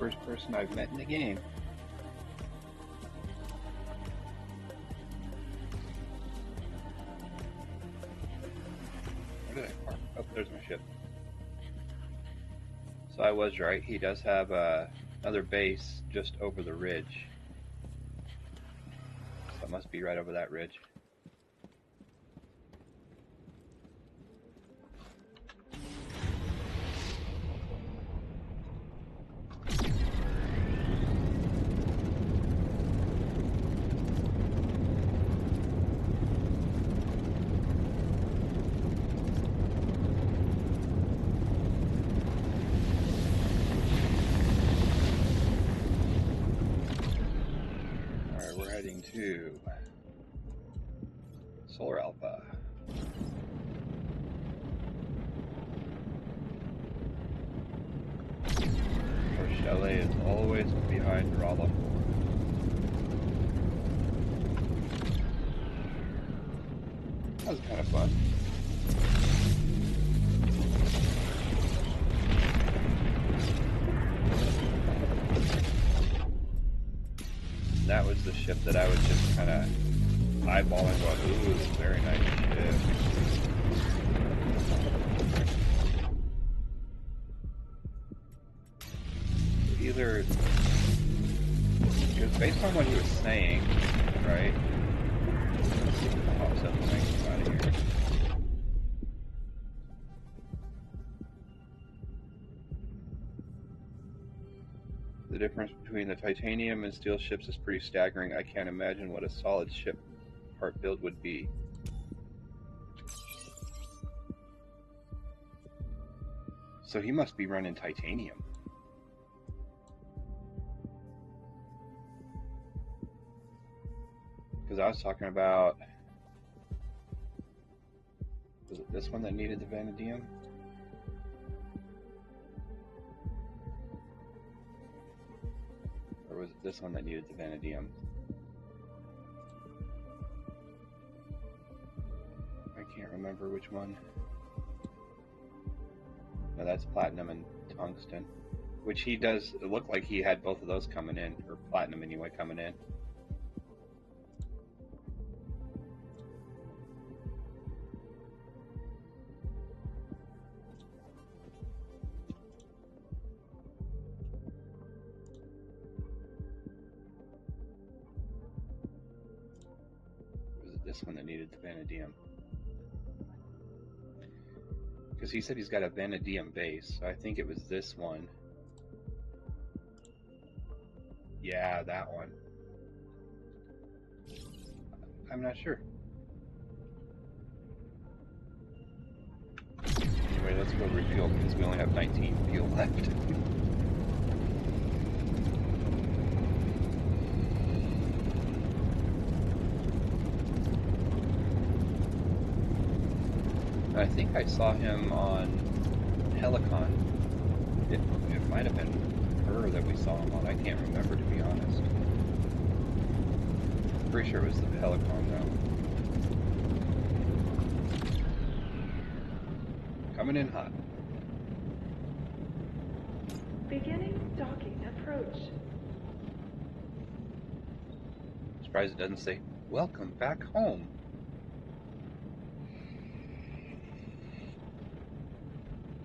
first person I've met in the game. Where did I park? Oh, there's my ship. So I was right. He does have another base just over the ridge. So it must be right over that ridge. To Solar Alpha. Or Chalet is always behind Rala. That was kind of fun. That was the ship that I was just kind of eyeballing, going, ooh, very nice ship. Either, because based on what he was saying, right? Pops up and makes him out of here. The difference between the titanium and steel ships is pretty staggering. I can't imagine what a solid ship part build would be. So he must be running titanium. Because I was talking about, was it this one that needed the vanadium? Or was it this one that needed the vanadium? I can't remember which one. No, that's platinum and tungsten. Which he does look like he had both of those coming in, or platinum anyway coming in. This one that needed the vanadium, because he said he's got a vanadium base, so I think it was this one. Yeah, that one. I'm not sure. Anyway, let's go refuel because we only have 19 fuel left. I think I saw him on Helicon. It might have been her that we saw him on. I can't remember, to be honest. Pretty sure it was the Helicon, though. Coming in hot. Beginning docking approach. Surprised it doesn't say, "Welcome back home."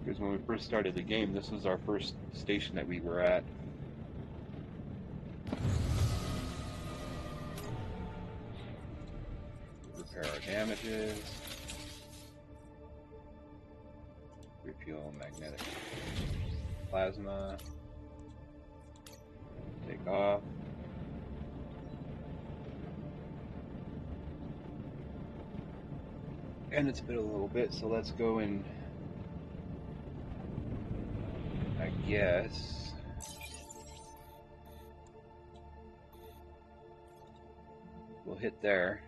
Because when we first started the game, this was our first station that we were at. Repair our damages. Refuel magnetic plasma. Take off. And it's been a little bit, so let's go and I guess we'll hit there.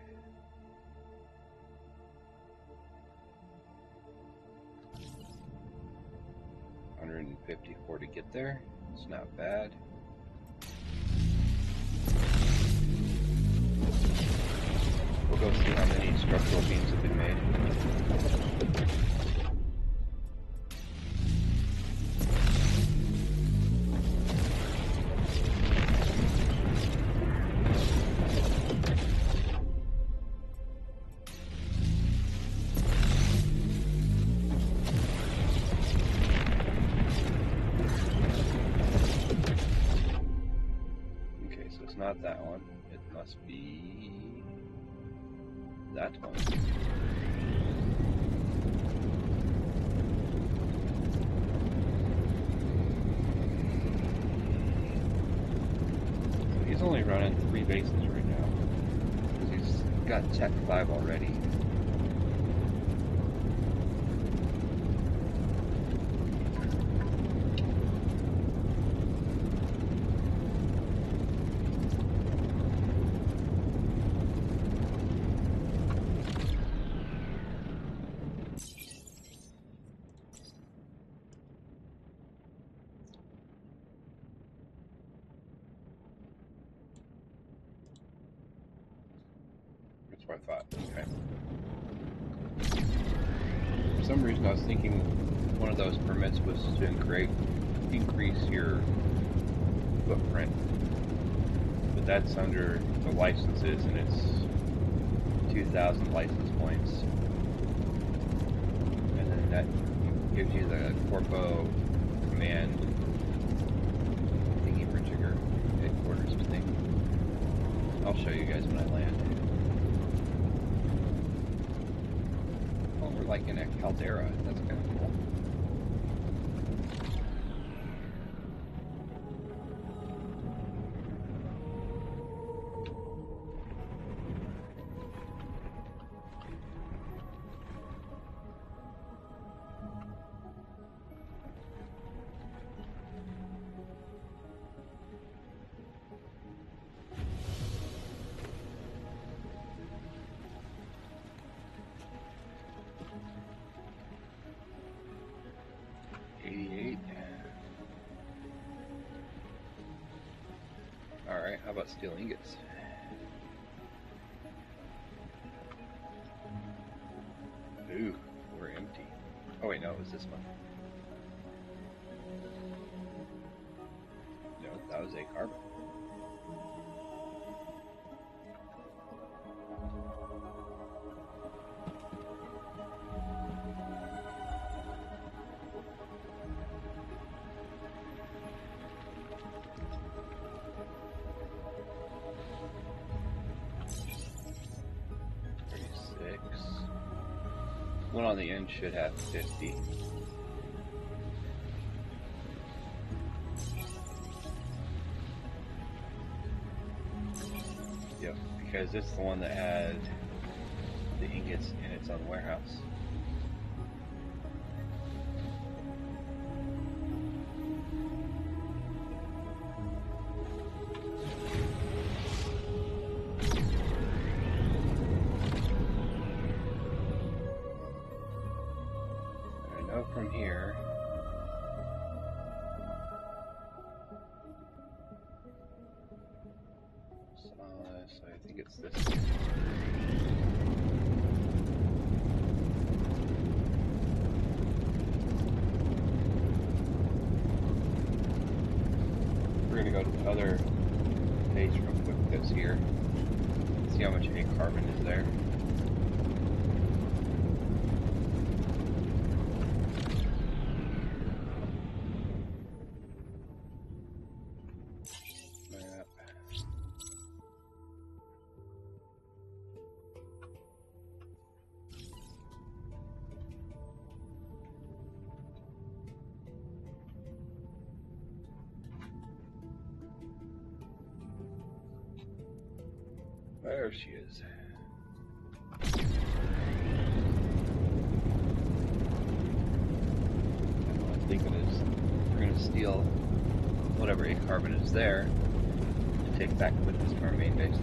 $154 to get there. It's not bad. We'll go see how many structural beams have been made. not that one. It must be that one. So he's only running 3 bases right now. Because he's got Tech 5 already. That's what I thought. Okay. For some reason I was thinking one of those permits was to increase your footprint. But that's under the licenses and it's 2,000 license points. And then that gives you the Corpo command thingy jigger headquarters thing. I'll show you guys when I land. Oh, we're like in a caldera. That's kind of cool. Alright, how about steel ingots? Ooh, we're empty. Oh wait, no, it was this one. No, that was a carbon. One on the end should have 50. Yep, because it's the one that had the ingots in its own warehouse. From here, so I think it's this one. We're going to go to the other page real quick that's here. See how much A carbon is there. There she is. And what I'm thinking is we're going to steal whatever A carbon is there and take back with us to our main base.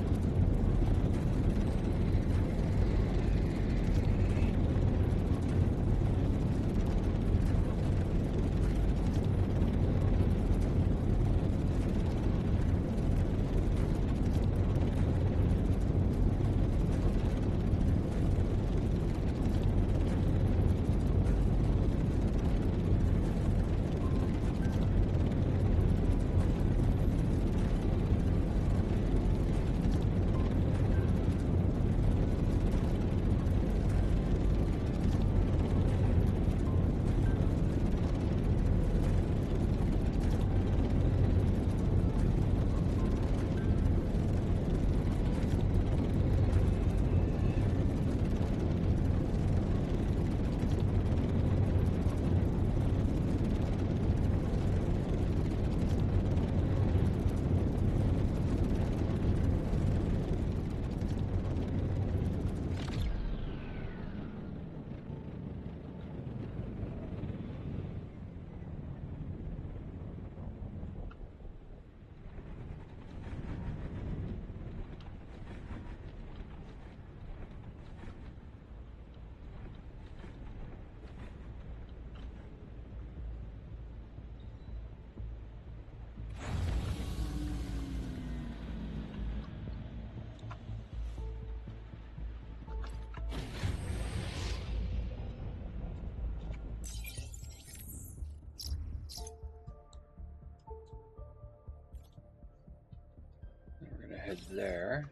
head there.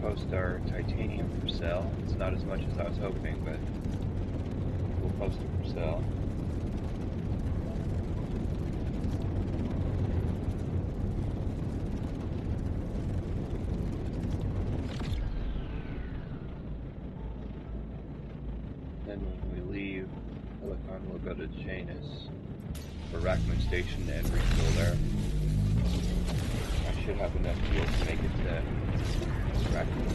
Post our titanium for sale. It's not as much as I was hoping, but we'll post it for sale. Then when we leave Helicon, we'll go to Janus for Rackman Station and refuel there. I should have enough fuel to make it to Rackman.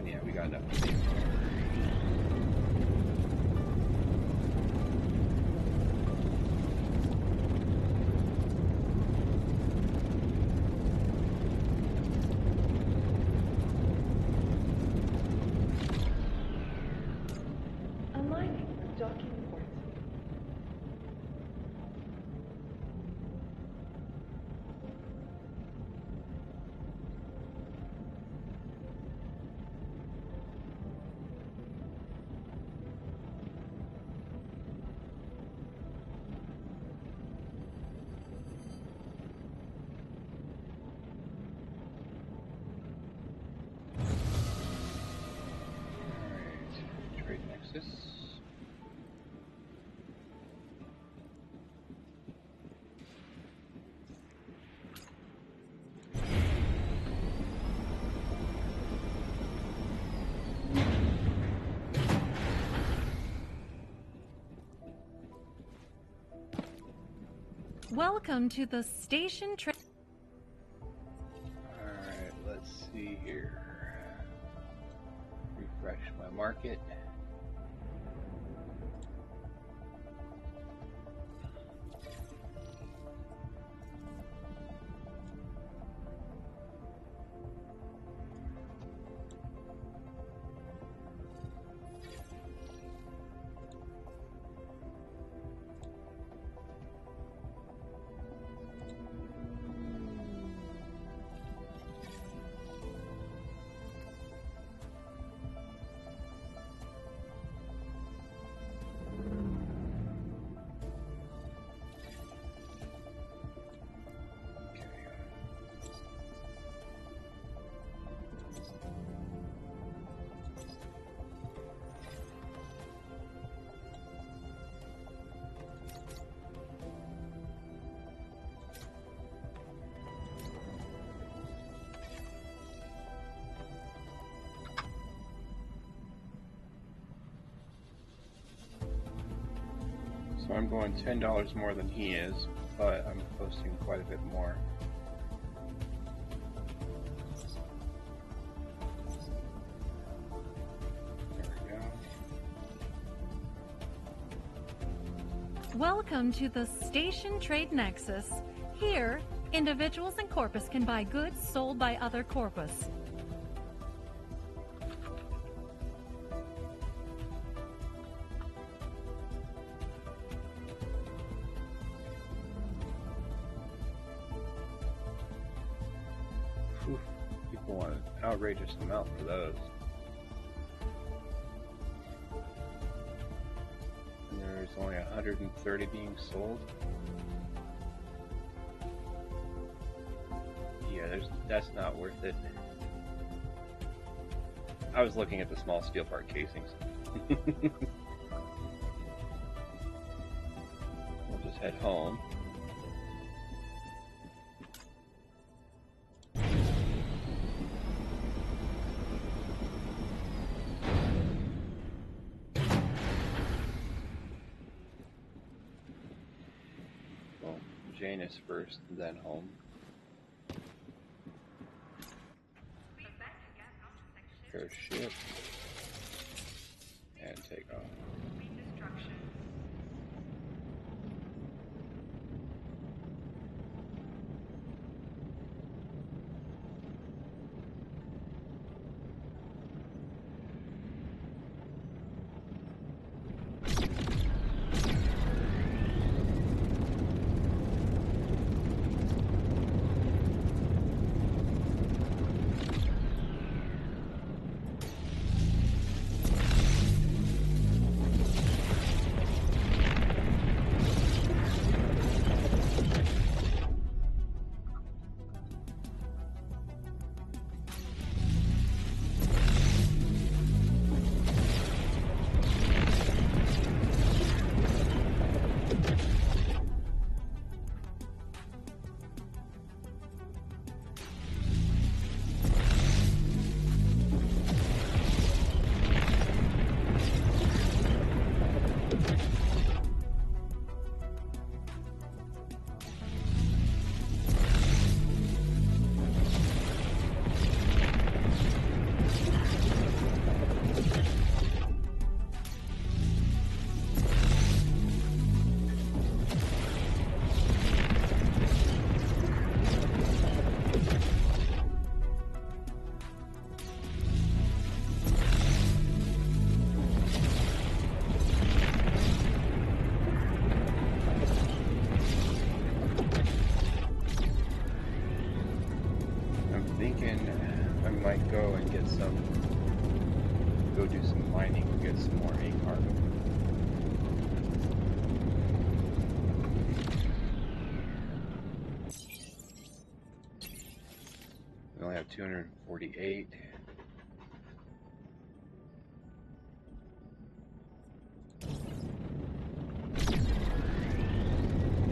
Yeah, we got enough. Aligning with docking ports. Welcome to the station Alright, let's see here. Refresh my market. So I'm going $10 more than he is, but I'm posting quite a bit more. There we go. Welcome to the Station Trade Nexus. Here, individuals and corpus can buy goods sold by other corpus. Whew, people want an outrageous amount for those. And there's only 130 being sold. Yeah, that's not worth it. I was looking at the small steel part casings. We'll just head home. Well, Janus first, and then home. Prepare ship. And take off. Destruction. Go do some mining and get some more A cargo. We only have 248.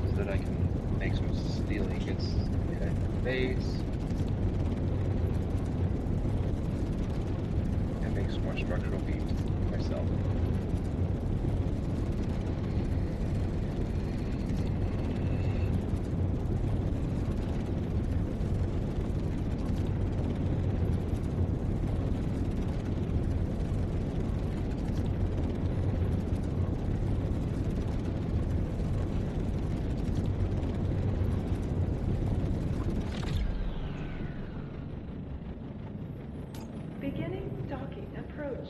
So that I can make some steel ingots at the base. Make some more structural beams myself. Beginning docking approach.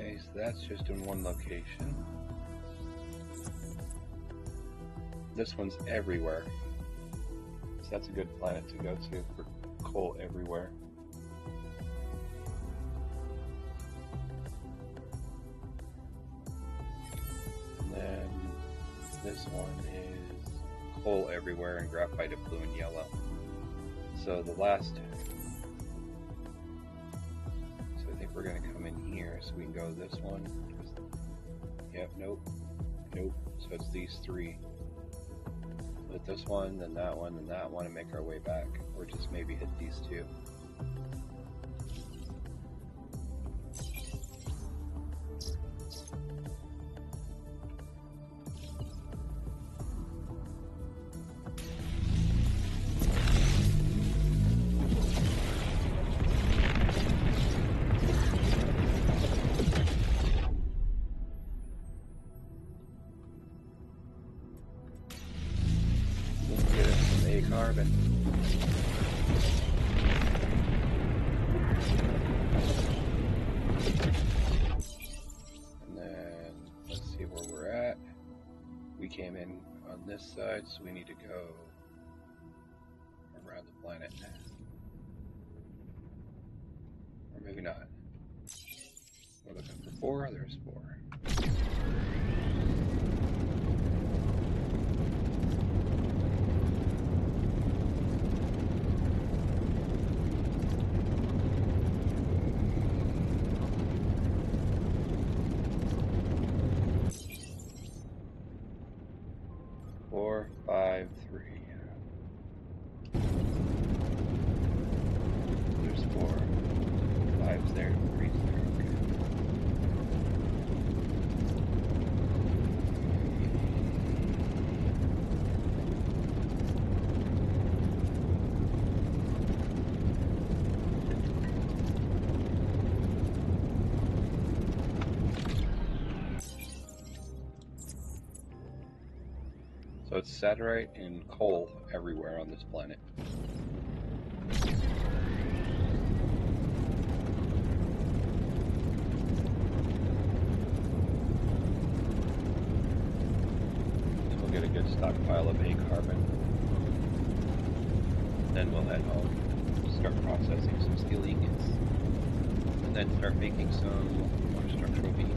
Okay, so that's just in one location. This one's everywhere. So that's a good planet to go to for coal everywhere. And then this one is coal everywhere and graphite of blue and yellow. So the last... So I think we're going to come in here so we can go this one. Yep, nope. Nope. So it's these three. With this one, then that one, then that one, and make our way back. Or just maybe hit these two. carbon. And then let's see where we're at. We came in on this side, so we need to go around the planet. Or maybe not. We're looking for 4. There's 4. Four, 5, 3. There's 4. 5's there, 3's there. Okay. So it's satellite and coal everywhere on this planet. So we'll get a good stockpile of A carbon. Then we'll head home, start processing some steel ingots, and then start making some more structural beams.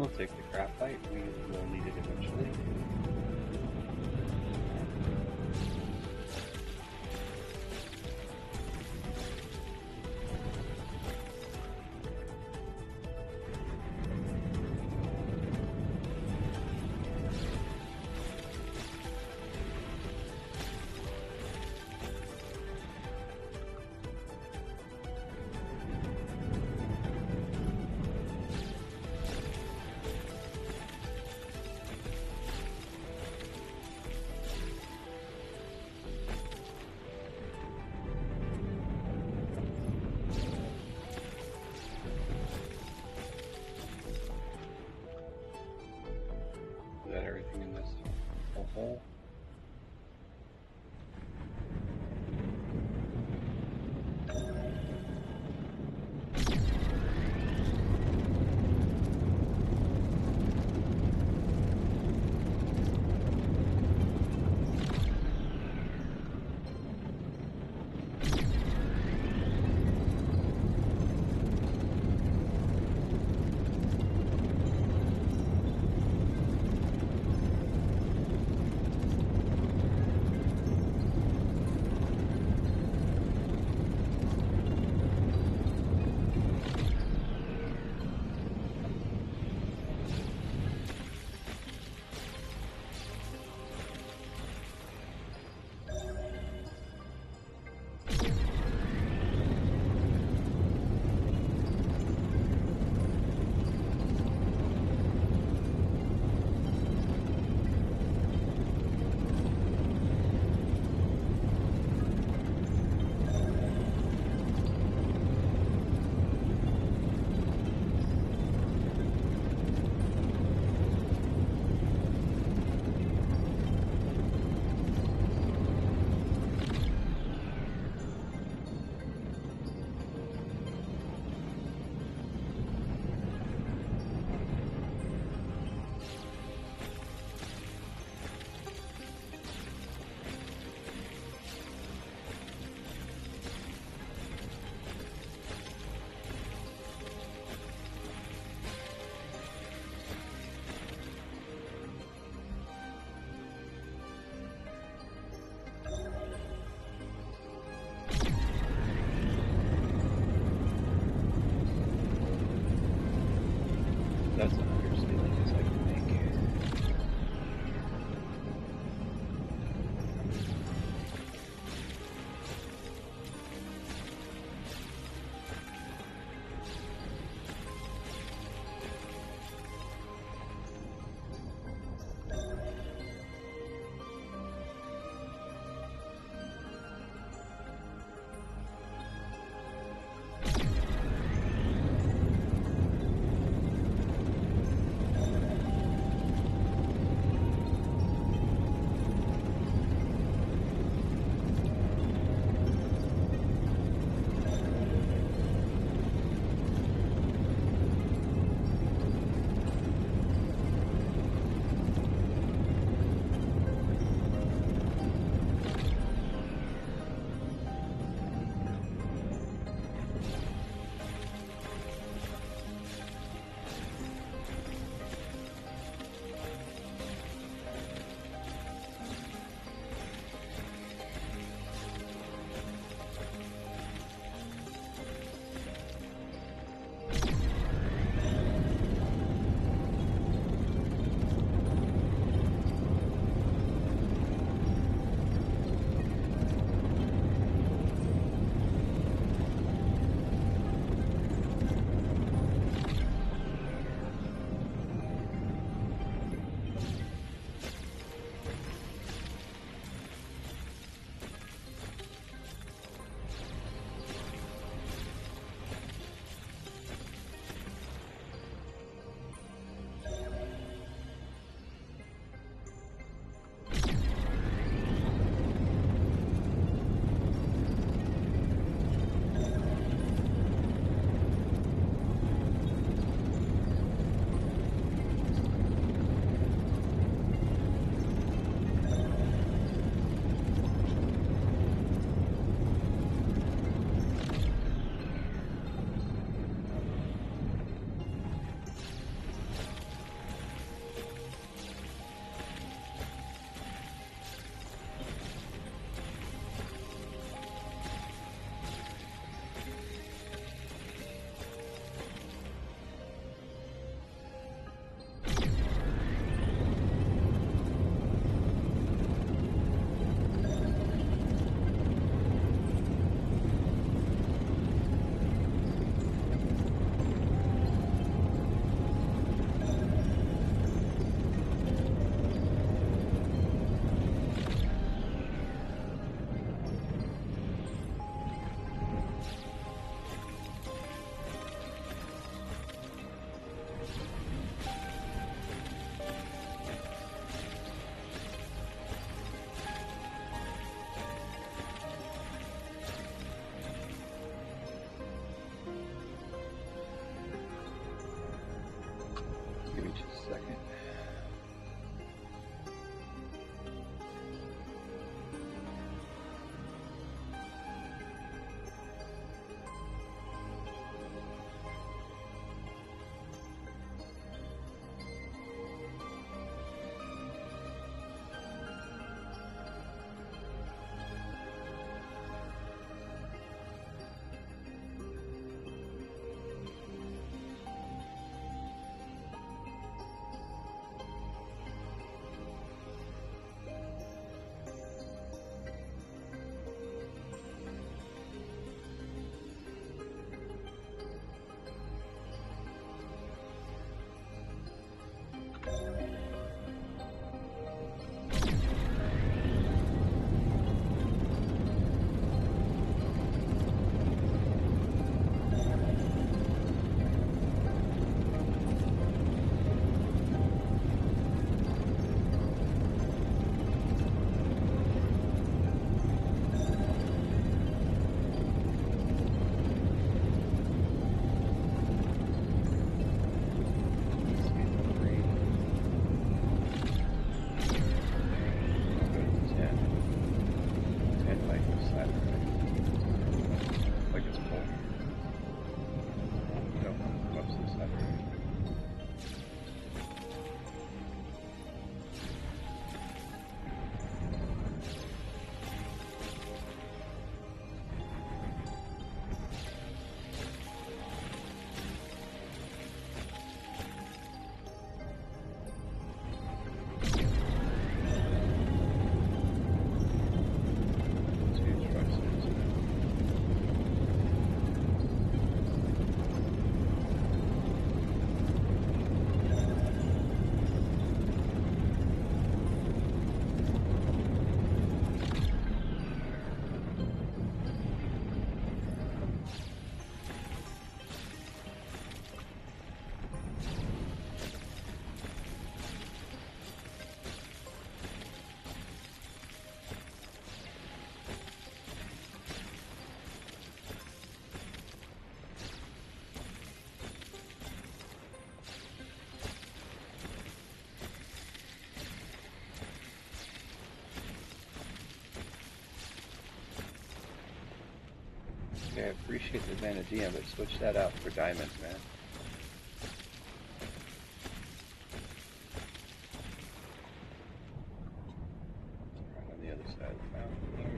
We'll take the graphite. We will need it eventually. Is that everything in this whole hole? That's an understatement as I can make. Okay, I appreciate the vanadium, but switch that out for diamonds, man. Right on the other side of the fountain here.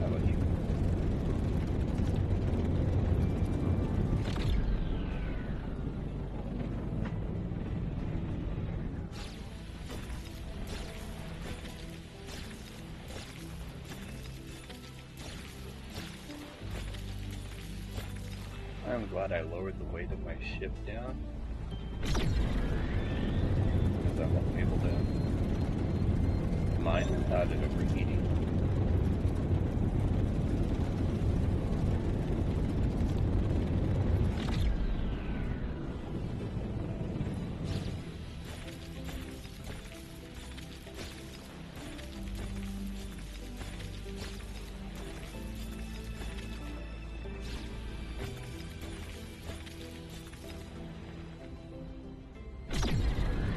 How about you? I'm glad I lowered the weight of my ship down, because I won't be able to mine without it overheating.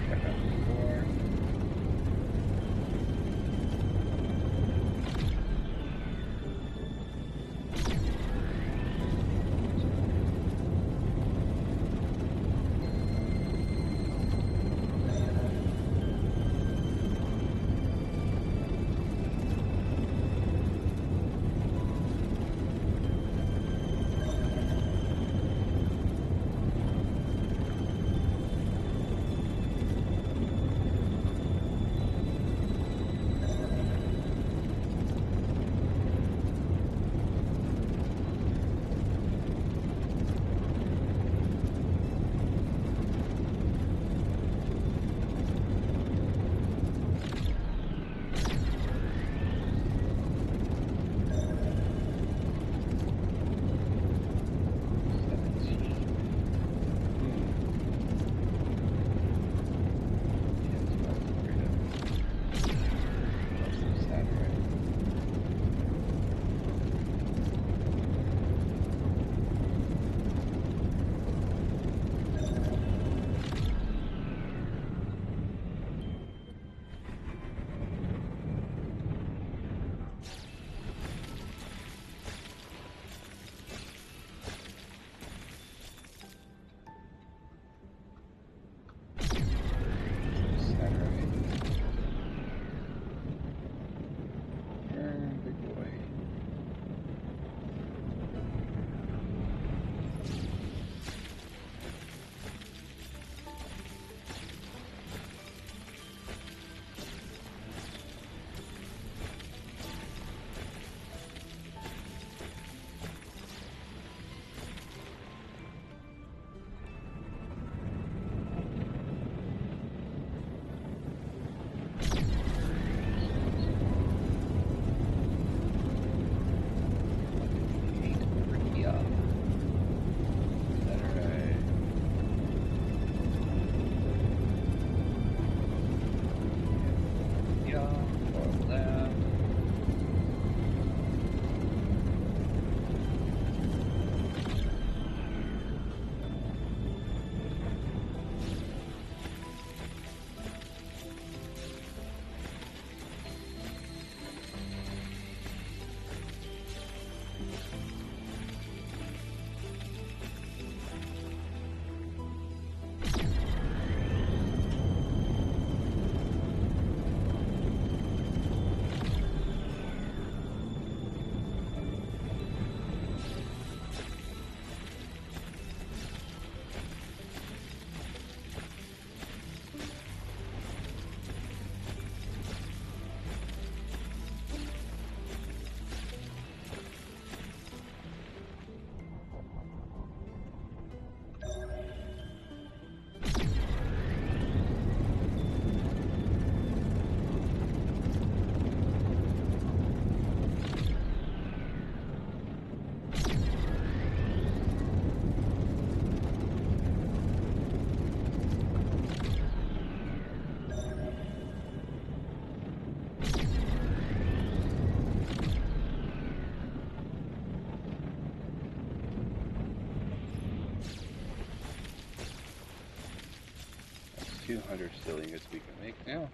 Check out the door. 200 steel ingots we can make now.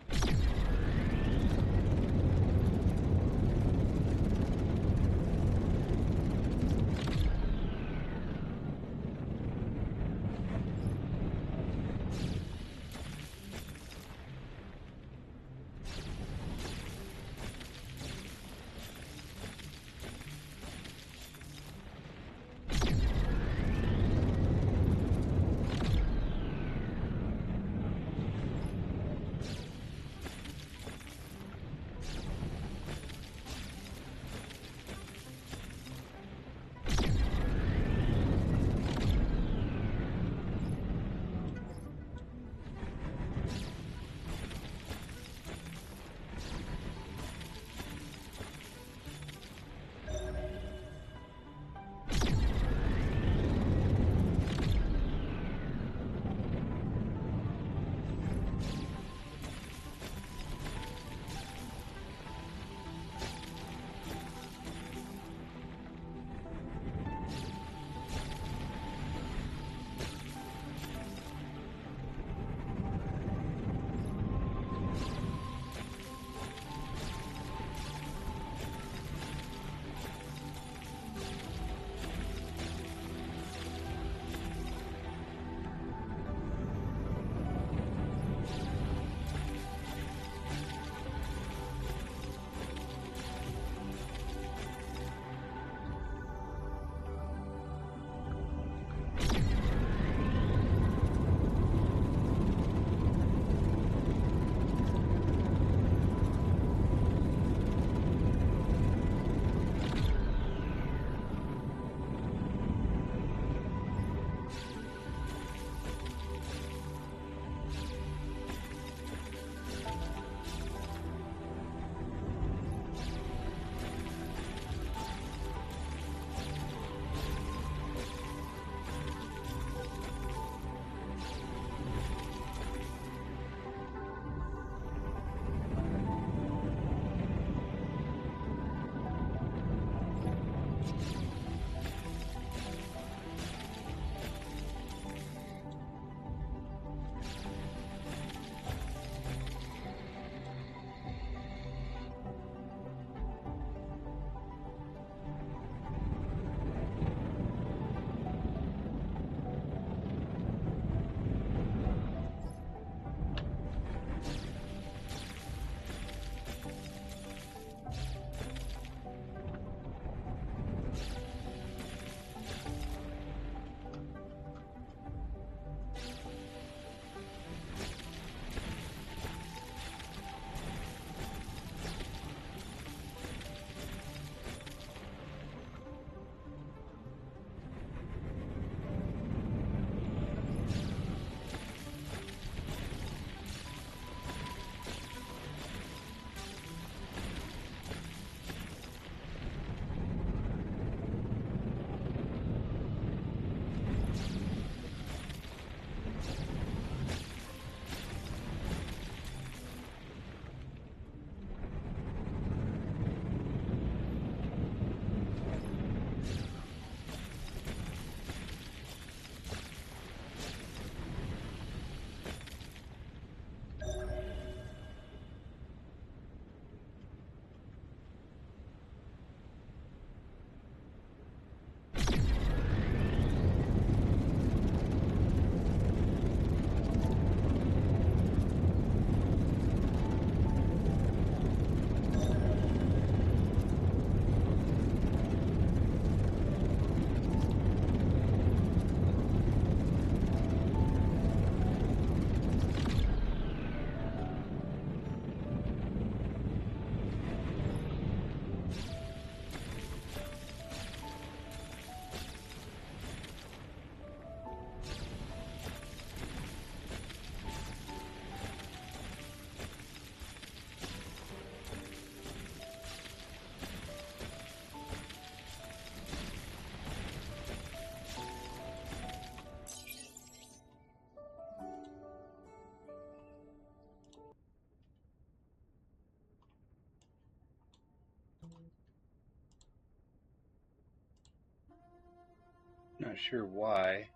Not sure why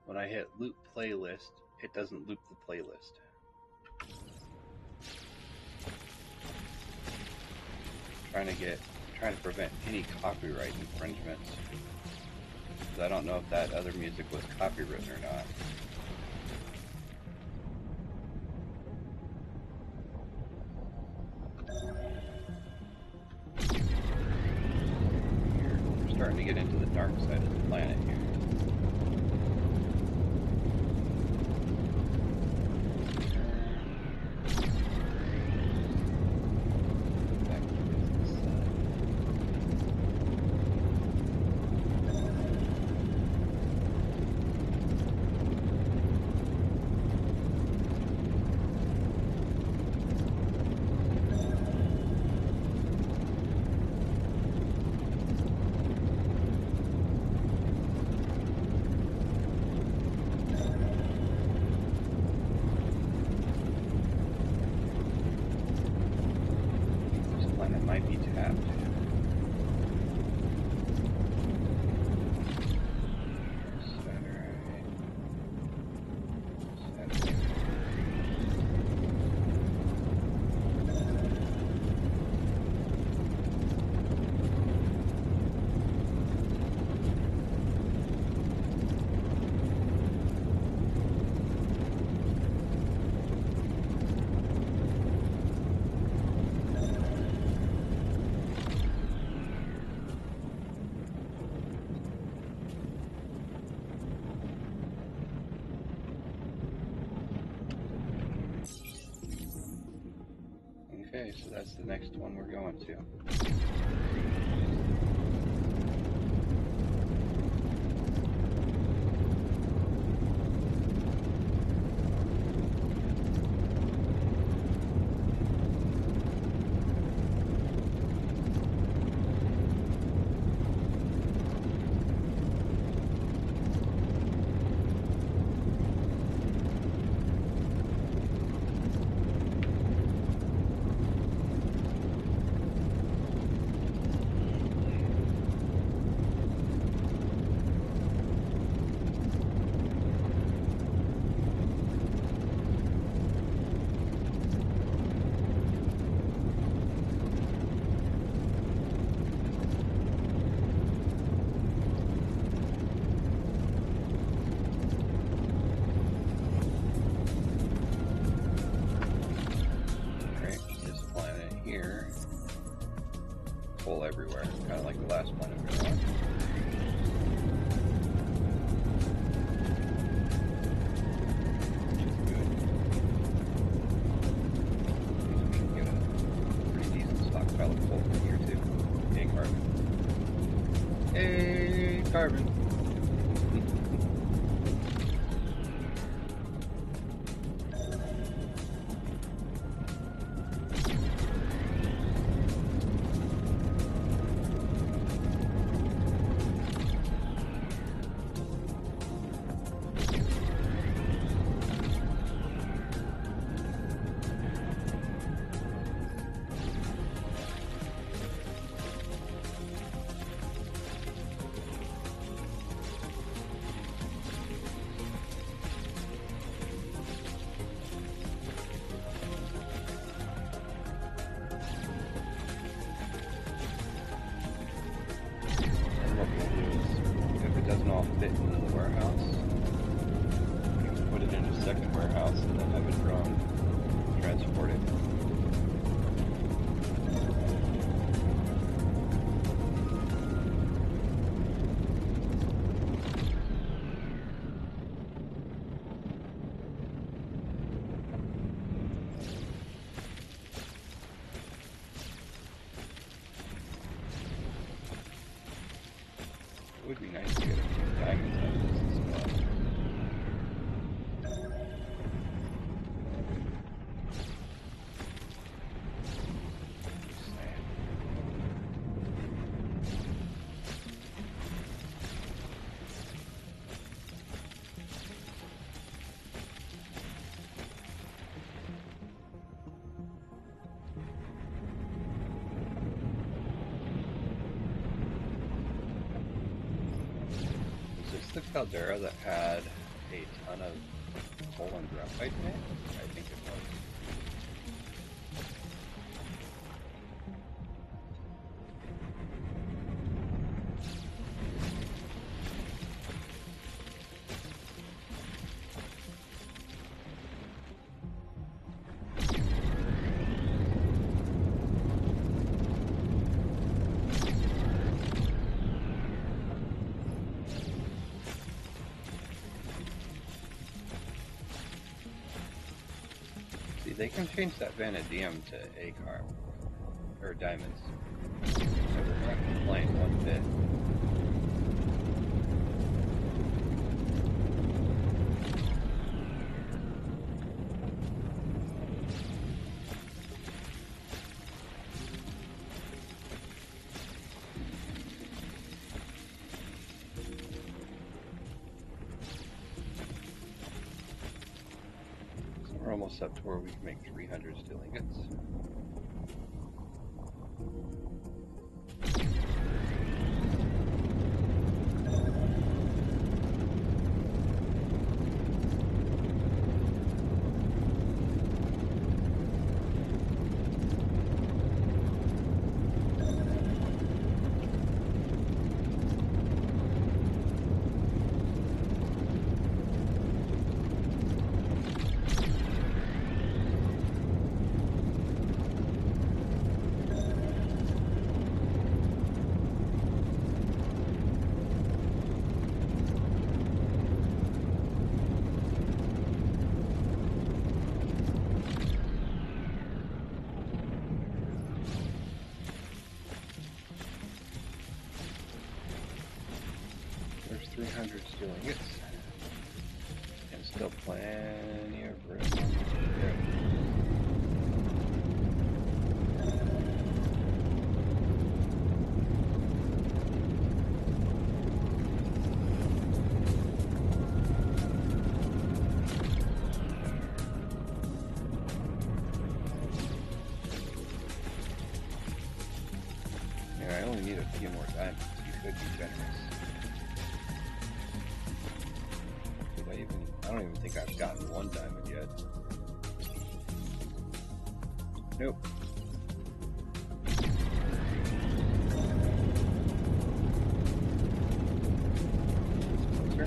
when I hit loop playlist, it doesn't loop the playlist. trying to prevent any copyright infringements. 'Cause I don't know if that other music was copywritten or not. We're starting to get into the dark side of the planet here. Might be tapped. Okay, so that's the next one we're going to. Everywhere, kind of like the last planet we were on. Good. We can get a pretty decent stockpile of coal from here too. Hey, carbon. Hey, carbon. Doesn't all fit into the warehouse. You can put it in a second warehouse and then have a drone transport it. It would be nice to get a few diamonds out of this as well. The caldera that had a ton of coal and graphite in it? I think it was. See, they can change that vanadium to acar or diamonds. I will not complain one bit. We're almost up to where we can make 300 steel ingots. There's 300 steel ingots. And still plenty of room on the ship. Yeah, I only need a few more diamonds. You could be generous. I don't even think I've gotten one diamond yet. Nope. Closer.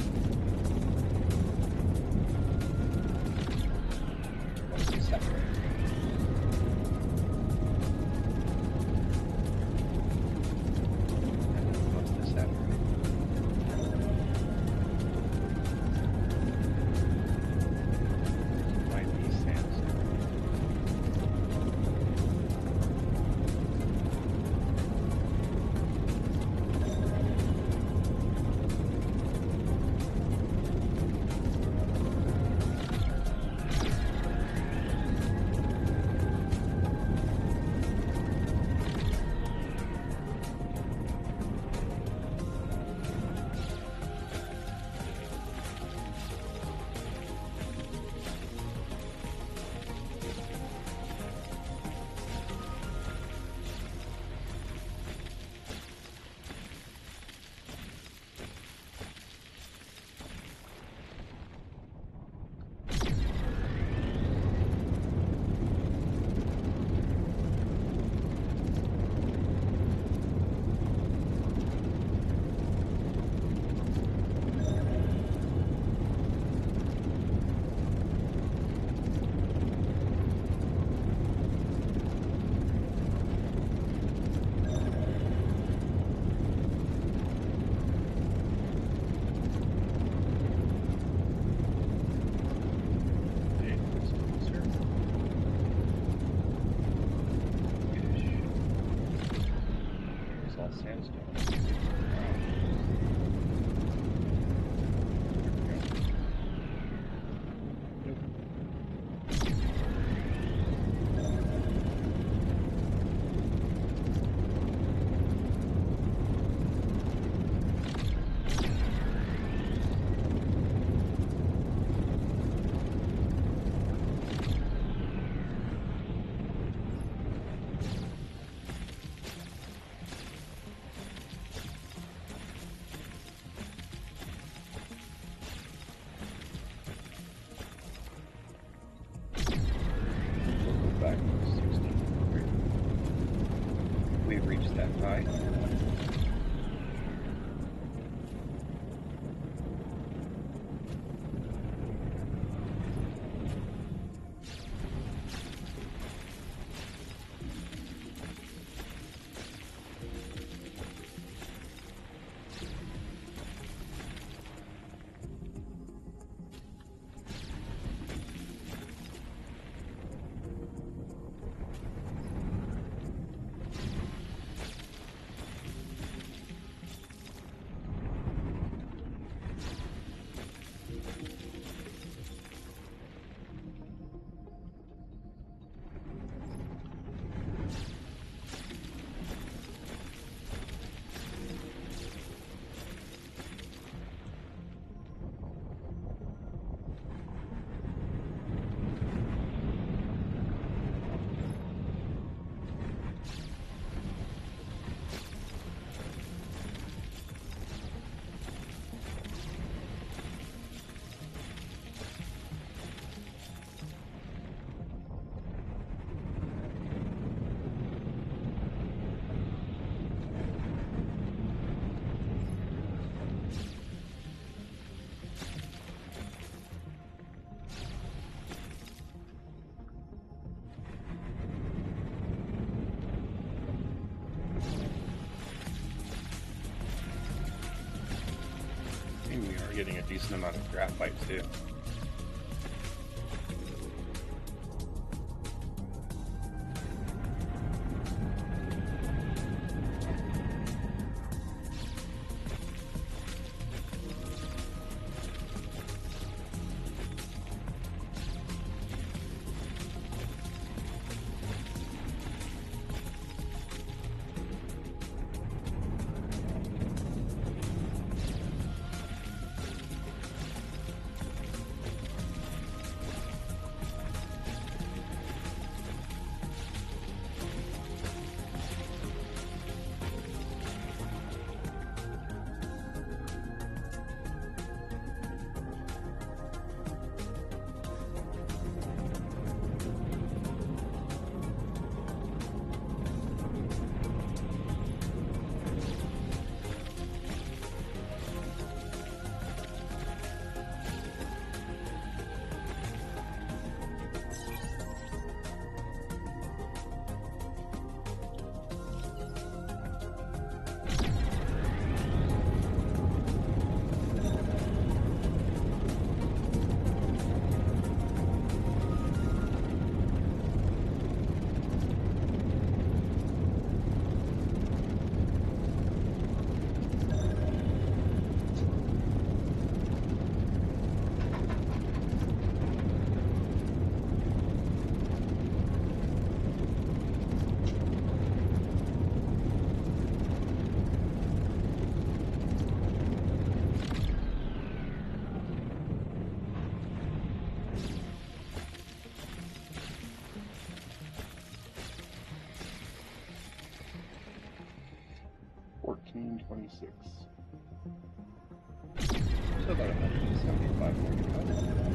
What's this happening? What's this happening? That high. And we are getting a decent amount of graphite too. $14.26. So about 175 more to go.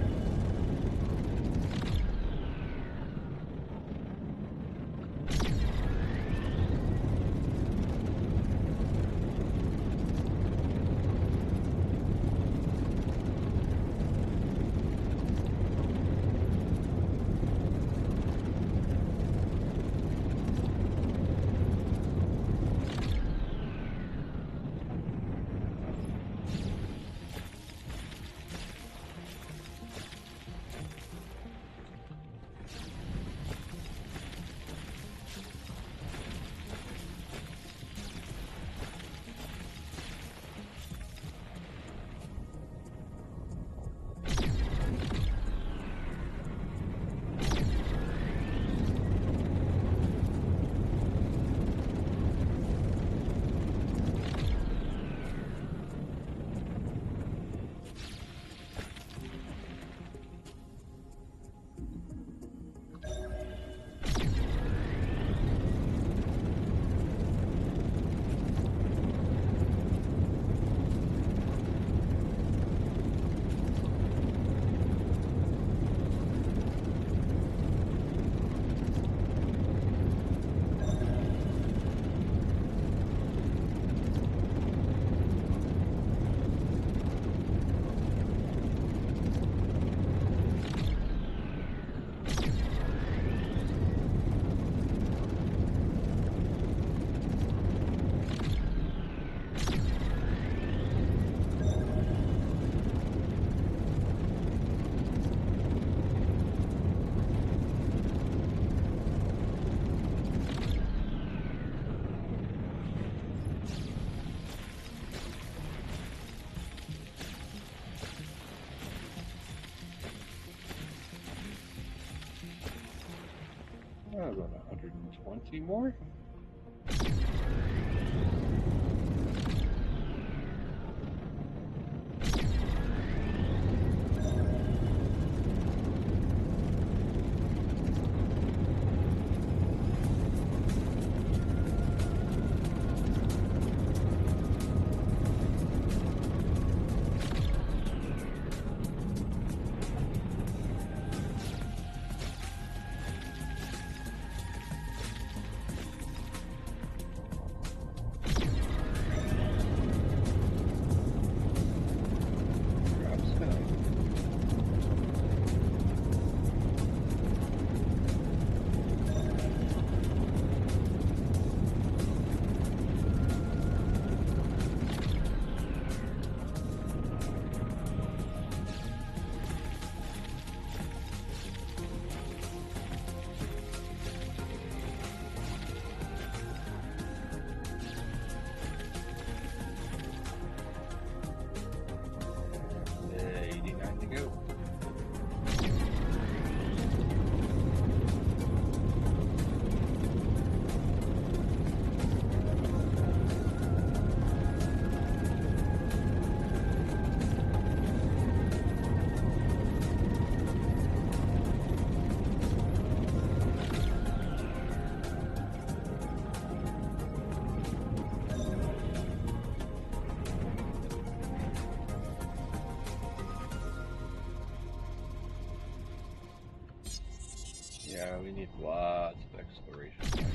About 120 more. Yeah, we need lots of exploration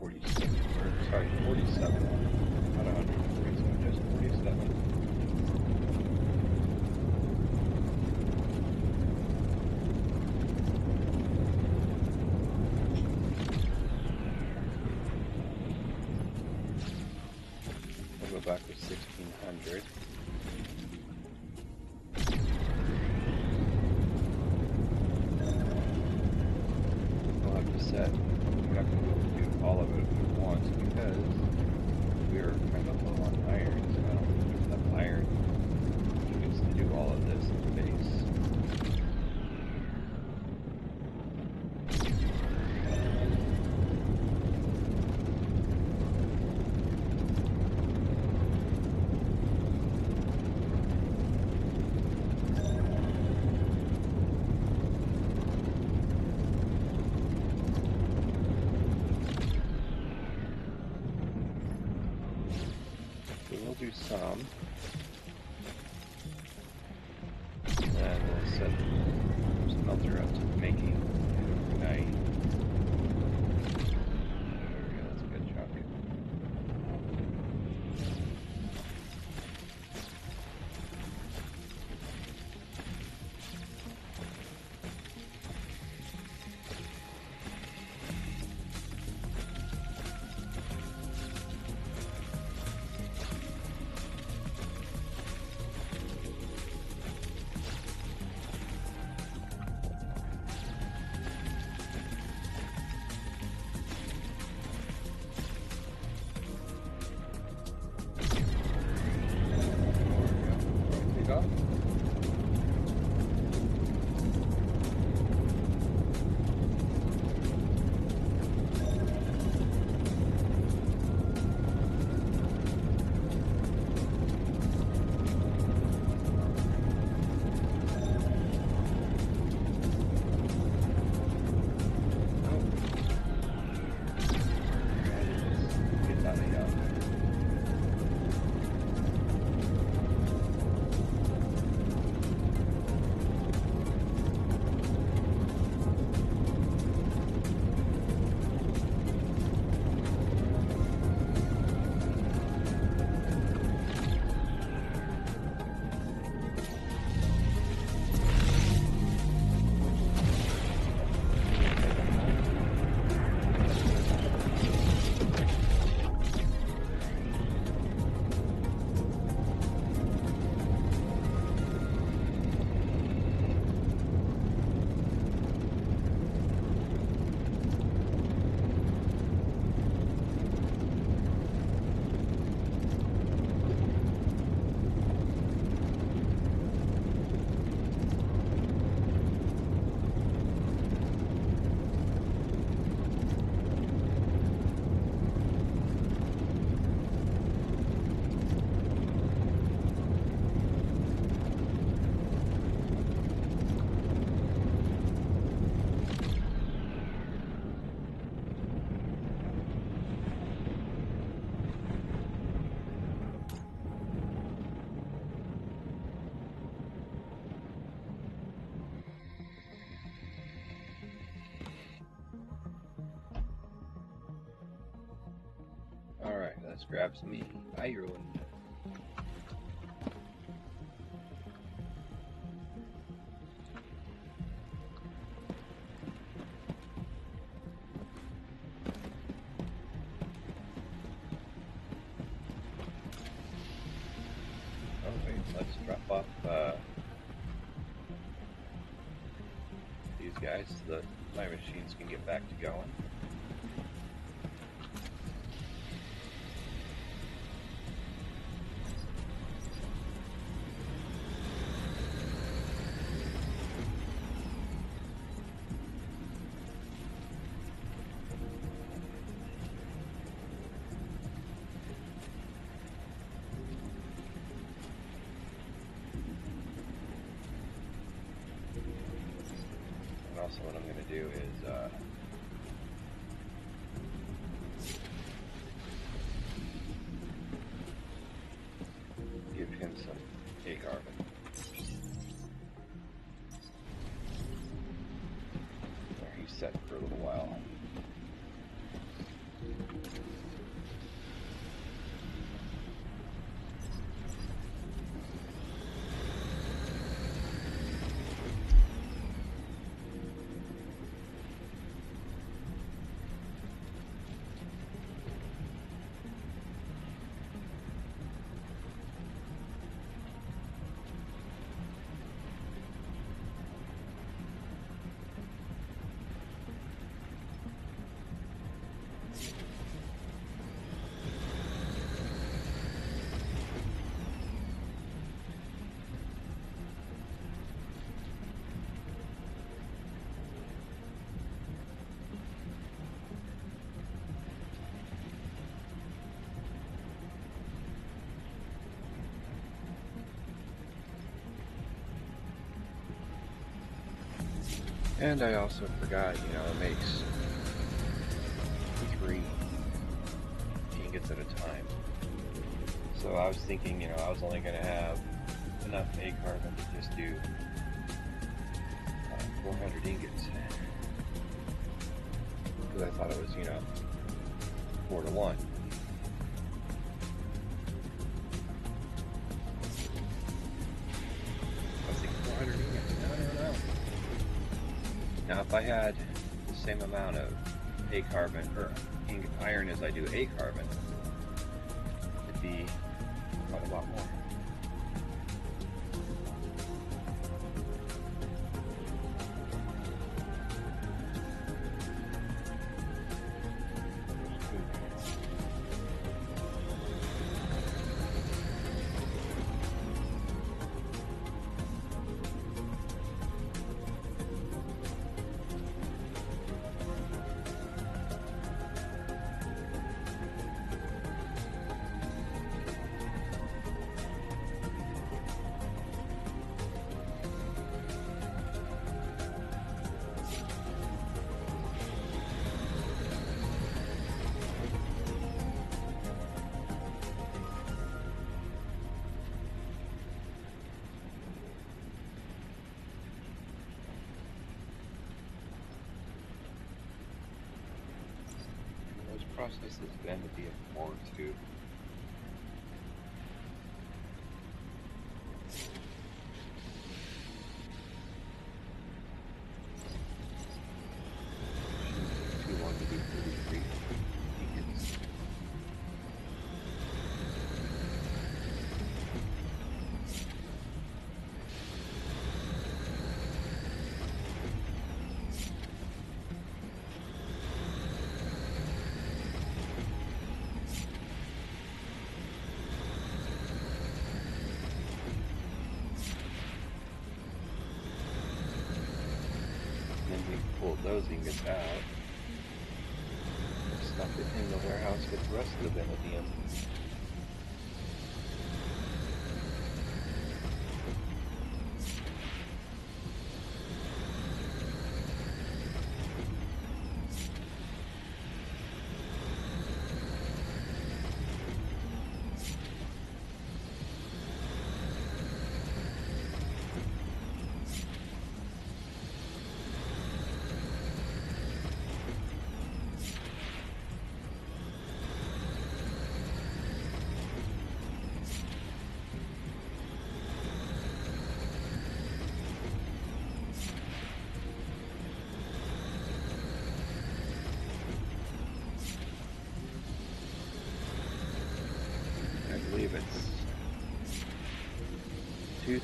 points. Sorry, 47. Not 147, just 47. We'll go back to 1600. We'll have to set. We're not going to be able to do all of it at once because we're kind of low on iron, so I don't think there's enough iron to get us to do all of this in the base. Do some, and then we'll set the smelter up to making overnight. There we go, that's a good chunk. Let's grab some iron. Oh wait, let's drop off these guys so that my machines can get back to going. And also what I'm going to do is give him some A carbon. There, he's set for a little while. And I also forgot, you know, it makes 3 ingots at a time. So I was thinking, you know, I was only going to have enough A carbon to just do 400 ingots. Because I thought it was, you know, 4 to 1. I was thinking 400 ingots. No. Now, if I had the same amount of A carbon or iron as I do A carbon, it'd be quite a lot more. Process is going to be a 4 too. Too long to do 33 ingots. Pull those ingots out, stuff it in the warehouse with the rest of the vanadium.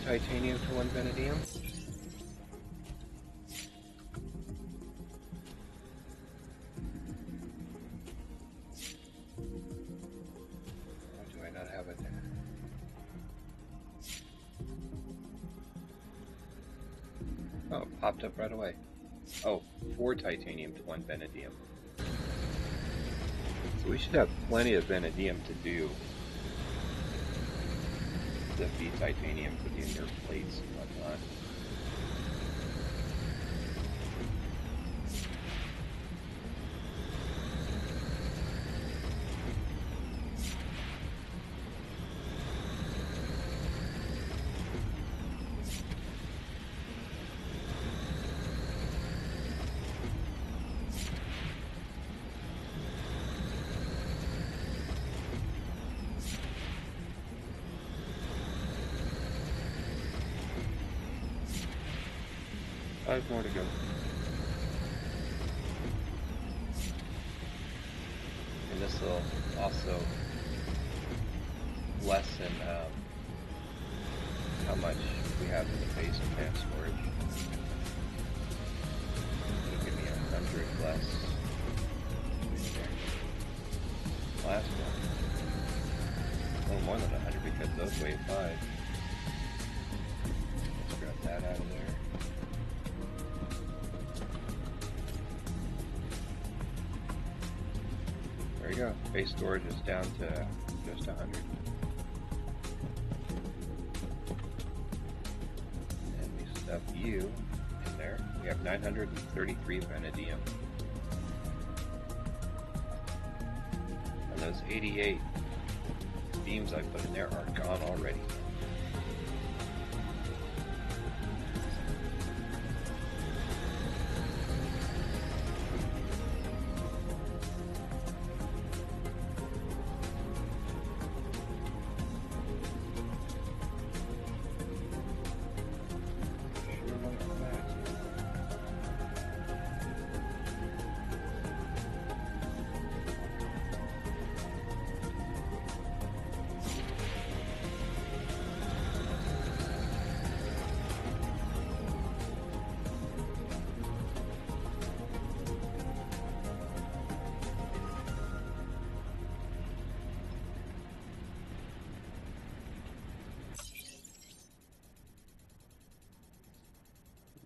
titanium to 1 vanadium. Why do I not have it? Oh, it popped up right away. Oh, 4 titanium to 1 vanadium. So we should have plenty of vanadium to do the feed titanium for the inert plates and whatnot. Five more to go. And this will also lessen how much we have in the base plant storage. It'll give me 100 less. Last one. A little more than 100 because those weigh 5. Let's grab that out of there. There you go. Base storage is down to just 100. And we stuff you in there. We have 933 vanadium. And those 88 beams I put in there are gone already.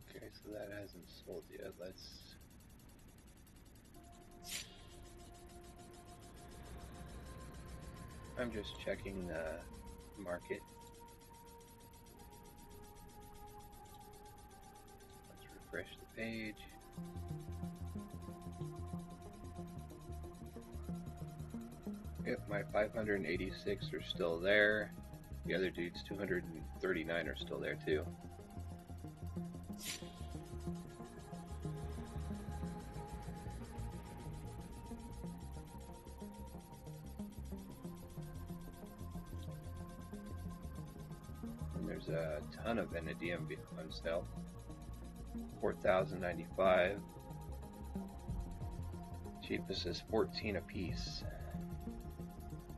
Okay, so that hasn't sold yet. I'm just checking the market. Let's refresh the page. Yep, my 586 are still there. The other dude's 239 are still there too. There's a ton of vanadium on sale. 4,095. Cheapest is 14 a piece.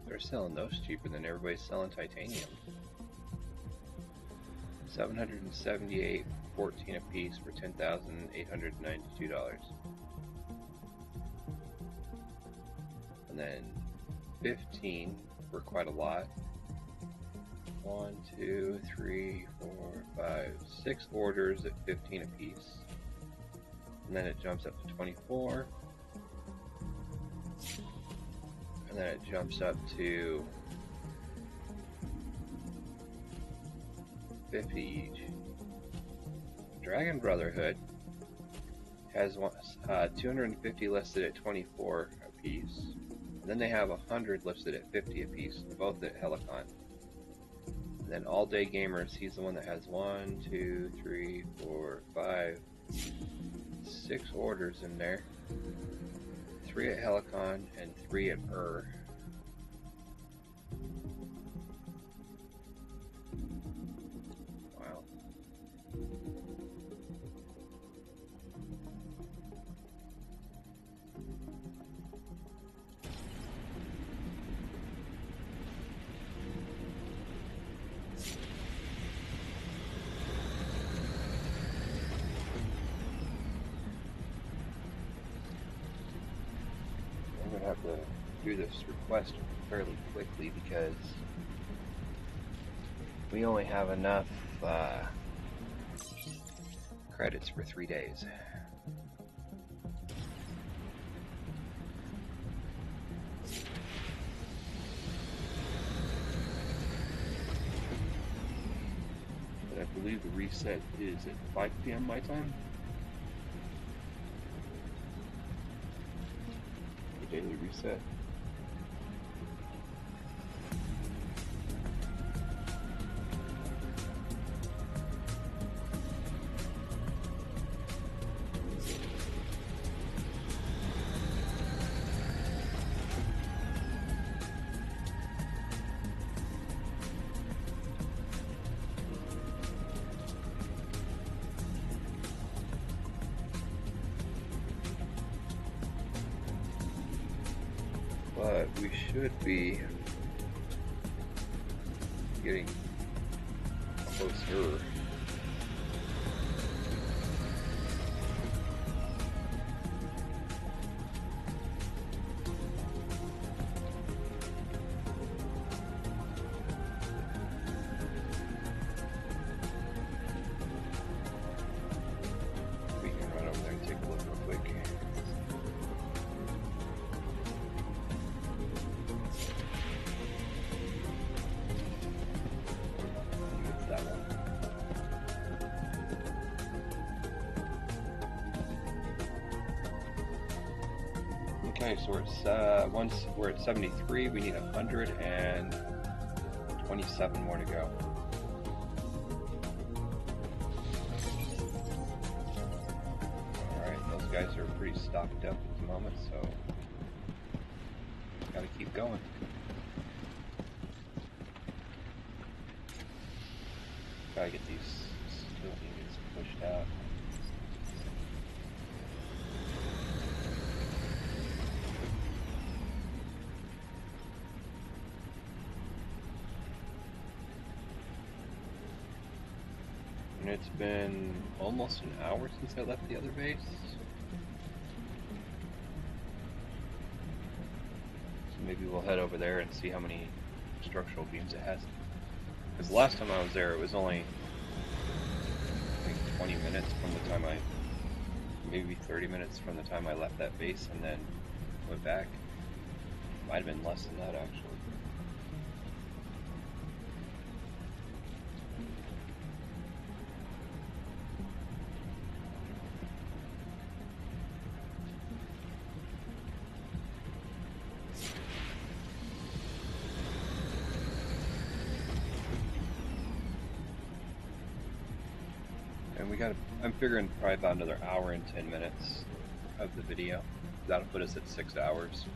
They're selling those cheaper than everybody's selling titanium. 778, 14 a piece for $10,892. And then 15 for quite a lot. 1, 2, 3, 4, 5, 6 orders at 15 a piece. And then it jumps up to 24. And then it jumps up to 50 each. Dragon Brotherhood has 250 listed at 24 a piece. And then they have 100 listed at 50 a piece, both at Helicon. And then All Day Gamers, he's the one that has 1, 2, 3, 4, 5, 6 orders in there. 3 at Helicon and 3 at Wow. through this request fairly quickly because we only have enough credits for 3 days. But I believe the reset is at 5 p.m. my time. The daily reset. But we should be getting closer. We can run over there and take a look real quick. It's that one. Okay, so we're at 73. We need 127 more to go. All right, those guys are pretty stocked up at the moment, so gotta keep going. Gotta get these steel ingots pushed out. And it's been almost an hour since I left the other base. So maybe we'll head over there and see how many structural beams it has. Because the last time I was there, it was only, I think, 20 minutes from the time maybe 30 minutes from the time I left that base and then went back. Might have been less than that, actually. And I'm figuring probably about another hour and 10 minutes of the video. That'll put us at 6 hours.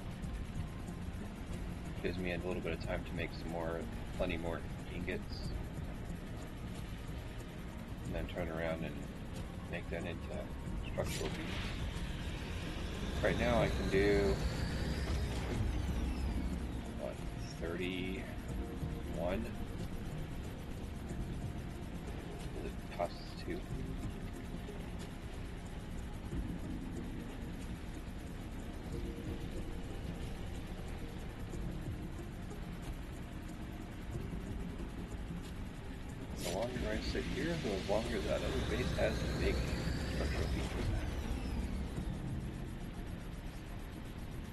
Gives me a little bit of time to make plenty more ingots. And then turn around and make that into structural beams. Right now I can do, 31? It costs 2. The longer I sit here, the longer that other base has to make structural beams.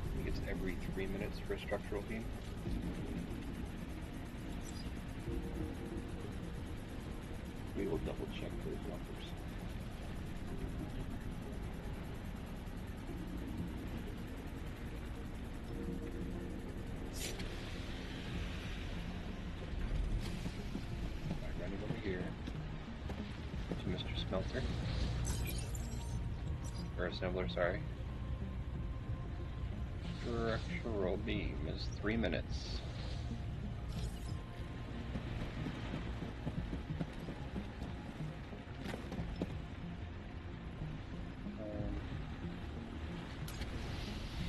I think it's every 3 minutes for a structural beam. We will double check those numbers. Running over here to Mr. Smelter. Or assembler, sorry. Structural beam is 3 minutes.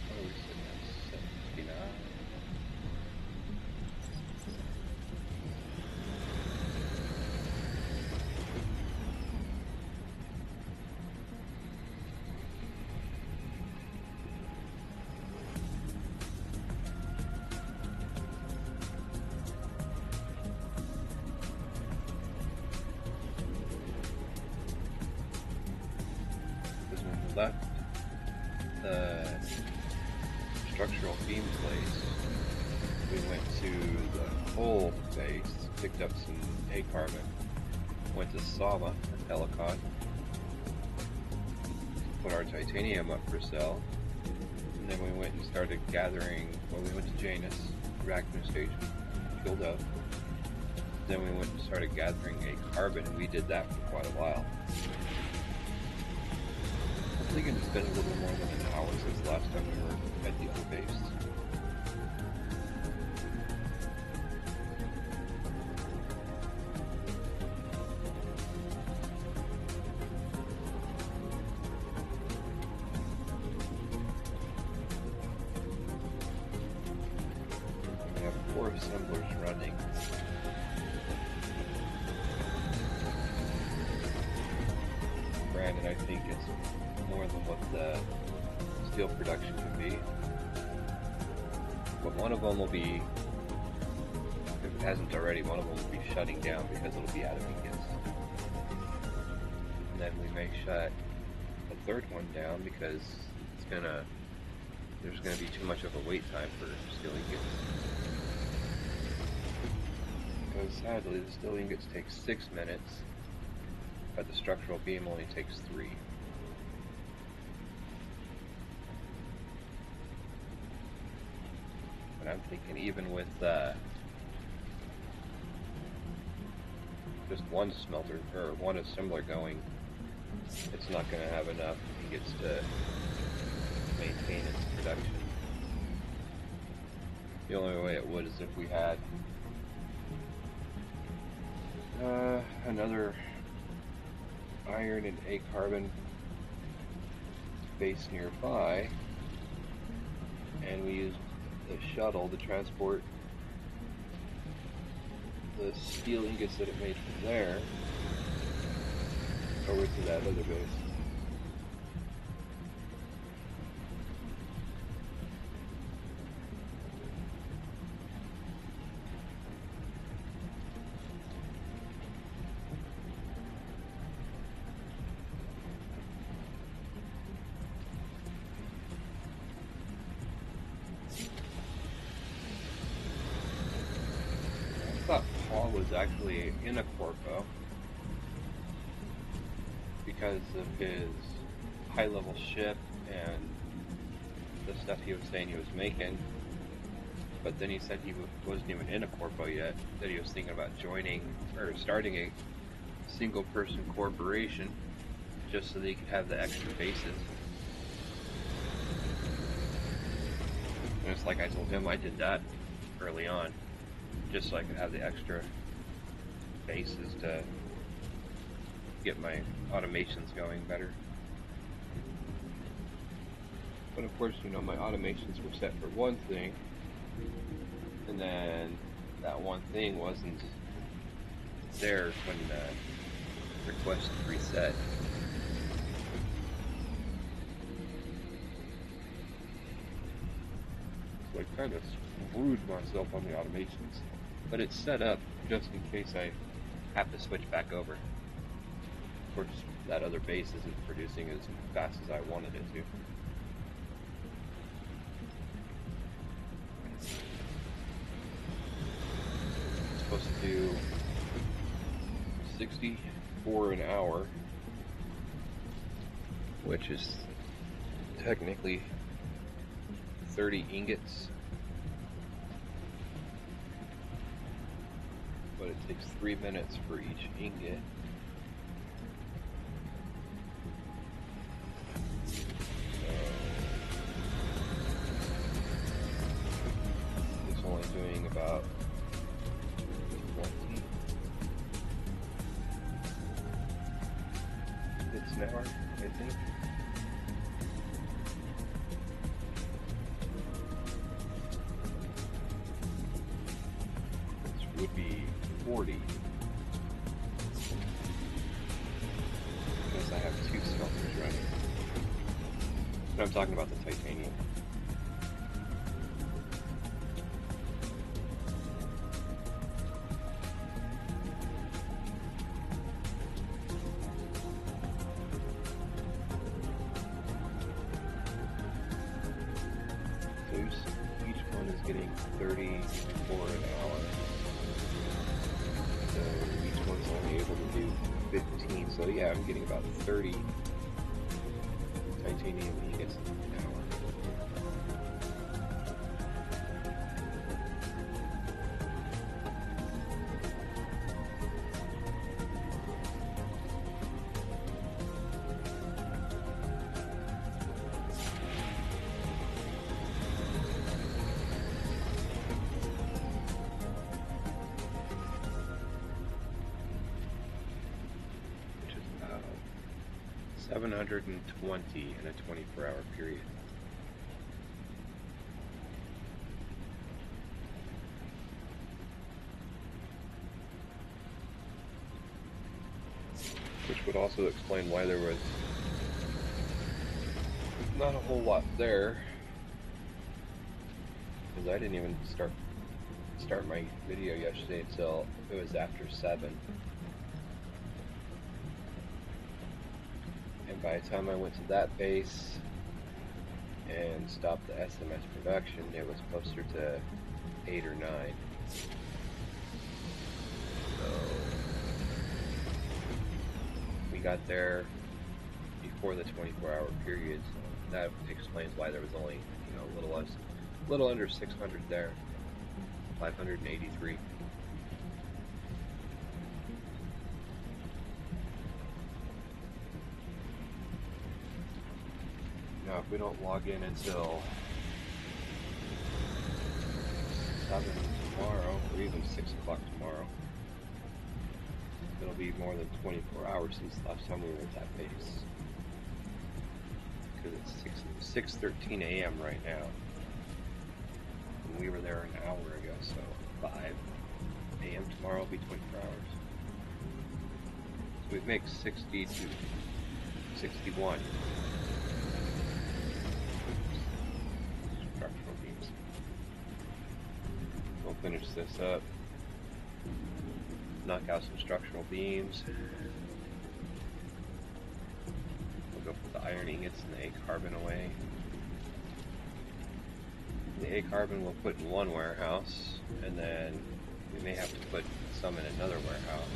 What are we sitting at? 79. left the structural beam place, we went to the coal base, picked up some A carbon, went to Sala, Helicon, put our titanium up for sale, and then we went and started gathering. Well, we went to Janus, reactor station, fueled up. Then we went and started gathering A carbon, and we did that for quite a while. I think it's been a little more than an hour since the last time we were at the other base. We have 4 assemblers running. Granted, I think it's more than what the steel production can be. But one of them will be, if it hasn't already, one of them will be shutting down because it'll be out of ingots. And then we may shut a third one down because there's gonna be too much of a wait time for steel ingots. Because sadly, the steel ingots take 6 minutes, but the structural beam only takes 3. But I'm thinking even with just one smelter or one assembler going, it's not going to have enough ingots to maintain its production. The only way it would is if we had another iron and A carbon base nearby, and we used the shuttle to transport the steel ingots that it made from there over to that other base. I thought Paul was actually in a Corpo because of his high-level ship and the stuff he was saying he was making. But then he said he wasn't even in a Corpo yet, that he was thinking about joining or starting a single-person corporation just so that he could have the extra bases. And it's like I told him I did that early on, just so I could have the extra bases to get my automations going better. But of course, you know, my automations were set for one thing, and then that one thing wasn't there when the request reset. So I kind of screwed myself on the automations. But it's set up just in case I have to switch back over. Of course, that other base isn't producing as fast as I wanted it to. It's supposed to do 64 an hour, which is technically 30 ingots. But it takes 3 minutes for each ingot. It's only doing about 20 ingots an hour, I think. Which would be 40. Because I have 2 smelters running. But I'm talking about the titanium. beams, each one is getting 34 an hour. So each one's only able to do 15. So yeah, I'm getting about 30 titanium ingots an hour. Which is about 720 in a 24-hour period. Which would also explain why there was not a whole lot there, because I didn't even start my video yesterday until it was after 7. And by the time I went to that base and stopped the SMS production, it was closer to 8 or 9. So we got there before the 24-hour period, so that explains why there was only, you know, a little under 600 there, 583. Now, if we don't log in until 7 tomorrow, or even 6 o'clock tomorrow, it'll be more than 24 hours since the last time we were at that base. Because it's 6:13 a.m. right now. And we were there an hour ago, so 5 a.m. tomorrow will be 24 hours. So we make 60 to 61 structural beams. We'll finish this up. Knock out some structural beams. We'll go put the iron ingots and the A carbon away. The A carbon we'll put in one warehouse, and then we may have to put some in another warehouse.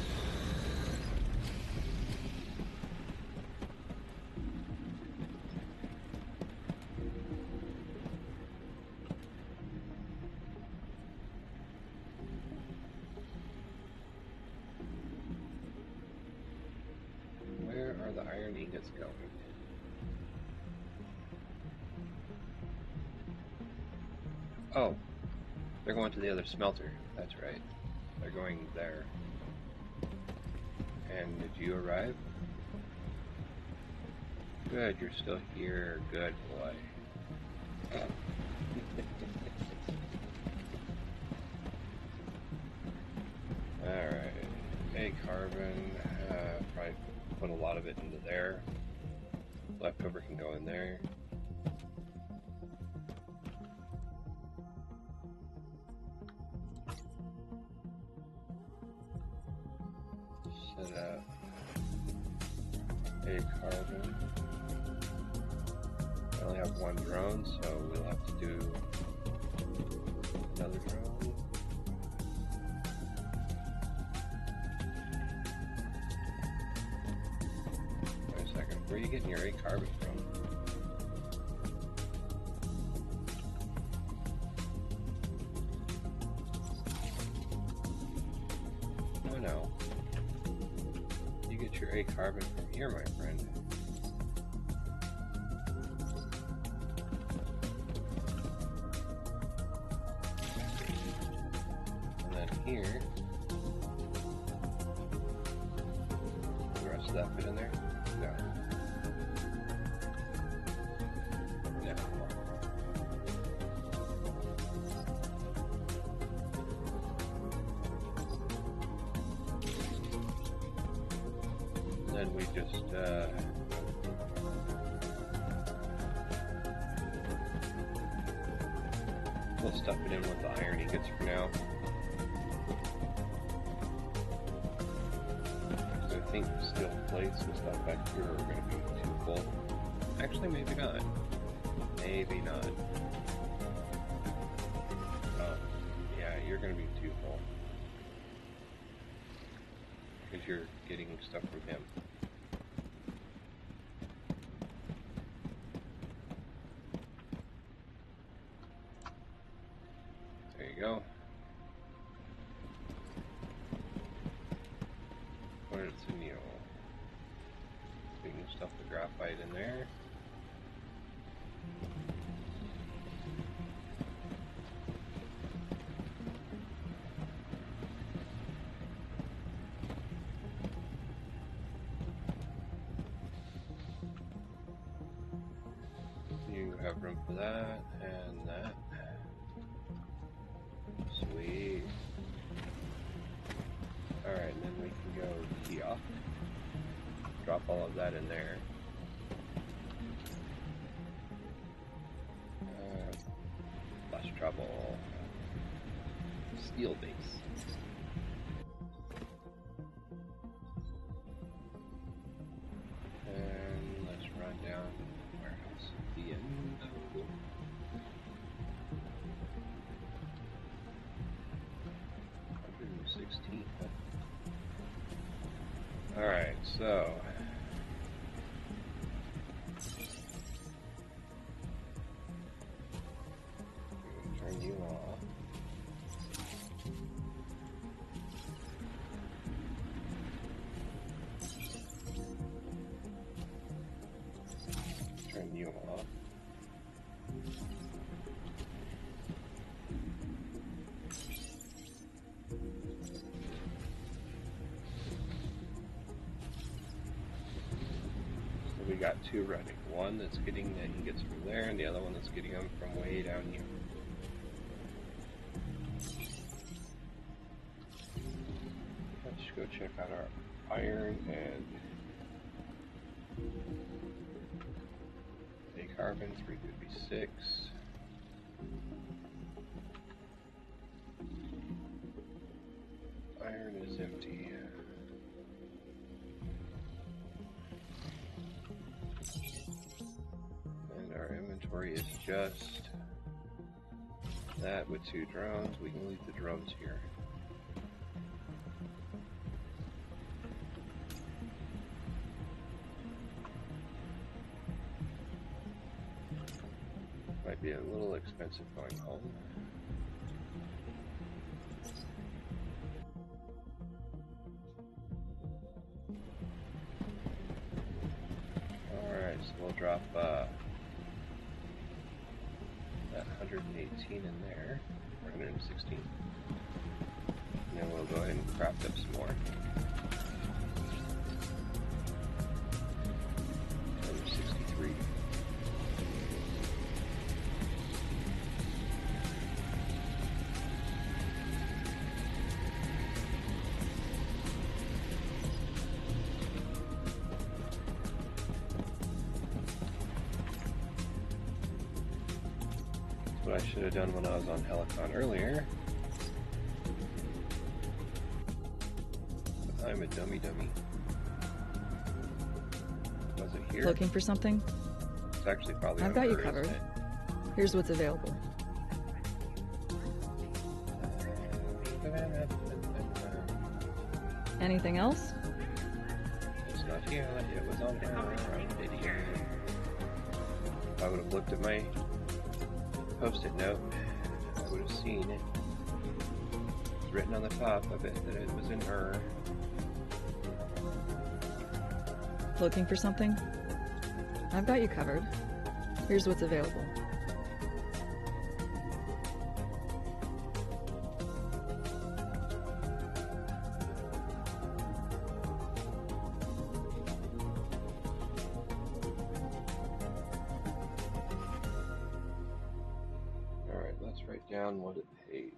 Where are the iron ingots going? Oh, they're going to the other smelter. That's right. They're going there. And did you arrive? Good, you're still here. Good boy. Alright. A carbon. Probably put a lot of it into there. Leftover can go in there. Set up a carbon. I only have one drone, so we'll have to do another drone. Wait a second, where are you getting your A carbon from? Oh no. You get your A carbon from here, my friend. And then here, the rest of that fit in there? No. No. Then we just we'll stuff it in with the iron ingots for now. So I think steel plates and stuff back here are going to be too full. Actually, maybe not. Maybe not. you're going to be too full. Because you're getting stuff from him. There you go. Quartz anneal. Putting stuff to graphite in there. You have room for that and that. Sweet. Alright, and then we can go kiosk. Drop all of that in there. Less trouble. Steel base. And let's run down warehouse at the end. 116. Alright, so turn you off. Turn you off. So we got two running. One that's getting the ingots from there, and the other one that's getting them from way down here. Let's go check out our iron and a carbon 356. Iron is empty. And our inventory is just that with 2 drones. We can leave the drones here. Might be a little expensive going home. Alright, so we'll drop that 118 in there, or 116. And then we'll go ahead and craft up some more. 163. What I should have done when I was on Helicon earlier. But I'm a dummy. Was it here? Looking for something? It's actually probably I've on got you her, covered. isn't it? Here's what's available. Anything else? It's not here. It was on her. I'm an idiot. If I would have looked at my post-it note, I would have seen it. It's written on the top of it that it was in her. Looking for something? I've got you covered. Here's what's available. Alright, let's write down what it pays.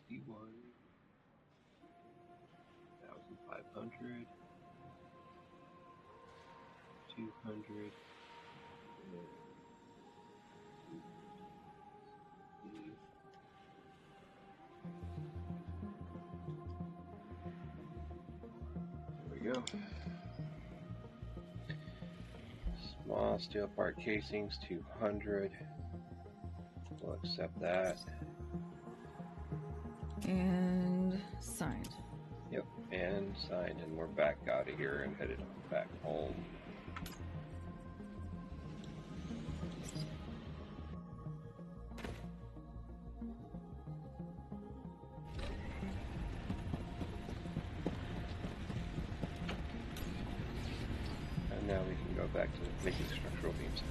$61,500, 200. There we go. Small steel part casings, 200. We'll accept that. And signed. Yep, and signed, and we're back out of here and headed back home. And now we can go back to making structural beams.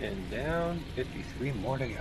And down, 53 more to go.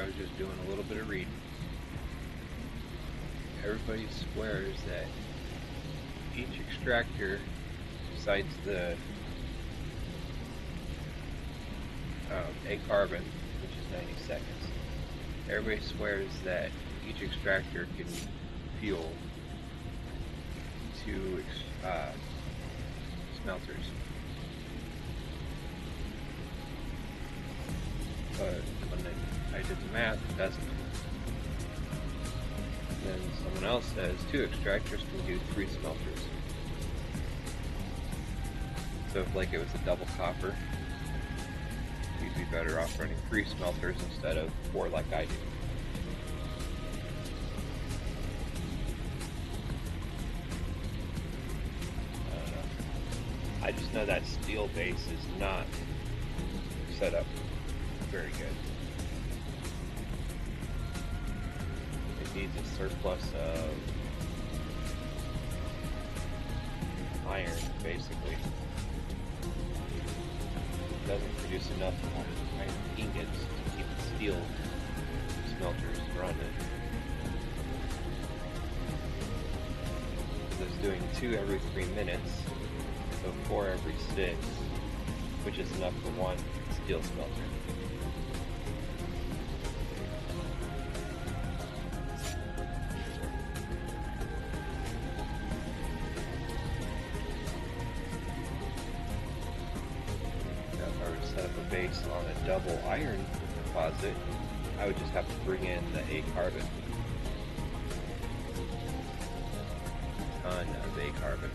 was just doing a little bit of reading. Everybody swears that each extractor, besides the A carbon, which is 90 seconds, everybody swears that each extractor can fuel two smelters. But when I did the math, it doesn't. Then someone else says 2 extractors can do 3 smelters. So if like it was a double copper, you'd be better off running 3 smelters instead of 4 like I do. I just know that steel base is not set up very good. It needs a surplus of iron, basically. It doesn't produce enough iron ingots to keep the steel smelters running. So it's doing 2 every 3 minutes, so 4 every 6, which is enough for 1 steel smelter. Base on a double iron deposit, I would just have to bring in the A carbon. Ton of A carbon.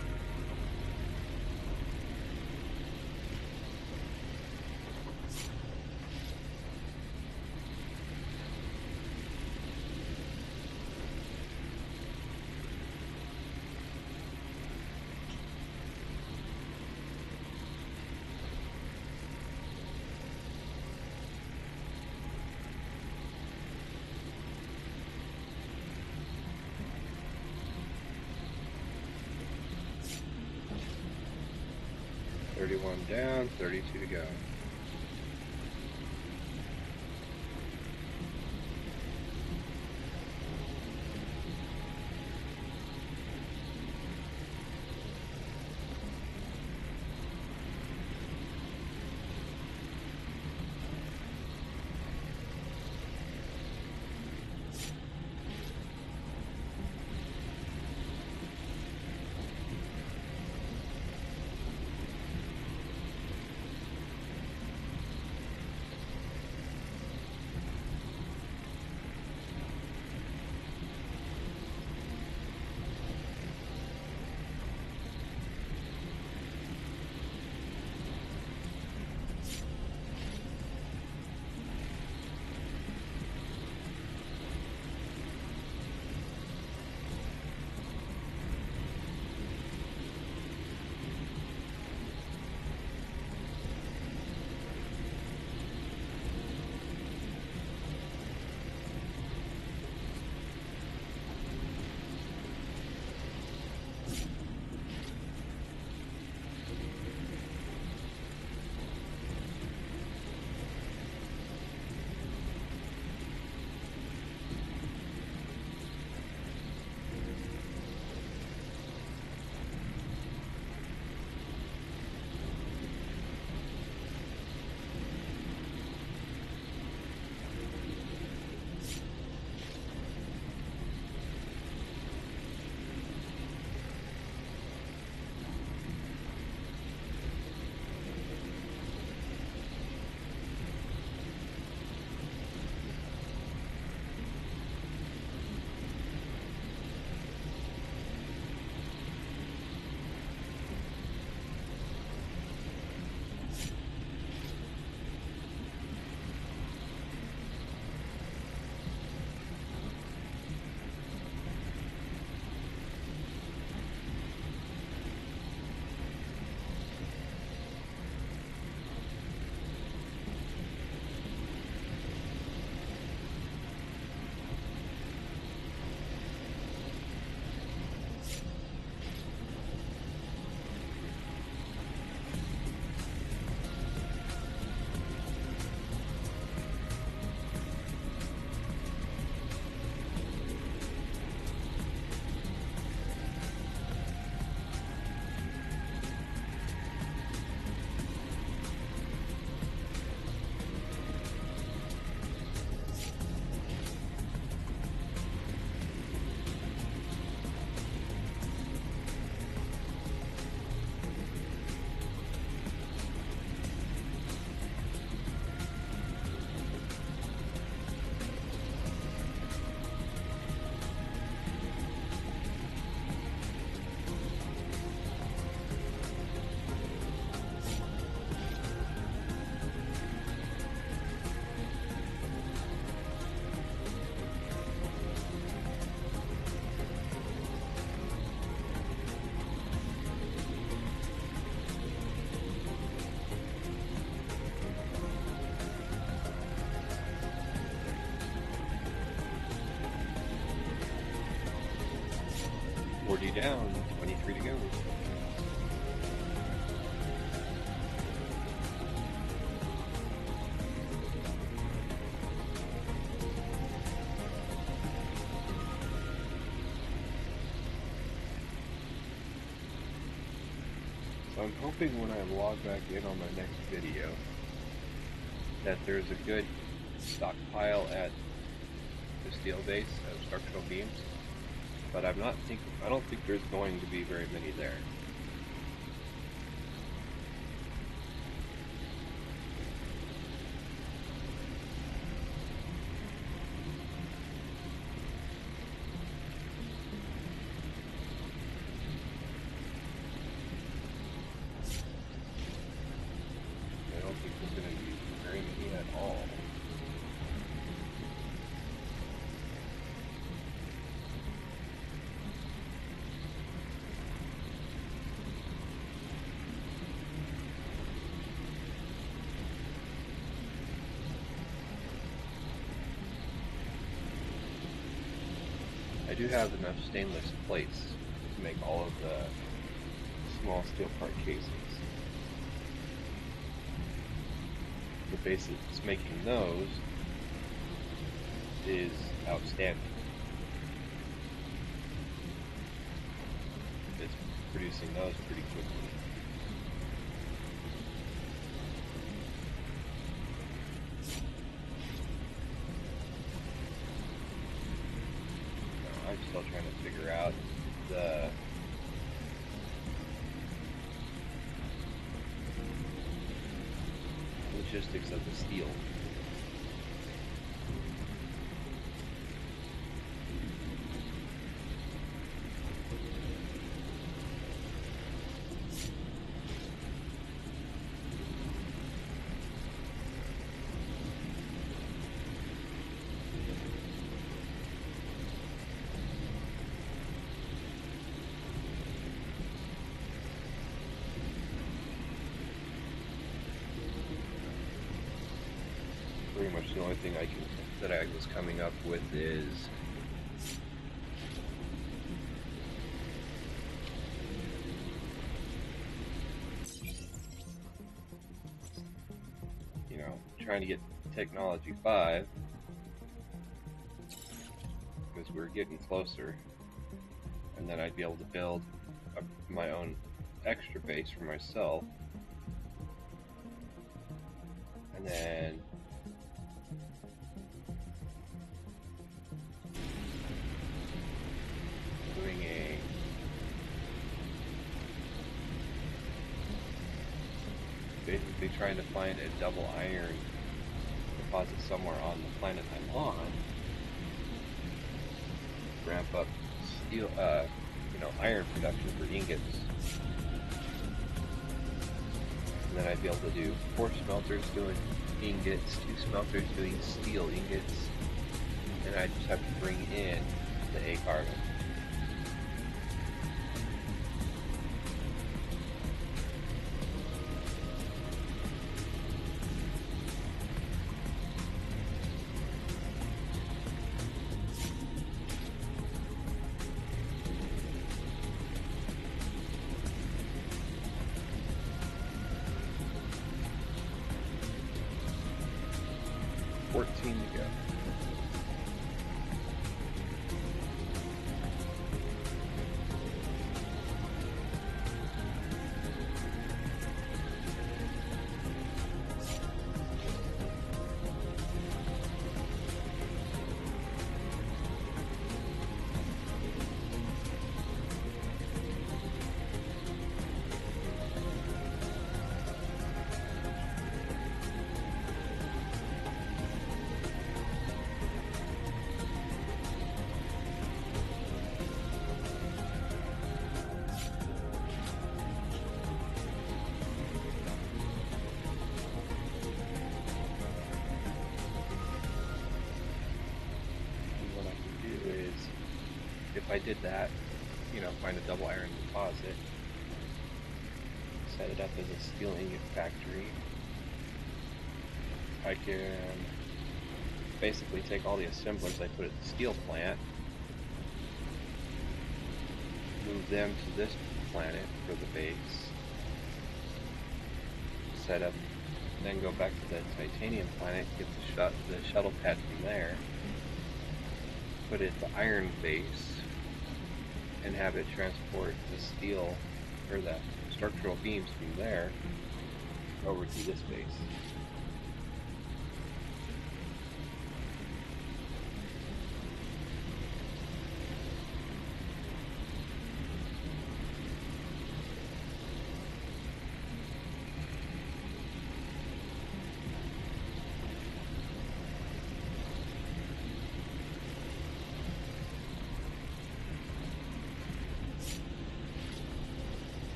$31 down, $32 to go. down, 23 to go. So I'm hoping when I log back in on my next video that there's a good stockpile at the steel base of structural beams, but I don't think there's going to be very many there. I don't think there's going to be very many at all. I do have enough stainless plates to make all of the small steel part casings. The basics making those is outstanding. It's producing those pretty quickly. I'm still trying to figure out the logistics of the steel. Pretty much the only thing that I was coming up with is trying to get technology 5 because we're getting closer, and then I'd be able to build my own extra base for myself, and then basically trying to find a double iron deposit somewhere on the planet I'm on, ramp up steel, iron production for ingots, and then I'd be able to do 4 smelters doing ingots, 2 smelters doing steel ingots, and I just have to bring in the A carbon. To go. If I did that, find a double iron deposit, set it up as a steel ingot factory, I can basically take all the assemblers I put at the steel plant, move them to this planet for the base, set up, then go back to the titanium planet, get the shuttle pad from there, put it at the iron base, and have it transport the steel or the structural beams from there over to this base.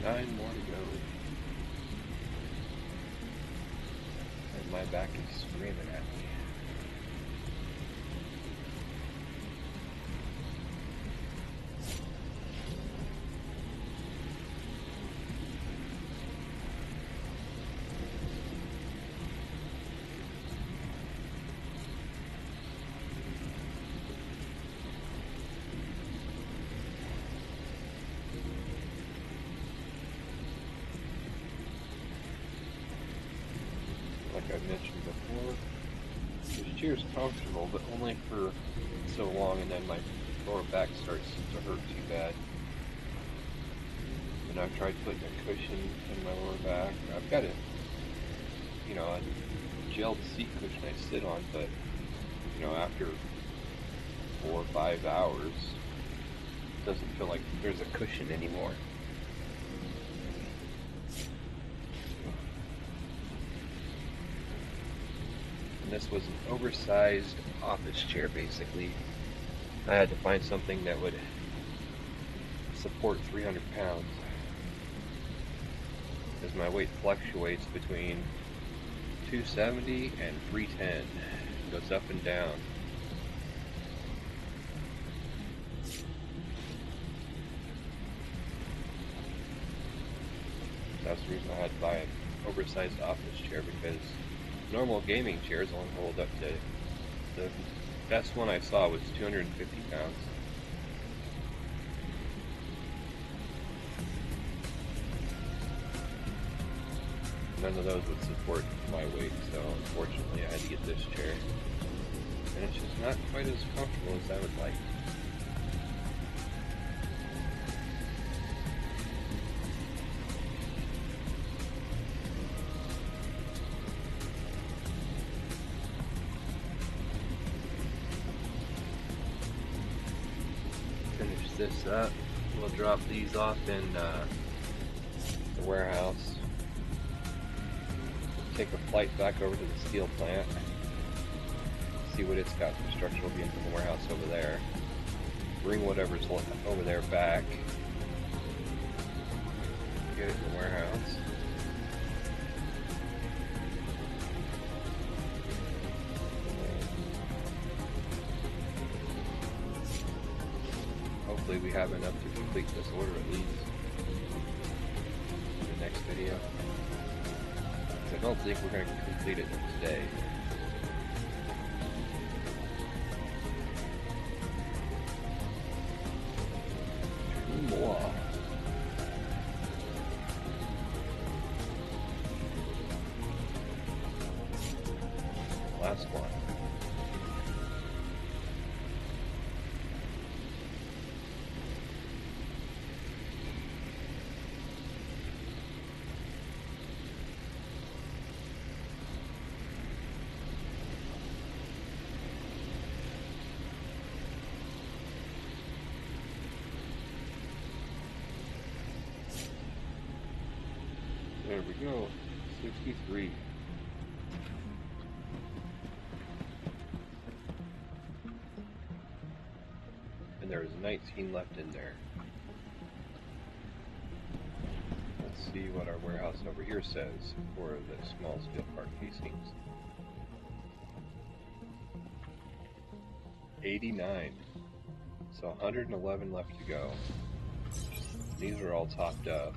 Nine more to go. And my back is screaming at me. Like I mentioned before, this chair's comfortable, but only for so long, and then my lower back starts to hurt too bad. And I've tried putting a cushion in my lower back. I've got a gelled seat cushion I sit on, but after 4 or 5 hours, it doesn't feel like there's a cushion anymore. This was an oversized office chair, basically. I had to find something that would support 300 pounds, as my weight fluctuates between 270 and 310. It goes up and down. That's the reason I had to buy an oversized office chair, because normal gaming chairs only hold up to, the best one I saw was 250 pounds. None of those would support my weight, so unfortunately I had to get this chair. And it's just not quite as comfortable as I would like. This up. We'll drop these off in the warehouse. Take a flight back over to the steel plant. See what it's got for structural beams in the warehouse over there. Bring whatever's over there back. Get it in the warehouse. Hopefully we have enough to complete this order at least in the next video. I don't think we're going to complete it today. Two more. Last one. There we go, 63. And there's 19 left in there. Let's see what our warehouse over here says for the small steel part casings. 89. So 111 left to go. These are all topped up.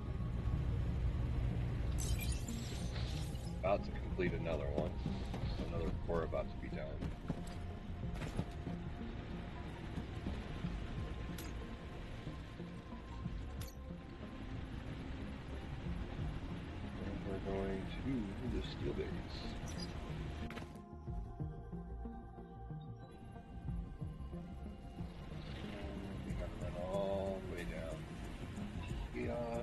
about to complete another one. Another core about to be done. And we're going to the steel base. We got to run all the way down. Yeah.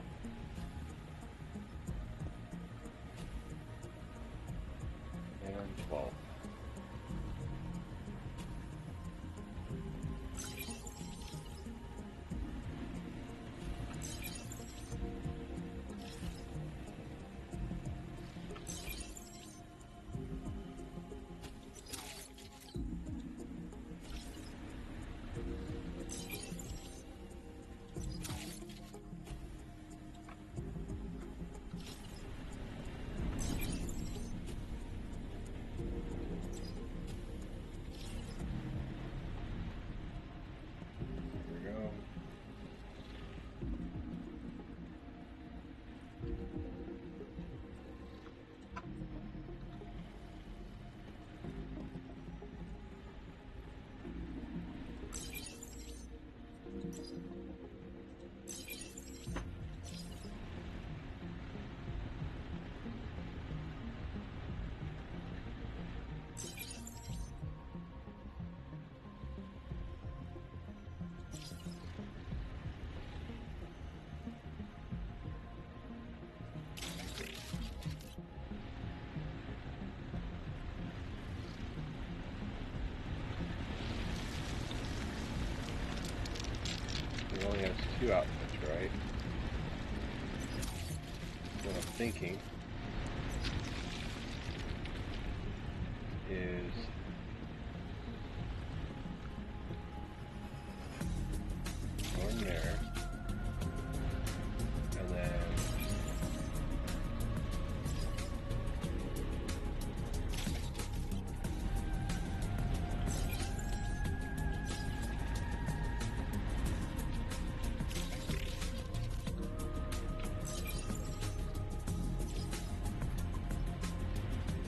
And 12. It only has 2 outputs, right? What I'm thinking is one there, and then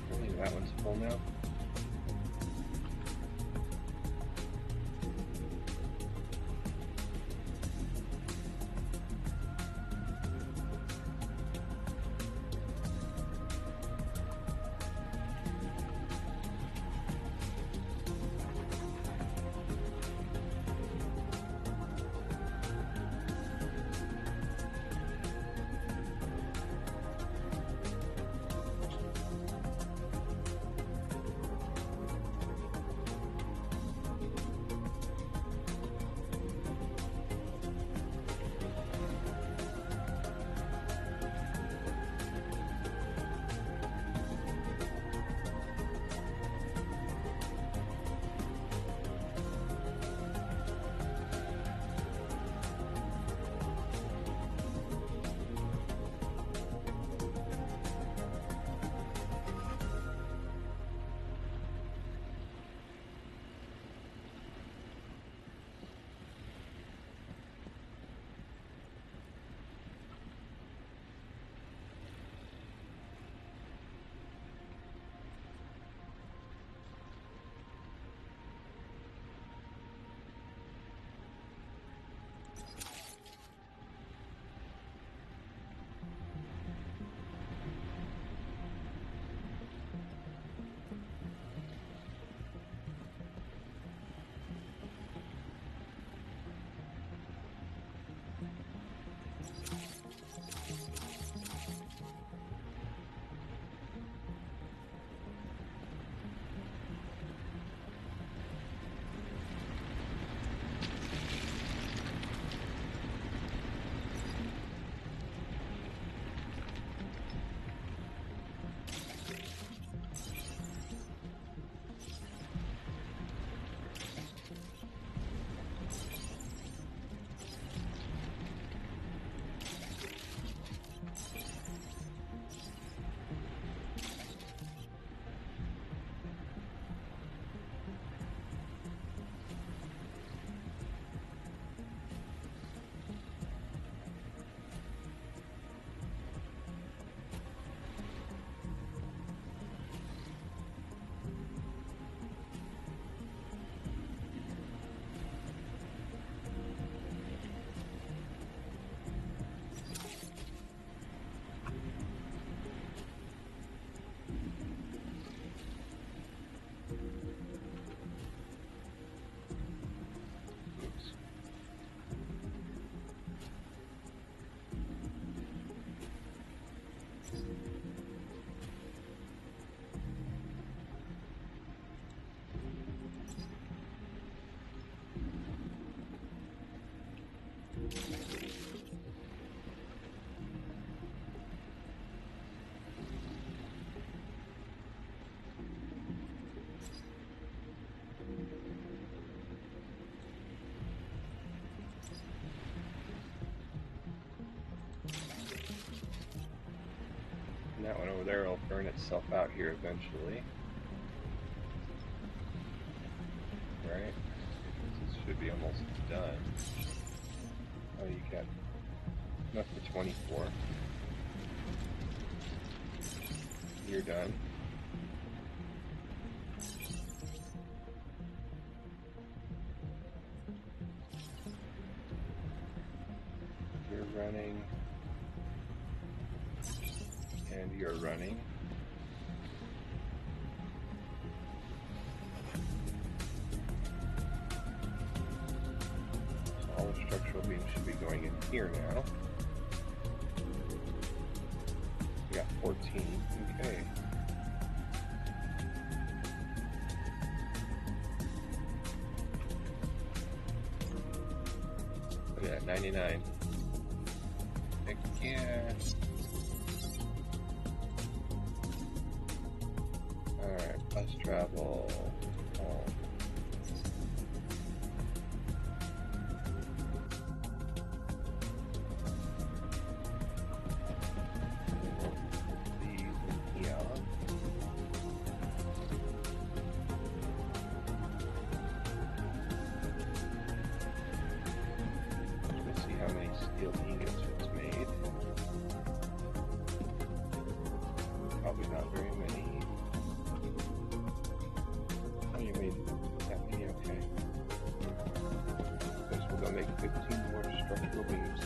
I think that one's full now. And that one over there will burn itself out here eventually. Right? This should be almost done. Oh, you got enough for 24. You're done. You're running. And you're running. So all the structural beams should be going in here now. We got 14. Okay. Look at that, 99. Heck yeah. Alright, bus travel. Home. These in here. Let's see how many steel ingots it's made. Probably not very many. Oh, you made that many, okay. Guess we'll go make 15 more structural beams.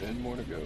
Ten more to go.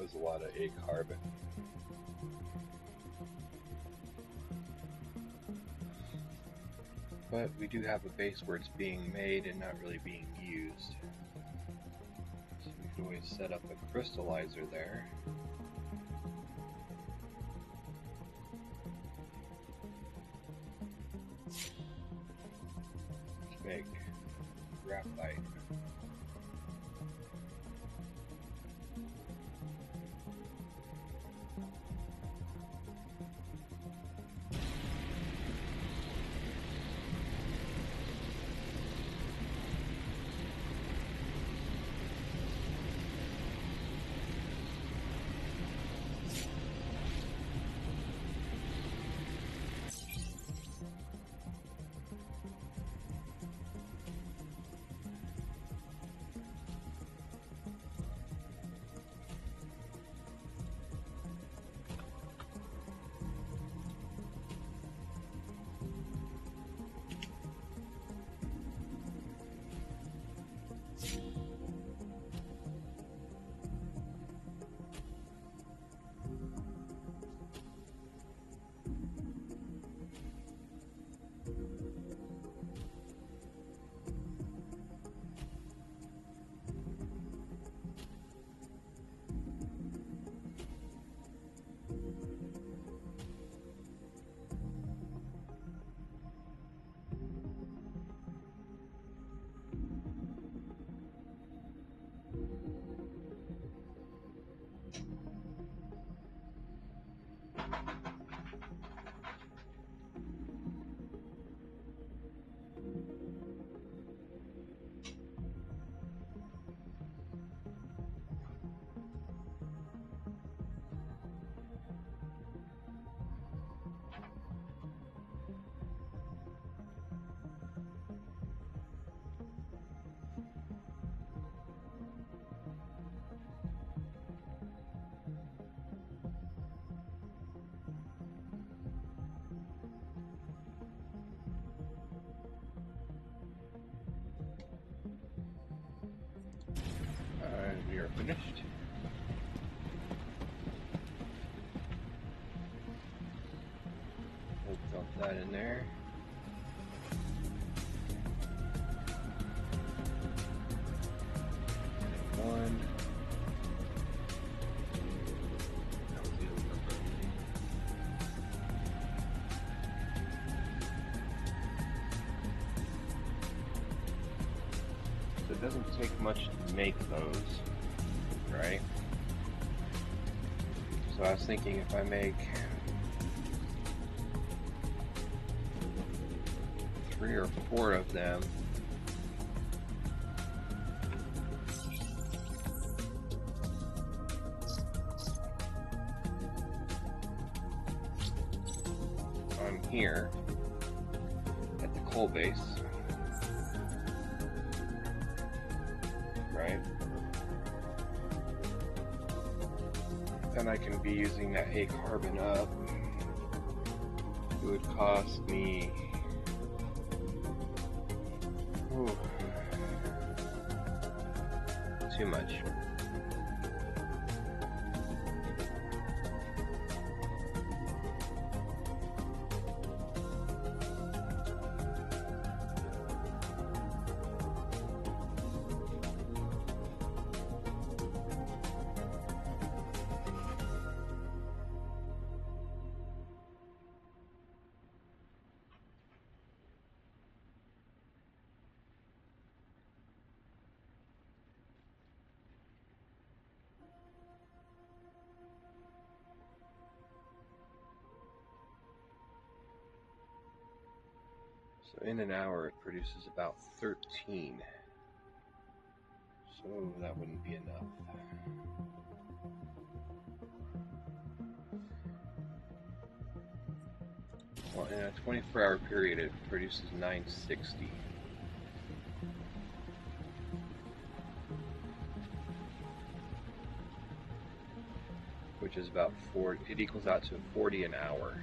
was a lot of A carbon. But we do have a base where it's being made and not really being used. So we can always set up a crystallizer there. Let's make graphite. And we are finished. We'll dump that in there. One. That was the other number. So it doesn't take much to make those, right? So I was thinking if I make 3 or 4 of them, I'm here at the coal base, right? Then I can be using that A carbon up. It would cost me too much. So in an hour it produces about 13. So that wouldn't be enough. Well, in a 24-hour period it produces 960. Which is about 40, it equals out to 40 an hour.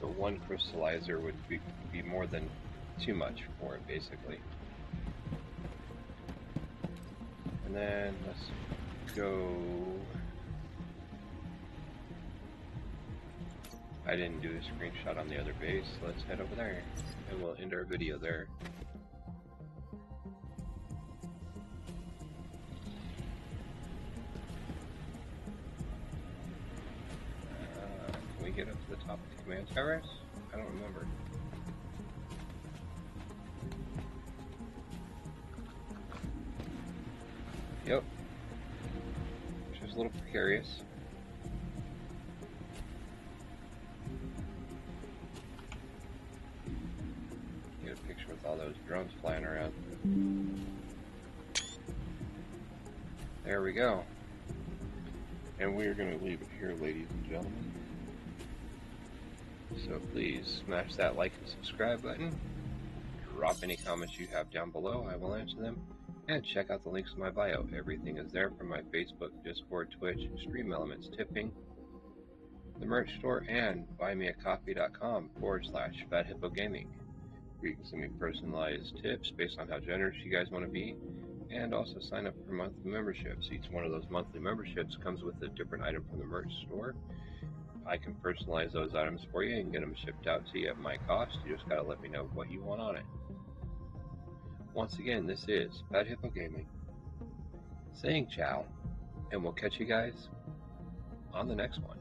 So one crystallizer would be more than too much for it, basically. And then let's go. I didn't do a screenshot on the other base, so let's head over there, and we'll end our video there. Can we get up to the top of the command towers? I don't remember. Yep. Which is a little precarious. Get a picture with all those drones flying around. There we go. And we're going to leave it here, ladies and gentlemen. So please smash that like and subscribe button. Drop any comments you have down below, I will answer them. And check out the links in my bio. Everything is there from my Facebook, Discord, Twitch, Stream Elements, Tipping, the merch store, and buymeacoffee.com/FatHippoGaming. Where you can send me personalized tips based on how generous you guys want to be, and also sign up for monthly memberships. Each one of those monthly memberships comes with a different item from the merch store. I can personalize those items for you and get them shipped out to you at my cost. You just gotta let me know what you want on it. Once again, this is Fat Hippo Gaming saying ciao, and we'll catch you guys on the next one.